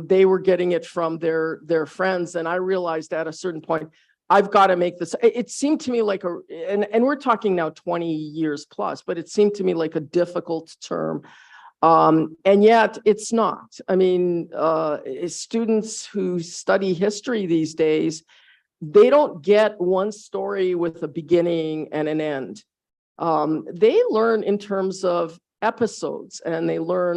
Speaker 4: They were getting it from their friends, and I realized at a certain point, I've got to make this. It seemed to me like and we're talking now 20 years plus, but it seemed to me like a difficult term. And yet it's not. I mean, students who study history these days, they don't get one story with a beginning and an end. They learn in terms of episodes, and they learn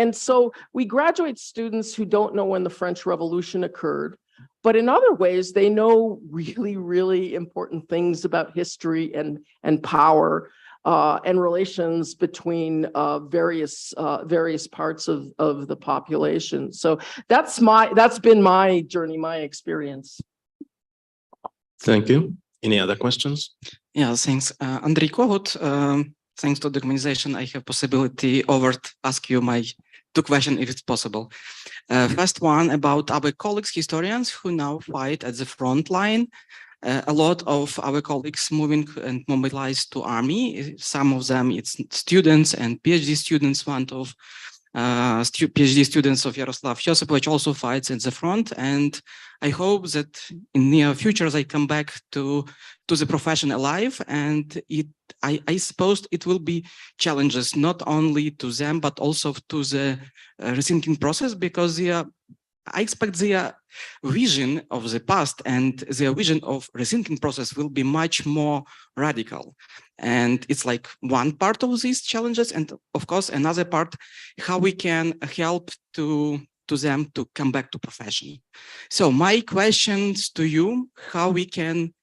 Speaker 4: and so we graduate students who don't know when the French Revolution occurred, but in other ways, they know really, really important things about history and power. And relations between various parts of the population. So that's been my journey, my experience.
Speaker 1: Thank you. Any other questions?
Speaker 12: Yeah, thanks. Andrei Kohut, thanks to the organization, I have possibility over to ask you my two questions if it's possible. First one about our colleagues, historians who now fight at the front line. A lot of our colleagues moving and mobilized to army. Some of them, it's students and PhD students. One of PhD students of Yaroslav Josipowicz also fights at the front. And I hope that in near future, they come back to the profession alive. And I suppose it will be challenges, not only to them, but also to the rethinking process, because I expect their vision of the past and their vision of rethinking process will be much more radical. And it's like one part of these challenges. And of course, another part, how we can help to them to come back to profession. So my questions to you, how we can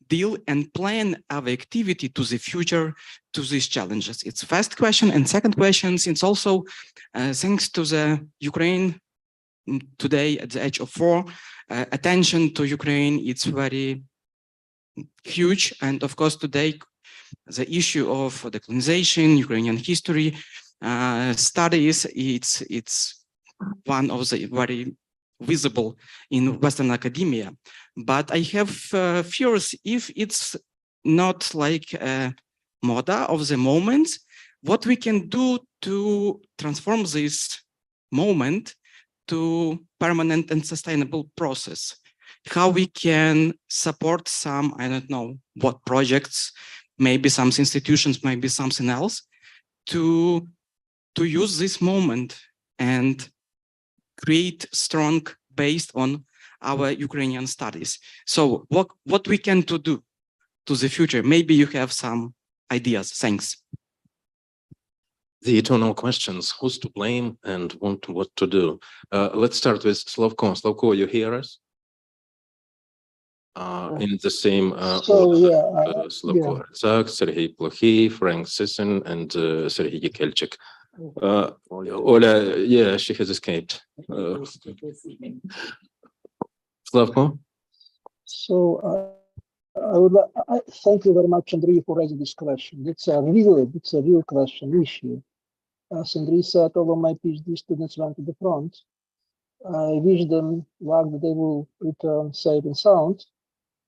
Speaker 12: deal and plan our activity to the future to these challenges. It's first question. And second question, since also thanks to the Ukraine today at the age of 4, attention to Ukraine, it's very huge. And of course, today, the issue of decolonization, Ukrainian history studies, it's one of the very visible in Western academia. But I have fears if it's not like a moda of the moment, what we can do to transform this moment to permanent and sustainable process, how we can support some, I don't know, what projects, maybe some institutions, maybe something else, to use this moment and create strong based on our Ukrainian studies. So what we can do to the future? Maybe you have some ideas. Thanks.
Speaker 1: The eternal questions, who's to blame and what to do. Let's start with Slavko. Slavko, you hear us? In the same order, Slavko Herzog, Sergei Plokhy, Frank Sisson, and Sergei Yekelchik. Ola, yeah, she has escaped. Slavko?
Speaker 5: So I thank you very much, Andrei, for raising this question. It's a real question, issue. As Andrei said, all of my PhD students went to the front. I wish them luck that they will return safe and sound,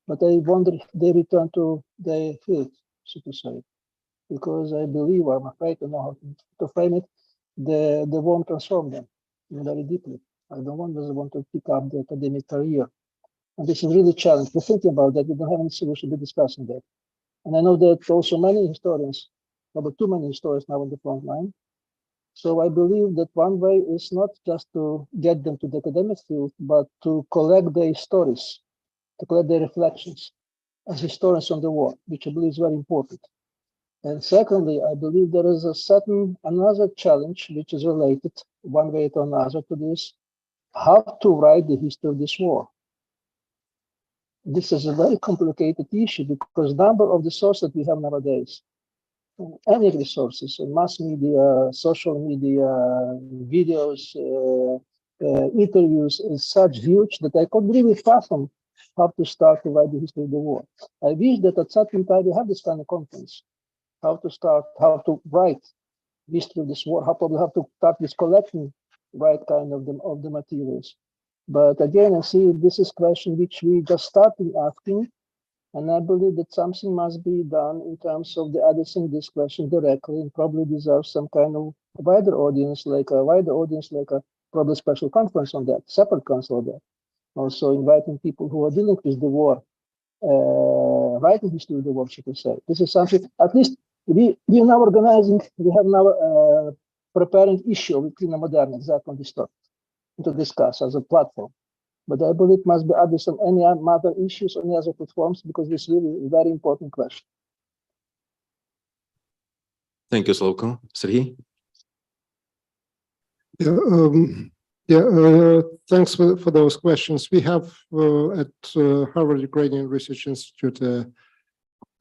Speaker 5: but I wonder if they return to their field, so to say, because I believe, or I'm afraid to know how to frame it, they won't transform them very deeply. I don't want them to want to pick up the academic career. And this is really a challenge. We're thinking about that. We don't have any solution. We're discussing that. And I know that also many historians, about too many historians now on the front line, So I believe that one way is not just to get them to the academic field, but to collect their stories, to collect their reflections as historians on the war, which I believe is very important. And secondly, I believe there is another challenge which is related one way or another to this, how to write the history of this war. This is a very complicated issue because number of the sources that we have nowadays, any resources, mass media, social media, videos, interviews is such huge that I could really fathom how to start to write the history of the war. I wish that at certain time we have this kind of conference, how to start, how to write history of this war, how probably have to start with collecting right kind of the materials. But again, I see this is question which we just started asking, and I believe that something must be done in terms of addressing this question directly, and probably deserves some kind of wider audience, like a probably special conference on that, separate council on that. Also inviting people who are dealing with the war, writing history of the war, should I say. This is something, at least we are now organizing, we have now preparing issue with Klina Moderna, exactly on this topic, to discuss as a platform. But I believe it must be addressed on any other issues on any other platforms because this is really a very important question.
Speaker 1: Thank you, Slavko. Sergey?
Speaker 6: Thanks for those questions. We have at Harvard Ukrainian Research Institute a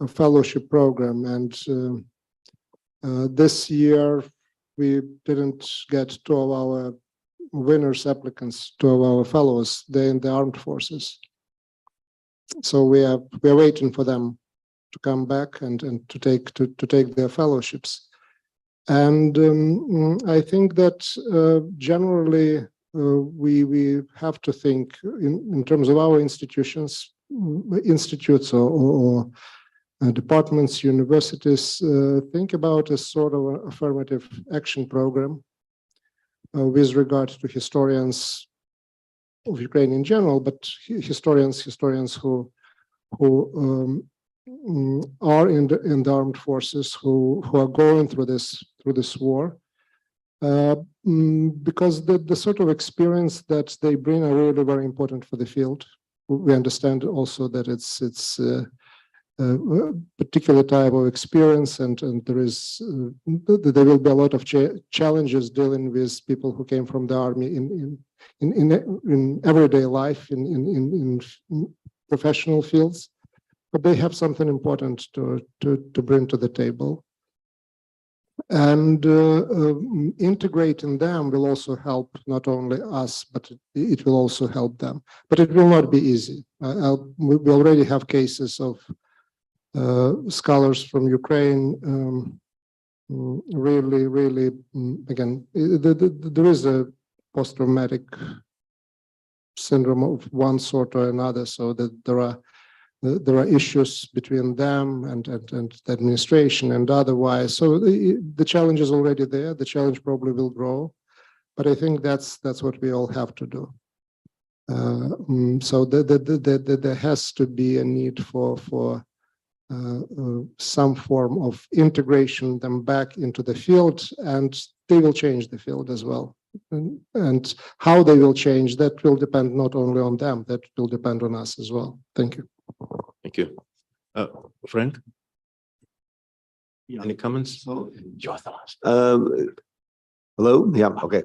Speaker 6: fellowship program, and this year we didn't get two of our winners applicants, two of our fellows. They're in the armed forces, so we are waiting for them to come back and to take their fellowships. And I think that generally we have to think in terms of our institutions, institutes or departments, universities, think about a sort of affirmative action program with regard to historians of Ukraine in general, but historians who are in the armed forces, who are going through this war, because the sort of experience that they bring are really very important for the field. We understand also that it's a particular type of experience, and there will be a lot of challenges dealing with people who came from the army in everyday life, in professional fields. But they have something important to bring to the table, and integrating them will also help not only us, but it will also help them. But it will not be easy. We already have cases of scholars from Ukraine. Really, again, there is a post-traumatic syndrome of one sort or another, so that there are issues between them and the administration and otherwise. So the challenge is already there. The challenge probably will grow, but I think that's what we all have to do. So there has to be a need for some form of integration them back into the field, and they will change the field as well. And how they will change, that will depend not only on them, that will depend on us as well. Thank you.
Speaker 1: Thank you. Frank? Any comments? You're the last.
Speaker 7: Hello? Yeah, okay.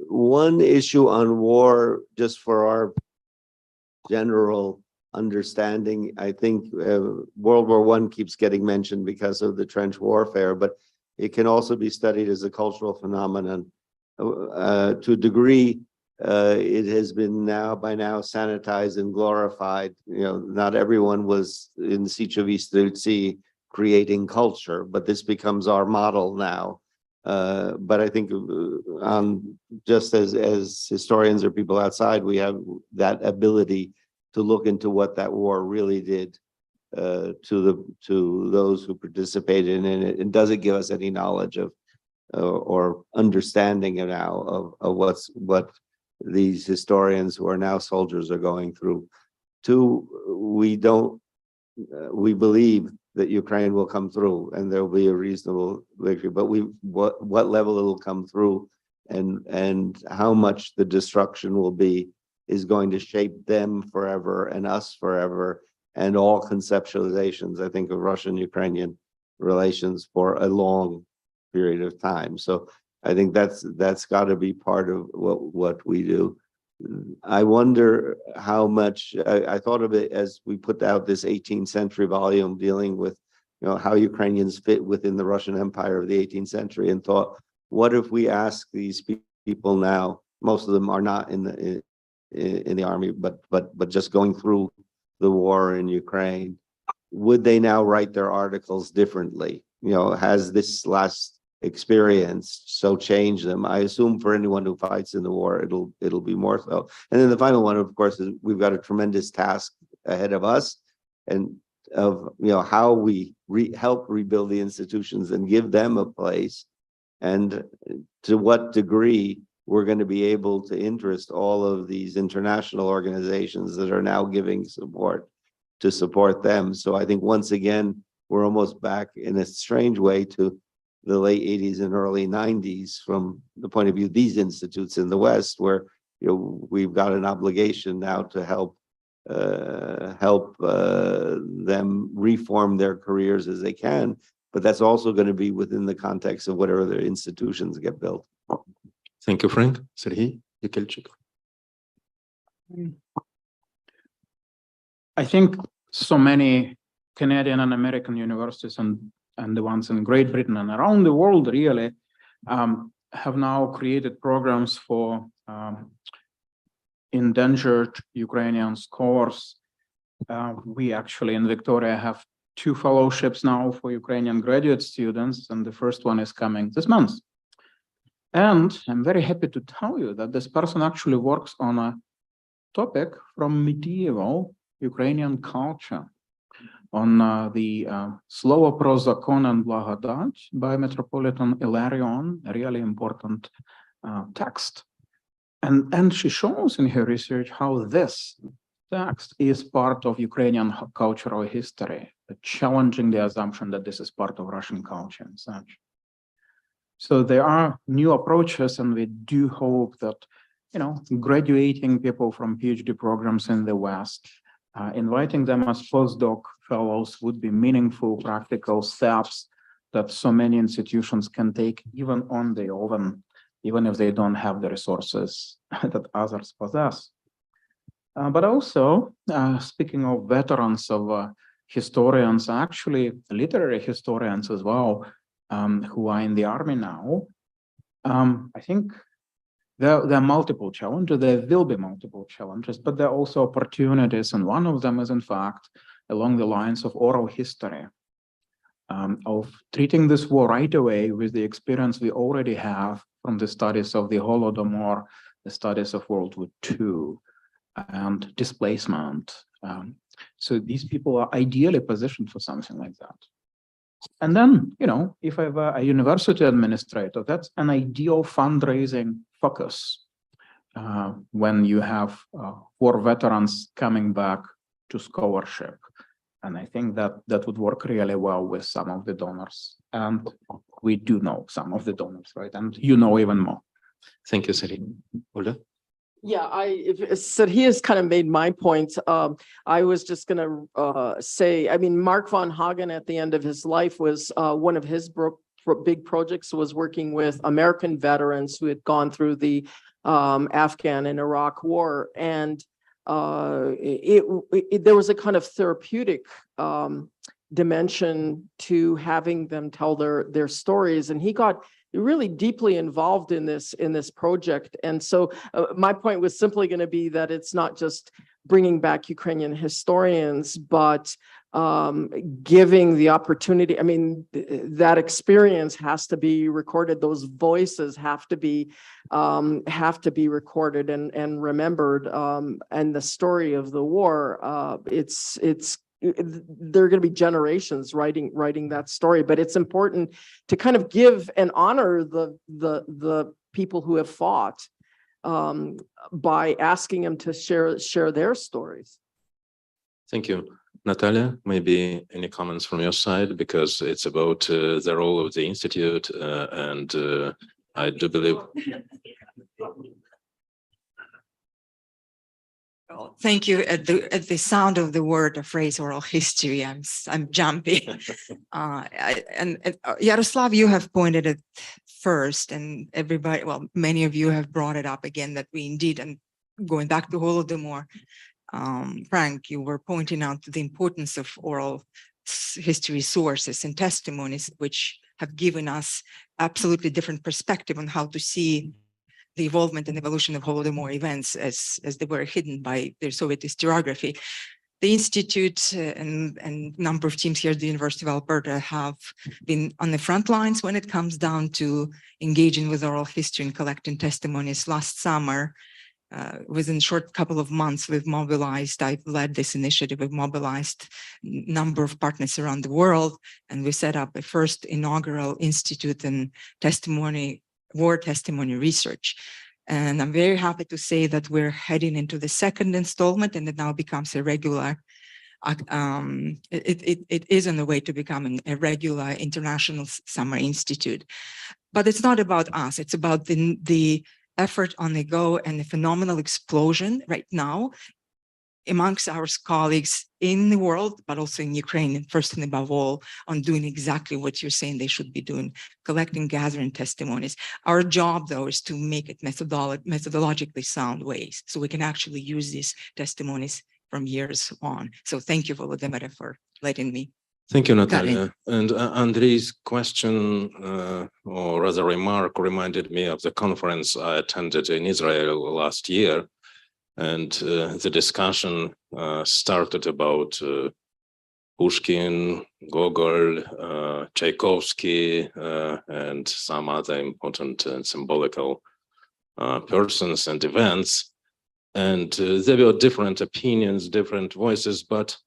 Speaker 7: One issue on war, just for our general understanding, I think World War I keeps getting mentioned because of the trench warfare, but it can also be studied as a cultural phenomenon. To a degree, it has been by now sanitized and glorified. You know, not everyone was in Sieciowice creating culture, but this becomes our model now. But I think just as historians or people outside, we have that ability to look into what that war really did to those who participated in it, and does it give us any knowledge of or understanding now of what these historians who are now soldiers are going through. Two, we don't we believe that Ukraine will come through and there will be a reasonable victory, but what level it'll come through and how much the destruction will be is going to shape them forever and us forever and all conceptualizations, I think, of Russian-Ukrainian relations for a long period of time. So I think that's got to be part of what we do. I wonder how much I thought of it as we put out this 18th century volume dealing with, how Ukrainians fit within the Russian Empire of the 18th century, and thought, what if we ask these people now? Most of them are not in the army, but just going through the war in Ukraine. Would they now write their articles differently? Has this last experience so changed them? I assume for anyone who fights in the war, it'll be more so. And then the final one, of course, is we've got a tremendous task ahead of us, and of how we help rebuild the institutions and give them a place, and to what degree we're going to be able to interest all of these international organizations that are now giving support to support them. So I think once again, we're almost back in a strange way to the late 80s and early 90s from the point of view of these institutes in the West, where we've got an obligation now to help them reform their careers as they can, but that's also going to be within the context of whatever their institutions get built.
Speaker 1: Thank you, Frank. Sergey Yakelchik.
Speaker 8: I think so many Canadian and American universities and the ones in Great Britain and around the world really have now created programs for endangered Ukrainian scholars. We actually in Victoria have 2 fellowships now for Ukrainian graduate students, and the first one is coming this month. And I'm very happy to tell you that this person actually works on a topic from medieval Ukrainian culture on the Slovo pro zakon and blagodat by Metropolitan Ilarion, a really important text. And she shows in her research how this text is part of Ukrainian cultural history, challenging the assumption that this is part of Russian culture and such. So there are new approaches, and we do hope that, graduating people from PhD programs in the West, inviting them as postdoc fellows would be meaningful, practical steps that so many institutions can take even on their own, even if they don't have the resources that others possess. But also, speaking of veterans of historians, actually literary historians as well, who are in the army now, I think there are multiple challenges. There will be multiple challenges, but there are also opportunities. And one of them is, in fact, along the lines of oral history, of treating this war right away with the experience we already have from the studies of the Holodomor, the studies of World War II, and displacement. So these people are ideally positioned for something like that. And then, if I were a university administrator, that's an ideal fundraising focus when you have war veterans coming back to scholarship. And I think that would work really well with some of the donors. And we do know some of the donors, right? And even more.
Speaker 1: Thank you, Sergey. Olga?
Speaker 4: Yeah, he has kind of made my point. I was just going to say, Mark von Hagen at the end of his life was one of his big projects was working with American veterans who had gone through the Afghan and Iraq war. And there was a kind of therapeutic dimension to having them tell their stories. And he got really deeply involved in this project. And so my point was simply going to be that it's not just bringing back Ukrainian historians, but giving the opportunity. That experience has to be recorded. Those voices have to be recorded and remembered. And the story of the war, there are going to be generations writing that story, but it's important to kind of give and honor the people who have fought by asking them to share their stories.
Speaker 1: Thank you. Natalia, maybe any comments from your side, because it's about the role of the Institute, and I do believe.
Speaker 3: Well, thank you. At the sound of the word or phrase oral history, I'm jumping. And Yaroslav, you have pointed it first, and everybody, well, many of you have brought it up again, that we indeed, and going back to Holodomor, Frank, you were pointing out the importance of oral history sources and testimonies, which have given us absolutely different perspective on how to see the involvement and evolution of Holodomor events as they were hidden by their Soviet historiography. The Institute and number of teams here at the University of Alberta have been on the front lines when it comes down to engaging with oral history and collecting testimonies. Last summer, within a short couple of months, I've led this initiative, we've mobilized a number of partners around the world, and we set up a first inaugural institute in war testimony research. And I'm very happy to say that we're heading into the second installment, and it now becomes a regular, it is on the way to becoming a regular international summer institute. But it's not about us, it's about the effort on the go and the phenomenal explosion right now amongst our colleagues in the world, but also in Ukraine, and first and above all, on doing exactly what you're saying they should be doing, collecting, gathering testimonies. Our job, though, is to make it methodologically sound ways, so we can actually use these testimonies from years on. So thank you, Volodymyr, for letting me.
Speaker 1: Thank you, Natalia. And Andrei's question, or rather remark, reminded me of the conference I attended in Israel last year. And the discussion started about Pushkin, Gogol, Tchaikovsky, and some other important and symbolical persons and events. And there were different opinions, different voices, but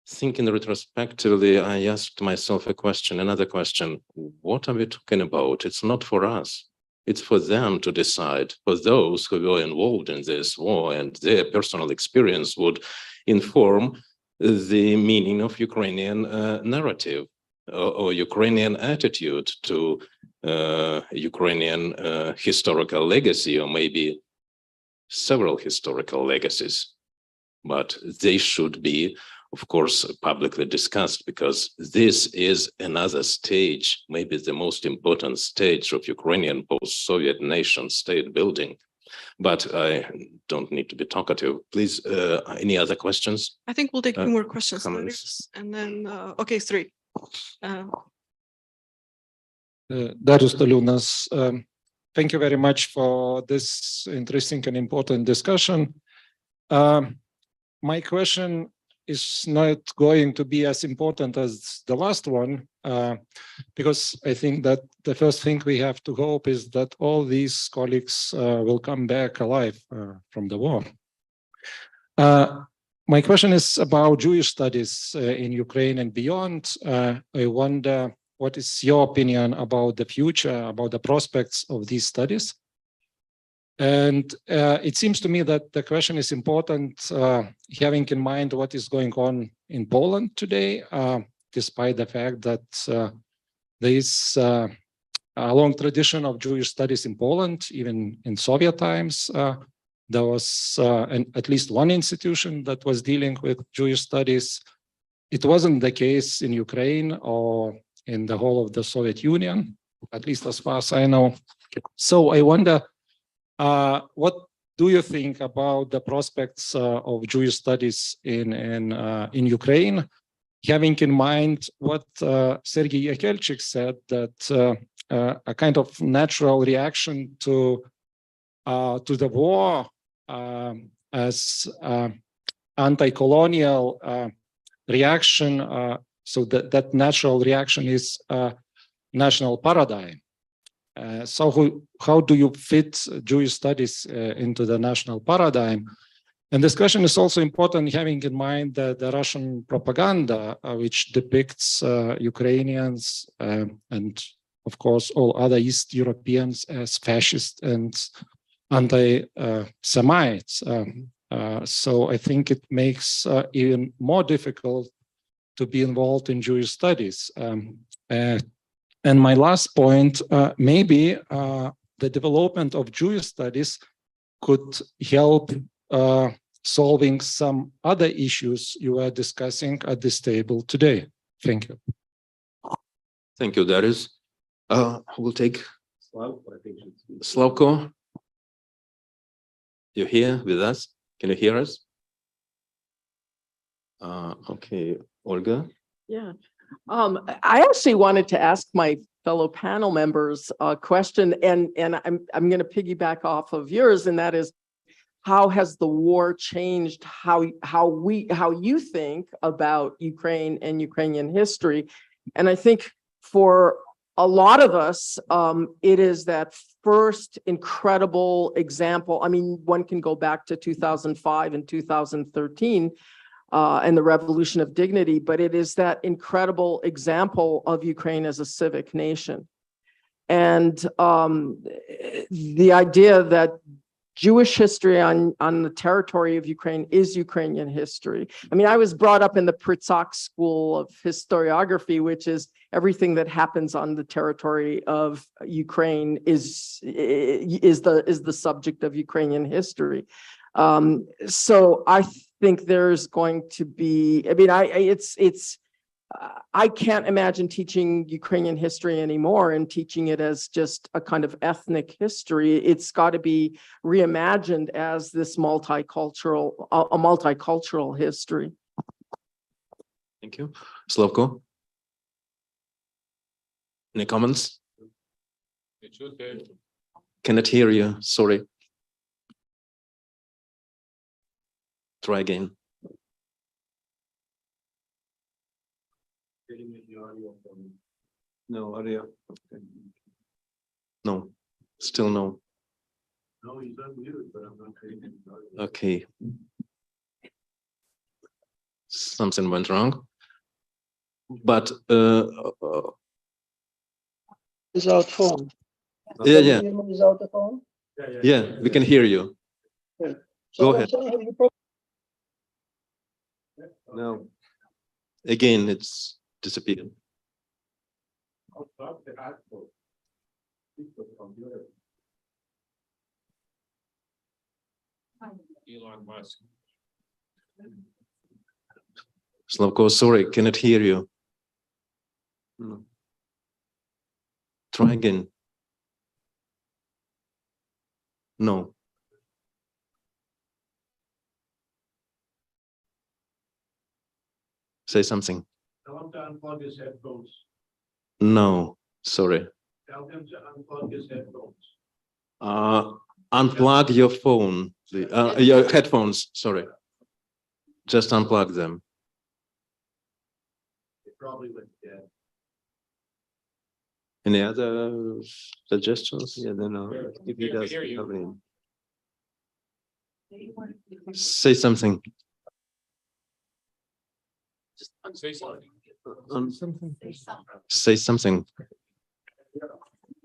Speaker 1: thinking retrospectively, I asked myself another question. What are we talking about? It's not for us. It's for them to decide, for those who were involved in this war, and their personal experience would inform the meaning of Ukrainian narrative or Ukrainian attitude to Ukrainian historical legacy, or maybe several historical legacies. But they should be, of course, publicly discussed, because this is another stage, maybe the most important stage of Ukrainian post-Soviet nation state building. But I don't need to be talkative. Please, any other questions?
Speaker 2: I think we'll take 2 more questions,
Speaker 1: comments.
Speaker 2: and then, okay, 3.
Speaker 13: Darius Toliunas, thank you very much for this interesting and important discussion. My question is not going to be as important as the last one, because I think that the first thing we have to hope is that all these colleagues will come back alive from the war. My question is about Jewish studies in Ukraine and beyond. I wonder, what is your opinion about the future, about the prospects of these studies? And it seems to me that the question is important, having in mind what is going on in Poland today, despite the fact that there is a long tradition of Jewish studies in Poland. Even in Soviet times, there was at least one institution that was dealing with Jewish studies. It wasn't the case in Ukraine or in the whole of the Soviet Union, at least as far as I know. So I wonder, what do you think about the prospects of Jewish studies in Ukraine, having in mind what Sergei Yakelchik said, that a kind of natural reaction to the war as anti-colonial reaction, so that natural reaction is national paradigm. So how do you fit Jewish studies into the national paradigm? And this question is also important, having in mind the Russian propaganda, which depicts Ukrainians and, of course, all other East Europeans as fascist and anti-Semites. So I think it makes even more difficult to be involved in Jewish studies. And my last point, maybe the development of Jewish studies could help solving some other issues you are discussing at this table today. Thank you.
Speaker 1: Thank you, Darius. We'll take Slavko. You're here with us? Can you hear us? Okay, Olga.
Speaker 4: Yeah. I actually wanted to ask my fellow panel members a question, and I'm going to piggyback off of yours, and that is, how has the war changed how you think about Ukraine and Ukrainian history? And I think for a lot of us, it is that first incredible example. I mean, one can go back to 2005 and 2013 and the Revolution of Dignity, but it is that incredible example of Ukraine as a civic nation. And the idea that Jewish history on the territory of Ukraine is Ukrainian history. I mean, I was brought up in the Pritsak School of Historiography, which is everything that happens on the territory of Ukraine is the subject of Ukrainian history. So I think there's going to be, I mean, I can't imagine teaching Ukrainian history anymore and teaching it as just a kind of ethnic history. It's got to be reimagined as this multicultural history.
Speaker 1: Thank you. Slavko? Any comments? Cannot hear you, sorry. Try again.
Speaker 7: No audio.
Speaker 1: No, still no.
Speaker 14: No, he's unmuted, but I'm not hearing him.
Speaker 1: Okay. Something went wrong. But
Speaker 5: Without phone.
Speaker 1: yeah.
Speaker 5: Without the phone?
Speaker 1: Yeah, we can hear you.
Speaker 5: Yeah.
Speaker 1: Go ahead.
Speaker 7: No.
Speaker 1: Again, it's disappeared.
Speaker 10: Elon Musk.
Speaker 1: Slavko, sorry, cannot hear you. No. Try again. No. Say something.
Speaker 14: Tell him to unplug his headphones.
Speaker 1: No, sorry.
Speaker 14: Tell him to unplug his headphones.
Speaker 1: Unplug your phone, your headphones, sorry. Just unplug them.
Speaker 14: They probably went dead.
Speaker 1: Any other suggestions?
Speaker 7: Yeah, no. If he does, nobody.
Speaker 1: Say something.
Speaker 10: Say something.
Speaker 1: Say something.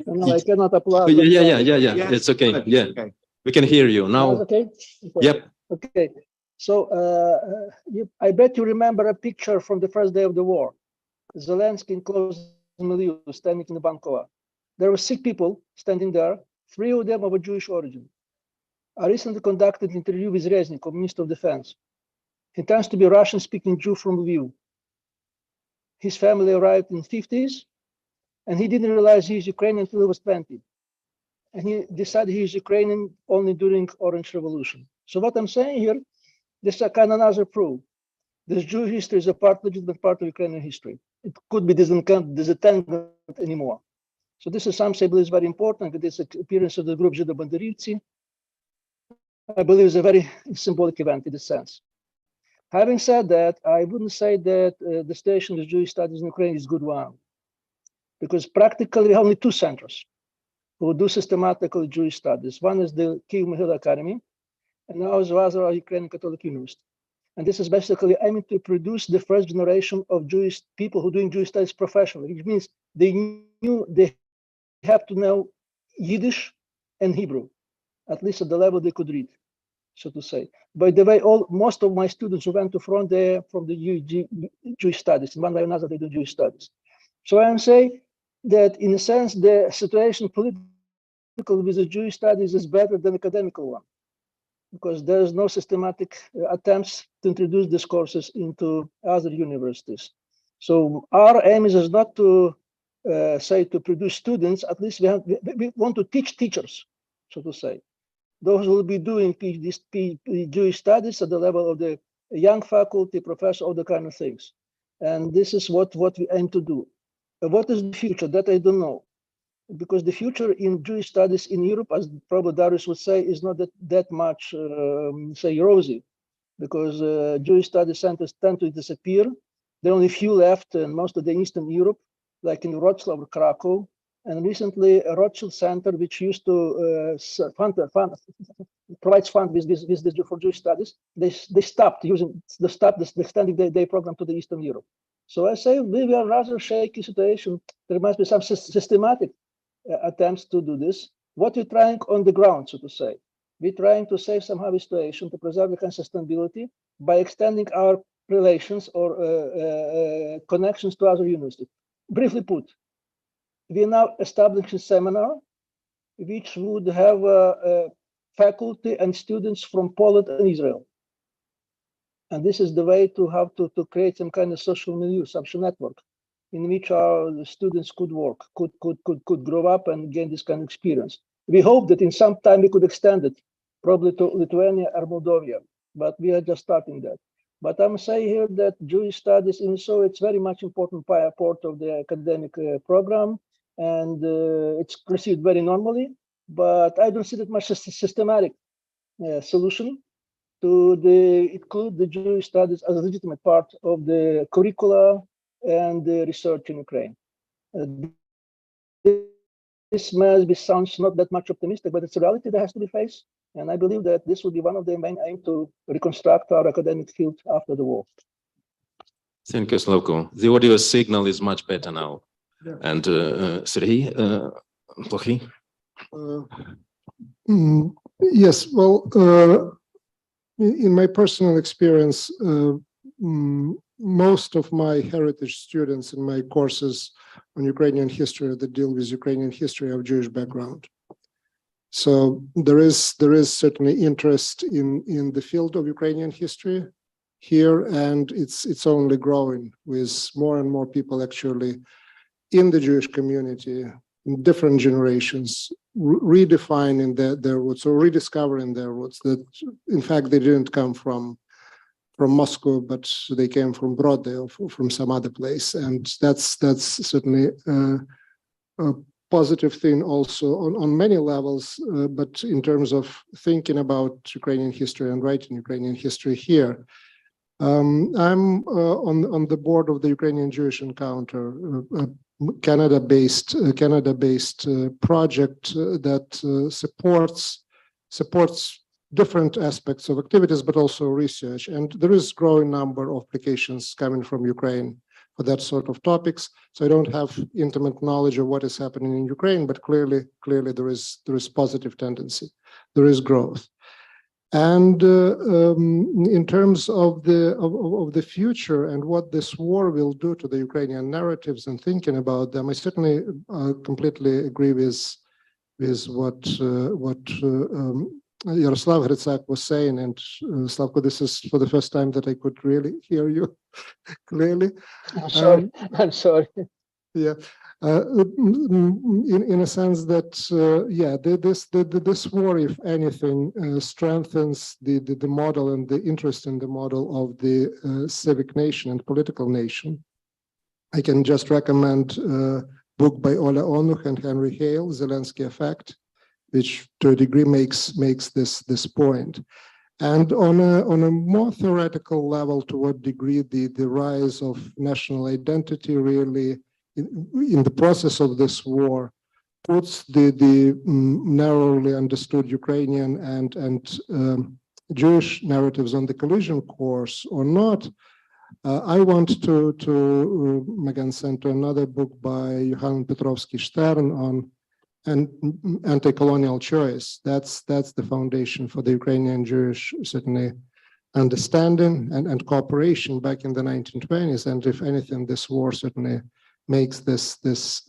Speaker 5: No, I cannot apply.
Speaker 1: Yeah. It's okay. Yeah,
Speaker 7: Okay.
Speaker 1: we can hear you now.
Speaker 5: Okay.
Speaker 1: Yep.
Speaker 5: Okay. So I bet you remember a picture from the first day of the war. Zelensky enclosed Milieu standing in the Bankova. There were 6 people standing there, 3 of them of a Jewish origin. I recently conducted an interview with Reznikov, Minister of Defense. He tends to be a Russian-speaking Jew from Lviv. His family arrived in the 50s, and he didn't realize he is Ukrainian until he was 20. And he decided he is Ukrainian only during Orange Revolution. So what I'm saying here, this is a kind of another proof. This Jewish history is a legitimate part of Ukrainian history. It could be disentangled anymore. So this is something I believe is very important. This appearance of the group Żydo Banderivci, I believe, is a very symbolic event in this sense. Having said that, I wouldn't say that the station of Jewish studies in Ukraine is a good one, because practically we have only 2 centers who do systematically Jewish studies. One is the Kyiv Mohyla Academy, and now is rather Ukrainian Catholic University. And this is basically aiming to produce the first generation of Jewish people who are doing Jewish studies professionally, which means they have to know Yiddish and Hebrew, at least at the level they could read. so to say. By the way, most of my students who went to front, they're from the Jewish studies. In one way or another, they do Jewish studies. So I'm saying that in a sense, the situation political with the Jewish studies is better than academical one, because there is no systematic attempts to introduce these courses into other universities. So our aim is not to say to produce students, at least we want to teach teachers, so to say. Those who will be doing PhD Jewish studies at the level of the young faculty, professor, all the kind of things. And this is what we aim to do. What is the future? That I don't know. Because the future in Jewish studies in Europe, as probably Darius would say, is not that much, say, rosy. Because Jewish studies centers tend to disappear. There are only few left in most of the Eastern Europe, like in Wrocław or Krakow. And recently, a Rothschild Center, which used to provides fund for Jewish studies, they stopped using extending their program to the Eastern Europe. So I say we are rather shaky situation. There must be some systematic attempts to do this. What we're trying on the ground, so to say, we're trying to save somehow the situation to preserve the kind of sustainability by extending our relations or connections to other universities. Briefly put, we are now establishing a seminar which would have faculty and students from Poland and Israel. And this is the way to have to create some kind of social milieu, social network, in which our students could work, could grow up and gain this kind of experience. We hope that in some time we could extend it, probably to Lithuania or Moldova, but we are just starting that. But I'm saying here that Jewish studies, and so it's very much important part of the academic program, and it's received very normally, but I don't see that much systematic solution to include the Jewish studies as a legitimate part of the curricula and the research in Ukraine. This maybe sounds not that much optimistic, but it's a reality that has to be faced. And I believe that this will be one of the main aims to reconstruct our academic field after the war.
Speaker 1: Thank you, Slavko. The audio signal is much better now. Yeah. And Sergey, Plokhy?
Speaker 6: Yes, well, in my personal experience, most of my heritage students in my courses on Ukrainian history that deal with Ukrainian history of Jewish background. So there is certainly interest in the field of Ukrainian history here, and it's only growing with more and more people actually in the Jewish community in different generations redefining their roots or rediscovering their roots, that in fact they didn't come from Moscow, but they came from Brody or from some other place. And that's certainly a positive thing also on many levels, but in terms of thinking about Ukrainian history and writing Ukrainian history here. I'm on the board of the Ukrainian Jewish Encounter, a Canada-based project that supports different aspects of activities, but also research. And there is growing number of applications coming from Ukraine for that sort of topics. So I don't have intimate knowledge of what is happening in Ukraine, but clearly there is positive tendency. There is growth. And in terms of the future and what this war will do to the Ukrainian narratives and thinking about them, I certainly completely agree with what Yaroslav Hrycak was saying. And Slavko, this is for the first time that I could really hear you clearly.
Speaker 5: I'm sorry.
Speaker 6: Yeah. In a sense that this war, if anything, strengthens the model and the interest in the model of the civic nation and political nation. I can just recommend a book by Ola Onuch and Henry Hale, Zelensky Effect, which to a degree makes this point. And on a more theoretical level, to what degree the rise of national identity really in the process of this war puts the narrowly understood Ukrainian and Jewish narratives on the collision course or not. I want to again send to another book by Johann Petrovsky Stern on and anti-colonial choice. That's the foundation for the Ukrainian Jewish, certainly, understanding and cooperation back in the 1920s. And if anything, this war certainly makes this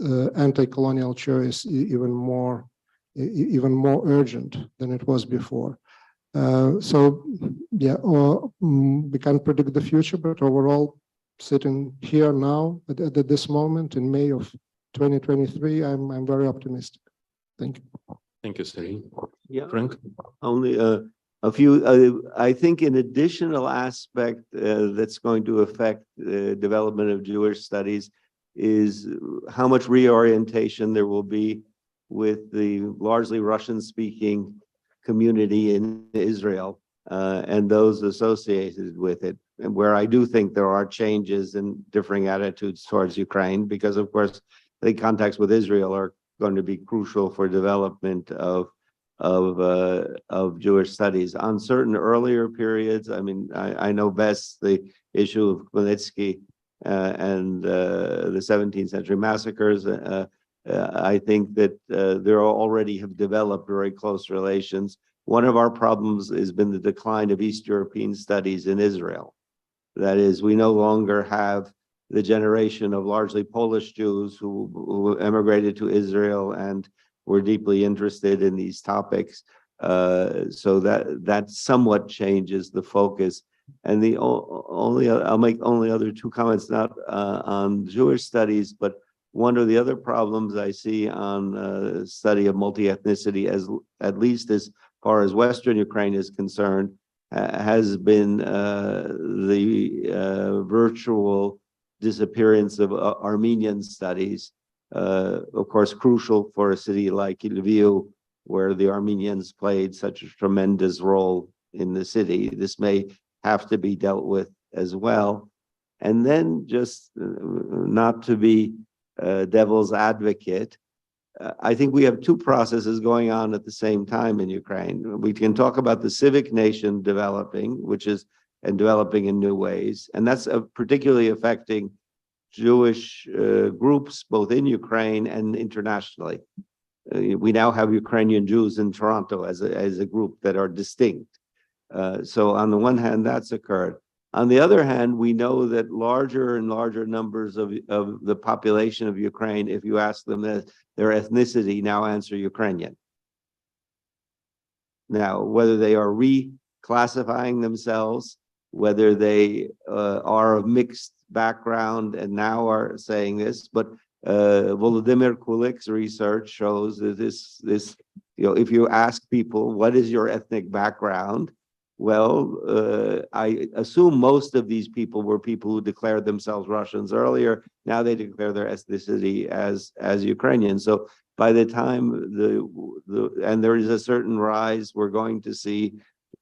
Speaker 6: anti-colonial choice even more urgent than it was before. So yeah, we can't predict the future, but overall, sitting here now at this moment in May of 2023, I'm very optimistic. Thank you.
Speaker 1: Thank you, Sergey.
Speaker 7: Yeah,
Speaker 1: Frank?
Speaker 7: only a few. I think an additional aspect that's going to affect the development of Jewish studies is how much reorientation there will be with the largely Russian-speaking community in Israel and those associated with it, and where I do think there are changes and differing attitudes towards Ukraine, because of course the contacts with Israel are going to be crucial for development of Jewish studies. On certain earlier periods, I mean, I know best the issue of Khmelnytsky and the 17th century massacres. I think that there already have developed very close relations. One of our problems has been the decline of East European studies in Israel. That is, we no longer have the generation of largely Polish Jews who emigrated to Israel and were deeply interested in these topics. So that somewhat changes the focus. And the I'll make only other two comments, not on Jewish studies, but one of the other problems I see on study of multi-ethnicity, at least as far as Western Ukraine is concerned, has been the virtual disappearance of Armenian studies. Of course, crucial for a city like Lviv, where the Armenians played such a tremendous role in the city. This may have to be dealt with as well. And then just not to be devil's advocate, I think we have two processes going on at the same time in Ukraine. We can talk about the civic nation developing, and developing in new ways, and that's particularly affecting Jewish groups both in Ukraine and internationally. We now have Ukrainian Jews in Toronto as a group that are distinct. So on the one hand, that's occurred. On the other hand, we know that larger and larger numbers of the population of Ukraine, if you ask them their ethnicity, now answer Ukrainian. Now, whether they are reclassifying themselves, whether they are of mixed background and now are saying this, but Volodymyr Kulik's research shows that this, if you ask people, what is your ethnic background? Well, I assume most of these people were people who declared themselves Russians earlier. Now they declare their ethnicity as Ukrainian. So by the time and there is a certain rise we're going to see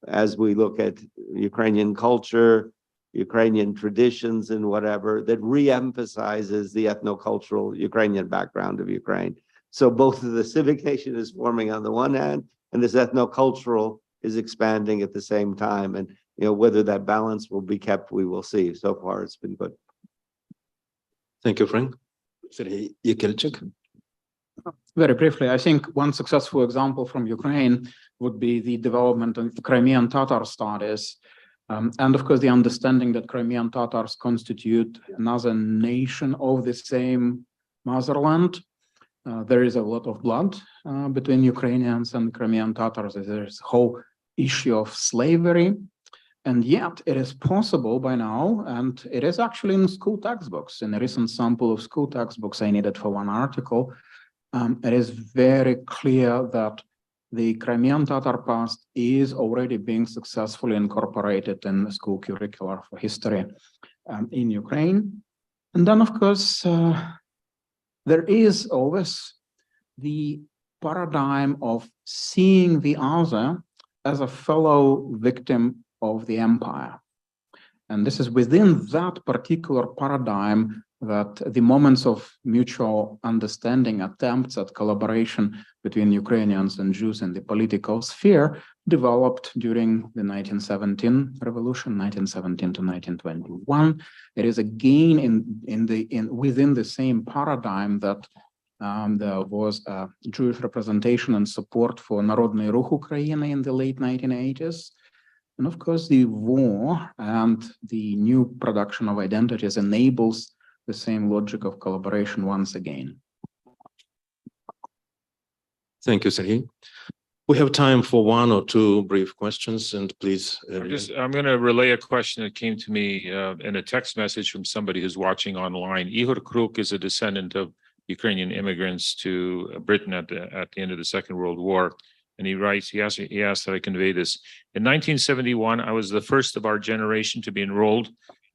Speaker 7: as we look at Ukrainian culture, Ukrainian traditions and whatever, that re-emphasizes the ethnocultural Ukrainian background of Ukraine. So both of the civic nation is forming on the one hand, and this ethnocultural is expanding at the same time. And whether that balance will be kept, we will see. So far, it's been good.
Speaker 1: Thank you, Frank. Sergey Yekelchik.
Speaker 8: Very briefly, I think one successful example from Ukraine would be the development of Crimean Tatar studies. And of course, the understanding that Crimean Tatars constitute another nation of the same motherland. There is a lot of blood between Ukrainians and Crimean Tatars. There's a whole issue of slavery. And yet it is possible by now, and it is actually in school textbooks. In a recent sample of school textbooks I needed for one article, it is very clear that the Crimean Tatar past is already being successfully incorporated in the school curricula for history in Ukraine. And then, of course, there is always the paradigm of seeing the other as a fellow victim of the empire. And this is within that particular paradigm that the moments of mutual understanding, attempts at collaboration between Ukrainians and Jews in the political sphere developed during the 1917 revolution, 1917 to 1921. It is again within the same paradigm that There was a Jewish representation and support for Народний рух Ukraine in the late 1980s. And of course, the war and the new production of identities enables the same logic of collaboration once again.
Speaker 1: Thank you, Sergey. We have time for one or two brief questions, and please.
Speaker 10: I'm going to relay a question that came to me in a text message from somebody who's watching online. Ihor Kruk is a descendant of Ukrainian immigrants to Britain at the end of the Second World War. And he writes, he asked that I convey this. In 1971, I was the first of our generation to be enrolled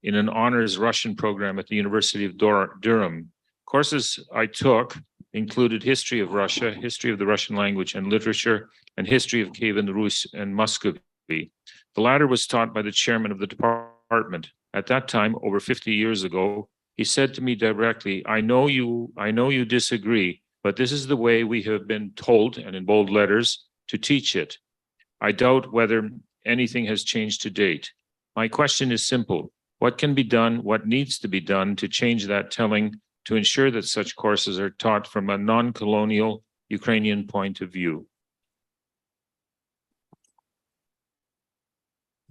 Speaker 10: in an honors Russian program at the University of Durham. Courses I took included history of Russia, history of the Russian language and literature, and history of Kievan Rus and Muscovy. The latter was taught by the chairman of the department. At that time, over 50 years ago, he said to me directly, I know you disagree, but this is the way we have been told, and in bold letters, to teach it. I doubt whether anything has changed to date. My question is simple. What can be done, what needs to be done to change that telling to ensure that such courses are taught from a non-colonial Ukrainian point of view?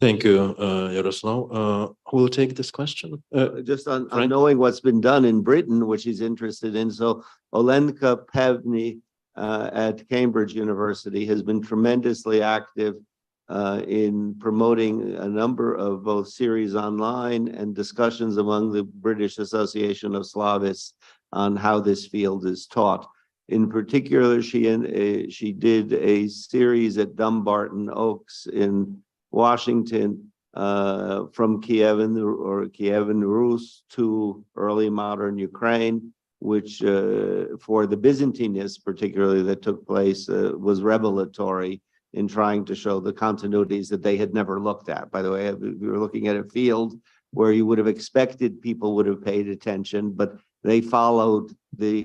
Speaker 1: Thank you, Yaroslav. Who will take this question?
Speaker 7: Just on knowing what's been done in Britain, which he's interested in. So Olenka Pevny at Cambridge University has been tremendously active in promoting a number of both series online and discussions among the British Association of Slavists on how this field is taught. In particular, she did a series at Dumbarton Oaks in Washington from Kievan Rus to early modern Ukraine, which for the Byzantinists particularly that took place was revelatory in trying to show the continuities that they had never looked at. By the way, we were looking at a field where you would have expected people would have paid attention, but they followed the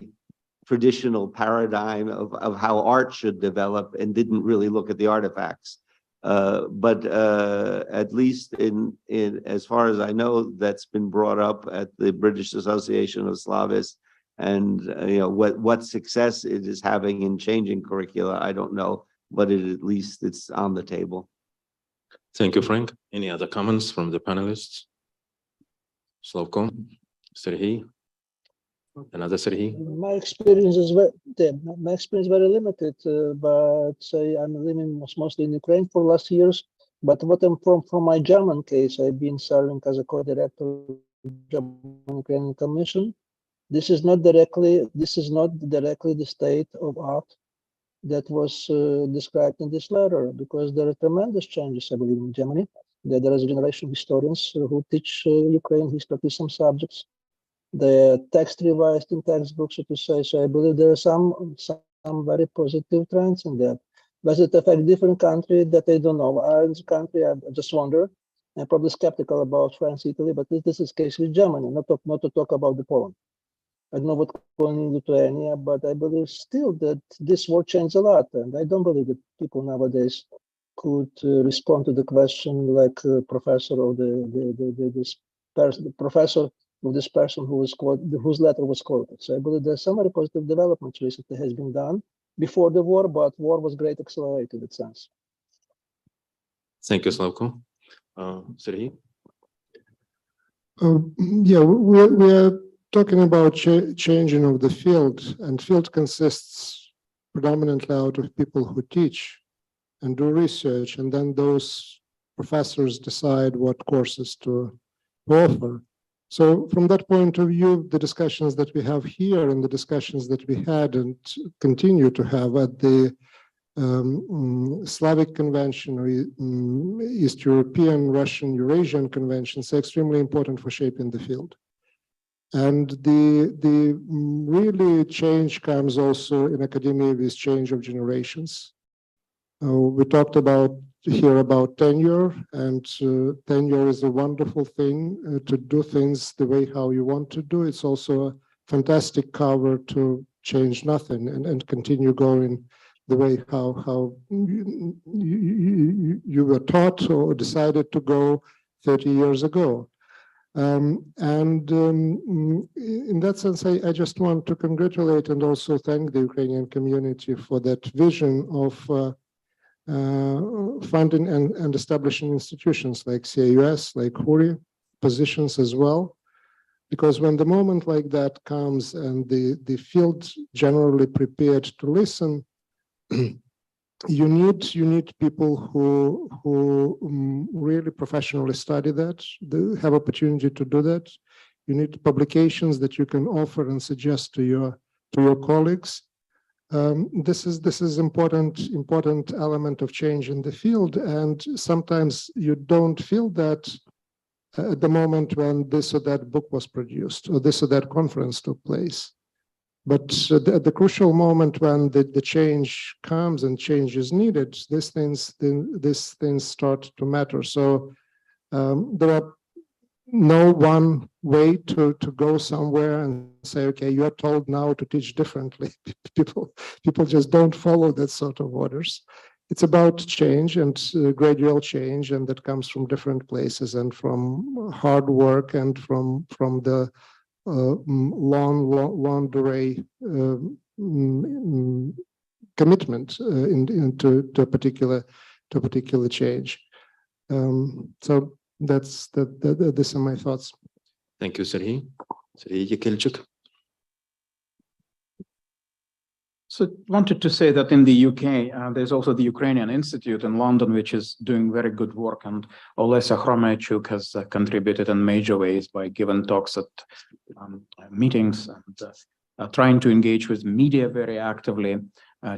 Speaker 7: traditional paradigm of how art should develop and didn't really look at the artifacts. But at least in as far as I know, that's been brought up at the British Association of Slavists, and what success it is having in changing curricula, I don't know, but at least it's on the table.
Speaker 1: Thank you, Frank. Any other comments from the panelists? Slavko, Sergey, another Sergey.
Speaker 5: My experience is very limited, but I'm living mostly in Ukraine for last years. But what I'm from my German case, I've been serving as a co-director of the German Ukrainian Commission. This is not directly the state of art that was described in this letter, because there are tremendous changes, I believe, in Germany. There is a generation of historians who teach Ukrainian history, some subjects. The text revised in textbooks, so to say. So I believe there are some very positive trends in that. Does it affect different country that I don't know? Ireland's country, I just wonder. I'm probably skeptical about France, Italy, but this is the case with Germany, not to talk about the Poland. I don't know what's going in Lithuania, but I believe still that this war changed a lot, and I don't believe that people nowadays could respond to the question like professor of professor of this person who was whose letter was quoted. So I believe there's some very positive developments recently has been done before the war, but war was great accelerated in that sense.
Speaker 1: Thank you, Slavko. Sergey?
Speaker 6: Yeah, we are talking about changing of the field, and field consists predominantly out of people who teach and do research, and then those professors decide what courses to offer. So from that point of view, the discussions that we have here and the discussions that we had and continue to have at the Slavic Convention or East European, Russian, Eurasian conventions are extremely important for shaping the field. And the really change comes also in academia with change of generations. We talked here about tenure, and tenure is a wonderful thing to do things the way how you want to do. It's also a fantastic cover to change nothing and continue going the way how you were taught or decided to go 30 years ago. In that sense, I just want to congratulate and also thank the Ukrainian community for that vision of funding and establishing institutions like CAUS, like HURI, positions as well. Because when the moment like that comes and the field generally prepared to listen, you need people who really professionally study that, have opportunity to do that. You need publications that you can offer and suggest to your colleagues. This is important element of change in the field, and sometimes you don't feel that at the moment when this or that book was produced or this or that conference took place. But at the crucial moment when the change comes and change is needed, these things start to matter. So there are no one way to go somewhere and say, okay, you are told now to teach differently. People just don't follow that sort of orders. It's about change and gradual change, and that comes from different places and from hard work and from the long durée commitment to a particular change. So these are my thoughts.
Speaker 1: Thank you, Sergey. Sergey Yakelchuk.
Speaker 8: So wanted to say that in the UK, there's also the Ukrainian Institute in London, which is doing very good work. And Olesa Hromaychuk has contributed in major ways by giving talks at meetings and trying to engage with media very actively,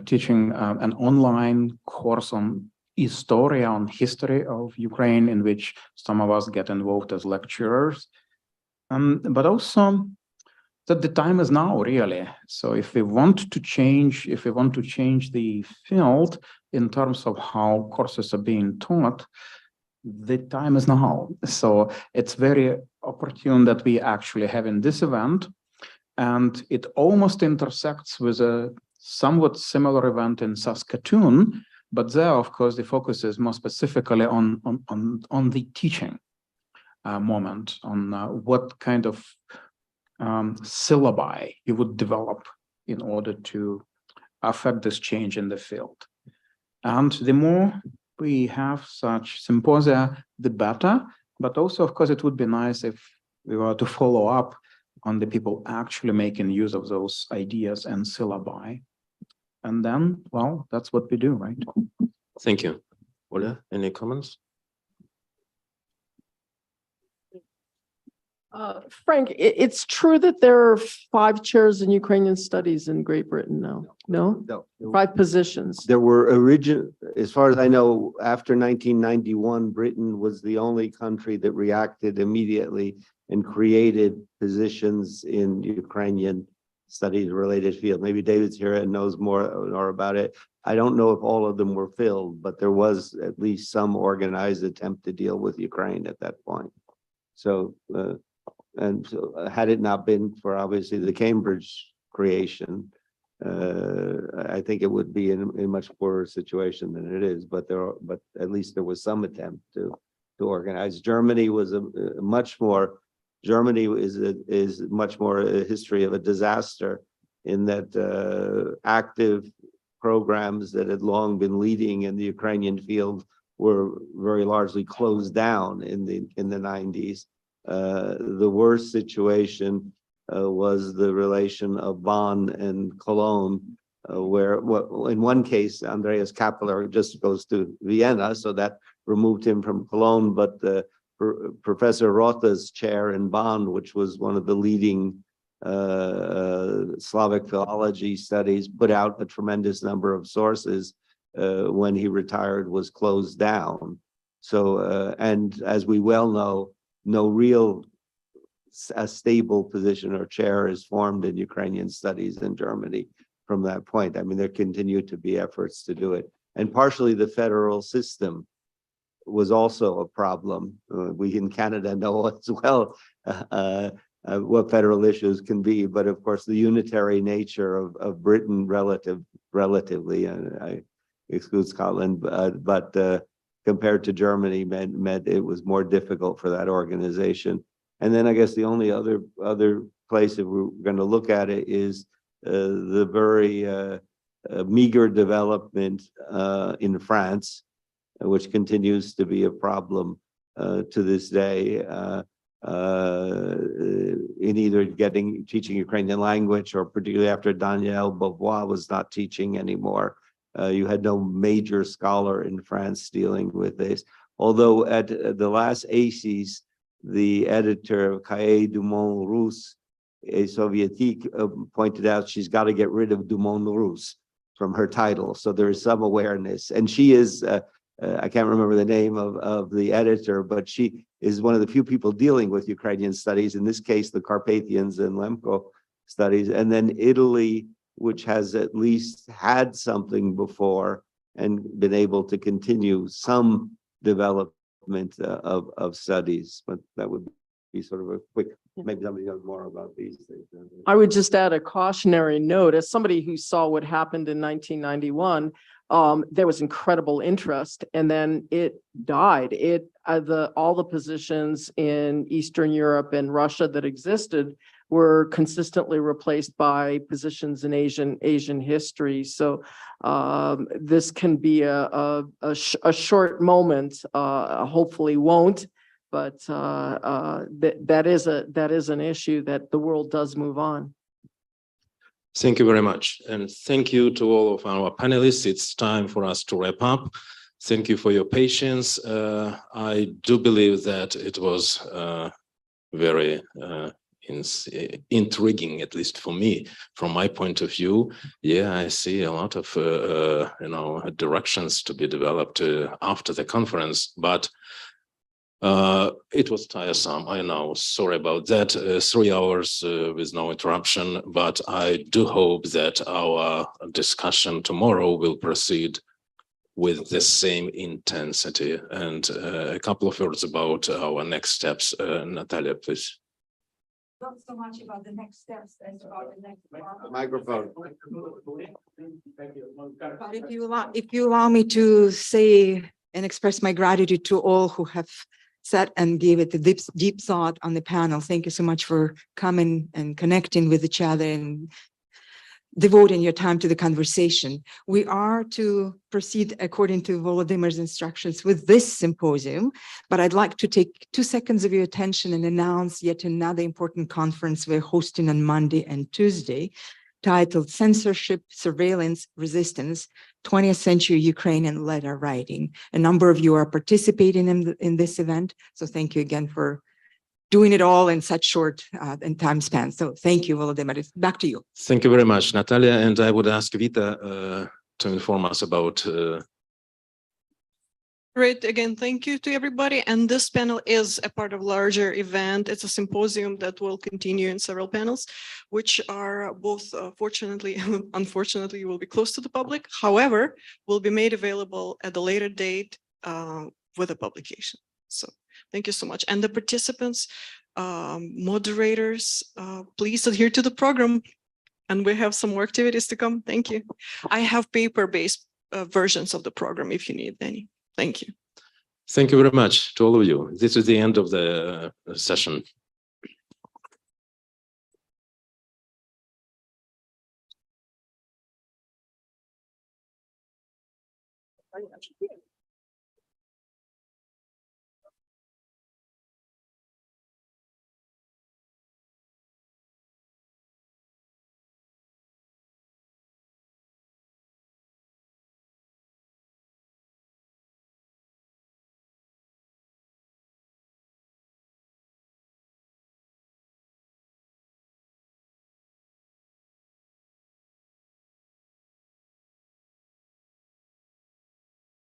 Speaker 8: teaching an online course on Historia, on history of Ukraine, in which some of us get involved as lecturers. But also that the time is now, really. So if we want to change, the field in terms of how courses are being taught, the time is now. So it's very opportune that we actually having this event, and it almost intersects with a somewhat similar event in Saskatoon, but there, of course, the focus is more specifically on the teaching moment, on what kind of syllabi you would develop in order to affect this change in the field. And the more we have such symposia, the better. But also, of course, it would be nice if we were to follow up on the people actually making use of those ideas and syllabi. And then, well, that's what we do, right?
Speaker 1: Thank you. Ola, any comments?
Speaker 4: Frank, it's true that there are 5 chairs in Ukrainian studies in Great Britain now. No?
Speaker 7: No.
Speaker 4: 5 positions.
Speaker 7: There were as far as I know, after 1991, Britain was the only country that reacted immediately and created positions in Ukrainian studies related field. Maybe David's here and knows more about it. I don't know if all of them were filled, but there was at least some organized attempt to deal with Ukraine at that point. So, and so had it not been for obviously the Cambridge creation, I think it would be in a much poorer situation than it is. But at least there was some attempt to organize. Germany was Germany is much more a history of a disaster, in that active programs that had long been leading in the Ukrainian field were very largely closed down in the 90s. The worst situation was the relation of Bonn and Cologne, where in one case, Andreas Kappeler just goes to Vienna, so that removed him from Cologne, but Professor Rota's chair in Bonn, which was one of the leading Slavic philology studies, put out a tremendous number of sources when he retired, was closed down. So, and as we well know, no real stable position or chair is formed in Ukrainian studies in Germany from that point. I mean, there continue to be efforts to do it. And partially the federal system was also a problem. We in Canada know as well what federal issues can be, but of course the unitary nature of Britain relatively, I exclude Scotland, but compared to Germany meant it was more difficult for that organization. And then I guess the only other place, if we're going to look at it, is the very meager development in France, which continues to be a problem to this day in either teaching Ukrainian language, or particularly after Daniel Beauvoir was not teaching anymore. You had no major scholar in France dealing with this. Although at the last ACES, the editor of Cahiers du Monde Russe et Soviétique pointed out she's got to get rid of du Monde Russe from her title. So there is some awareness. And she is, I can't remember the name of the editor, but she is one of the few people dealing with Ukrainian studies, in this case, the Carpathians and Lemko studies. And then Italy, which has at least had something before and been able to continue some development of studies, but that would be sort of a quick, maybe somebody knows more about these things.
Speaker 4: I would just add a cautionary note. As somebody who saw what happened in 1991, there was incredible interest, and then it died. All the positions in Eastern Europe and Russia that existed were consistently replaced by positions in Asian history. So this can be a short moment. Hopefully won't, but that is an issue that the world does move on.
Speaker 1: Thank you very much. And thank you to all of our panelists. It's time for us to wrap up. Thank you for your patience. I do believe that it was very intriguing, at least for me, from my point of view. Yeah, I see a lot of directions to be developed after the conference, but it was tiresome. I know, sorry about that. 3 hours with no interruption, but I do hope that our discussion tomorrow will proceed with the same intensity. And a couple of words about our next steps. Natalia, please.
Speaker 3: Not so much about the next steps as about the next
Speaker 7: Microphone.
Speaker 3: But if you allow me to say and express my gratitude to all who have sat and gave it the deep thought on the panel. Thank you so much for coming and connecting with each other and devoting your time to the conversation. We are to proceed according to Volodymyr's instructions with this symposium, but I'd like to take 2 seconds of your attention and announce yet another important conference we're hosting on Monday and Tuesday, titled Censorship, Surveillance, Resistance, 20th Century Ukrainian Letter Writing. A number of you are participating in this event, so thank you again for doing it all in such short time span. So thank you, Volodymyr. Back to you.
Speaker 1: Thank you very much, Natalia. And I would ask Vita to inform us about.
Speaker 2: Great. Again, thank you to everybody. And this panel is a part of a larger event. It's a symposium that will continue in several panels, which are both fortunately and unfortunately will be close to the public. However, will be made available at a later date with a publication. So thank you so much. And the participants, moderators, please adhere to the program. And we have some more activities to come. Thank you. I have paper-based versions of the program if you need any. Thank you.
Speaker 1: Thank you very much to all of you. This is the end of the session.
Speaker 4: Thank you.